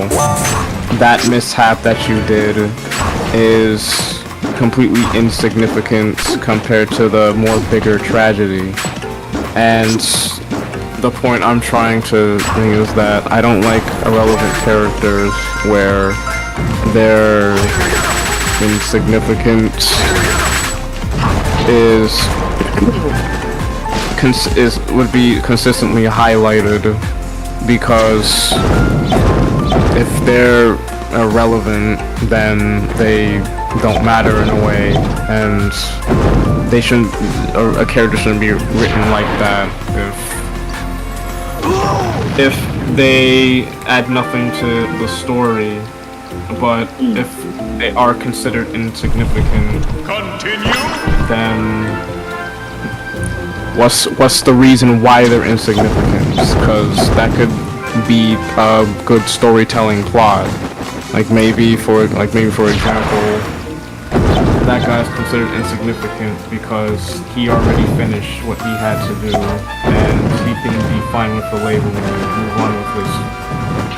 that mishap that you did is completely insignificant compared to the more bigger tragedy. And the point I'm trying to bring is that I don't like irrelevant characters where their insignificant would be consistently highlighted, because if they're irrelevant, then they don't matter in a way, and they shouldn't, or a character shouldn't be written like that. If they add nothing to the story, but if they are considered insignificant, then what's the reason why they're insignificant? Because that could be a good storytelling plot. Like maybe for example, that guy's considered insignificant because he already finished what he had to do, and he can be fine with the label and move on with his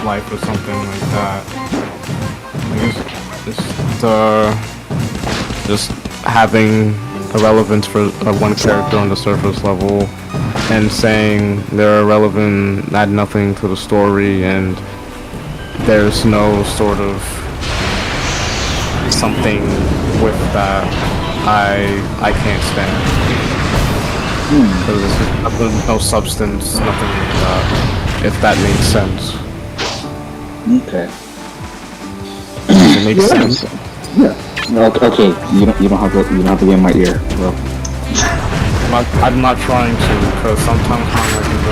life or something like that. Like just having a relevance for one character on the surface level, and saying they're irrelevant, add nothing to the story, and there's no sort of something with that, I can't stand. Because there's no substance, nothing like that, if that makes sense. Okay. Does it make sense? Yeah. Okay. You don't have to be in my ear, bro. I'm not trying to, because sometimes my mic is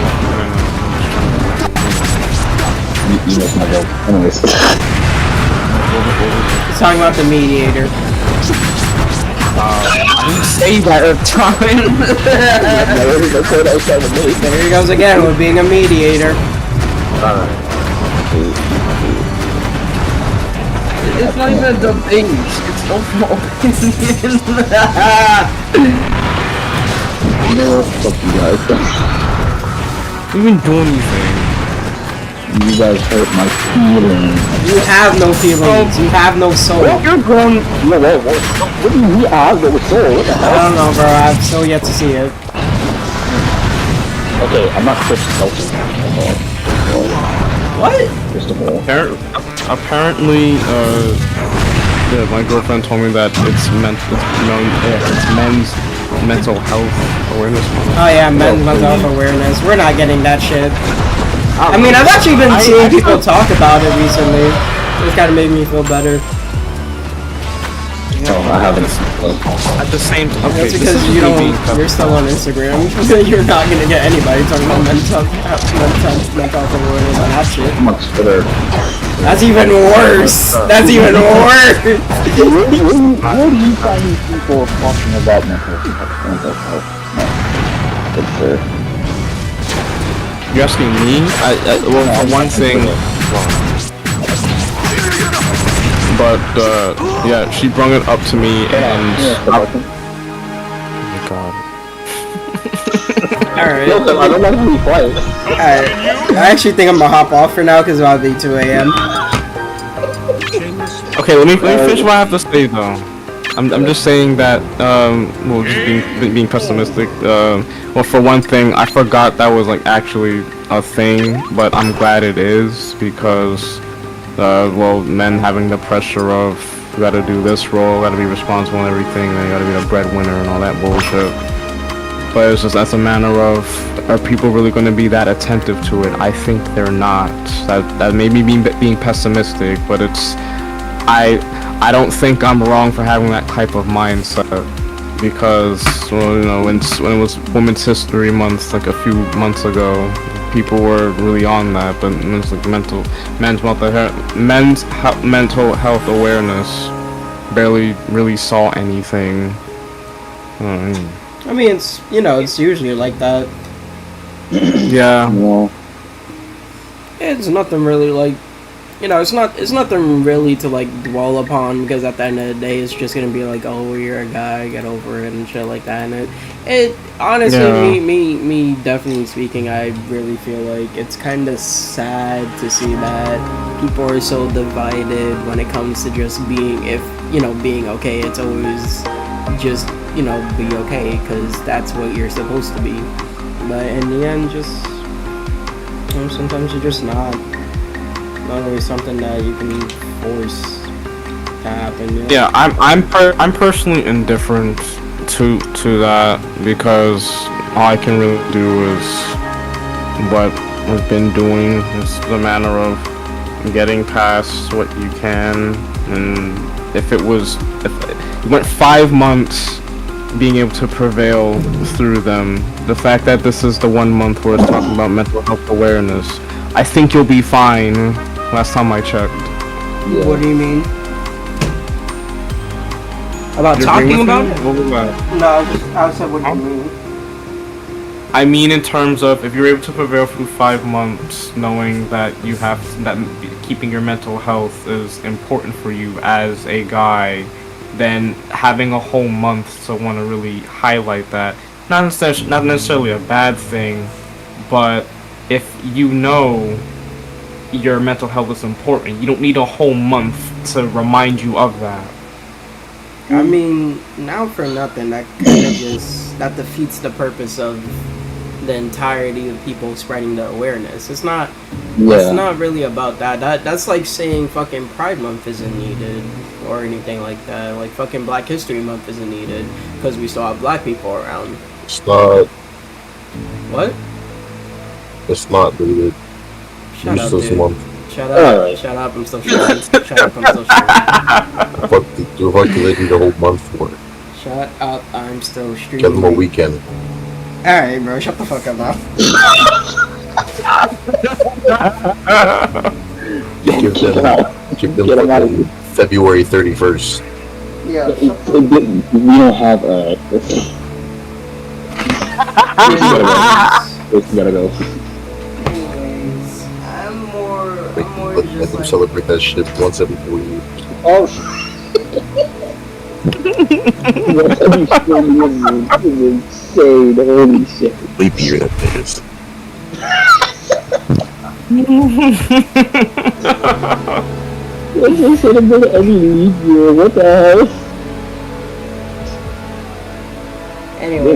You missed my joke. Anyways. He's talking about the mediator. I didn't say that at the time. There he goes again with being a mediator. It's not even a debate. It's open opinion. Fuck you guys. You didn't do anything. You guys hurt my feelings. You have no feelings. You have no soul. You're grown. What do you mean I have no soul? What the hell? I don't know, bro. I've still yet to see it. Okay, I'm not Chris Kelton. What? Christopher. Apparently, yeah, my girlfriend told me that it's men's mental health awareness month. Oh yeah, men's mental health awareness. We're not getting that shit. I mean, I've actually been seeing people talk about it recently. It's kind of made me feel better. Oh, I haven't. At the same time, okay, That's because you're still on Instagram. You're not gonna get anybody talking about mental health awareness on that shit. Much better. That's even worse. That's even worse. Where do you find these people talking about mental health? No. It's you asking me? Well, for one thing, but yeah, she brought it up to me, and oh my god. Alright. I don't like to be quiet. Alright. I actually think I'm gonna hop off for now because it'll be 2 a.m. Okay, let me finish what I have to say though. I'm just saying that, well, just being pessimistic, well, for one thing, I forgot that was, like, actually a thing, but I'm glad it is, because, well, men having the pressure of, you gotta do this role, gotta be responsible and everything, then you gotta be the breadwinner and all that bullshit. But it's just, that's a matter of, are people really gonna be that attentive to it? I think they're not. That may be being pessimistic, but it's, I don't think I'm wrong for having that type of mindset, because, well, you know, when it was Women's History Month, like a few months ago, people were really on that, but it's like mental health awareness barely really saw anything. I mean, it's, you know, it's usually like that. Yeah. Well, It's nothing really like, you know, it's nothing really to like dwell upon, because at the end of the day, it's just gonna be like, oh, you're a guy, get over it and shit like that. And it honestly, Yeah. me definitely speaking, I really feel like it's kind of sad to see that people are so divided when it comes to just being, being okay. It's always just, be okay, because that's what you're supposed to be. But in the end, just, sometimes you're just not always something that you can force happen. Yeah, I'm personally indifferent to that because all I can really do is what I've been doing. It's the manner of getting past what you can, and if you went 5 months being able to prevail through them, the fact that this is the 1 month where it's talking about mental health awareness, I think you'll be fine. Last time I checked. What do you mean? About You agree talking with about me? it? What was that? No, I said what do you mean? I mean, in terms of if you're able to prevail through 5 months, knowing that keeping your mental health is important for you as a guy, then having a whole month to want to really highlight that, not necessarily a bad thing, but if you know your mental health is important, you don't need a whole month to remind you of that. I mean, now for nothing, that kind of that defeats the purpose of the entirety of people spreading the awareness. It's not really about that. That's like saying fucking Pride Month isn't needed or anything like that. Like fucking Black History Month isn't needed because we still have black people around. It's not. What? It's not needed. Shut up, Useless dude. month. Shut up. Alright. Shut up. I'm still shooting. Shut up. I'm still shooting. What do they need a whole month for? Shut up. I'm still streaming. Give them a weekend. Alright, bro. Shut the fuck up now. Give them Get 'em out of fucking February 31st. Yeah. We don't have we gotta go. Anyways, I'm more Let just them like, celebrate that shit once every 4 years. Oh. What are you doing? This is insane. Holy shit. Leap year that is. What's this in about every league year? What the hell? anyway,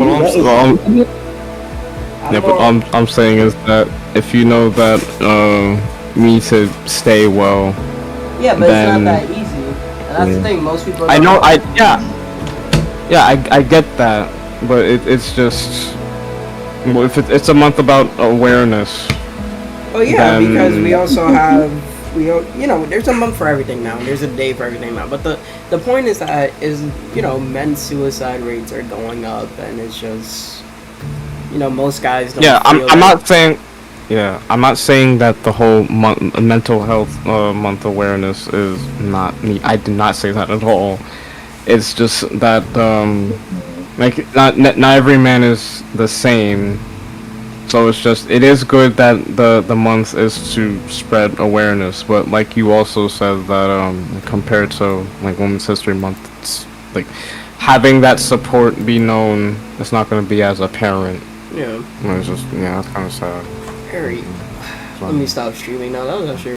Yeah, but I'm saying is that if you know that you need to stay well, yeah, but then- it's not that easy. And that's the thing, most people I don't know I get that, but it's just well, if it's a month about awareness. Oh yeah, then- because we also have there's a month for everything now. There's a day for everything now. But the point is that men's suicide rates are going up, and it's just most guys don't. Yeah, feel I'm that. not saying. Yeah, I'm not saying that the whole mental health month awareness is not me. I did not say that at all. It's just that not every man is the same. So it is good that the month is to spread awareness, but like you also said that compared to like Women's History Month, it's like having that support be known, it's not going to be as apparent. Yeah. It's just that's kind of sad. Harry, let me stop streaming now. That was actually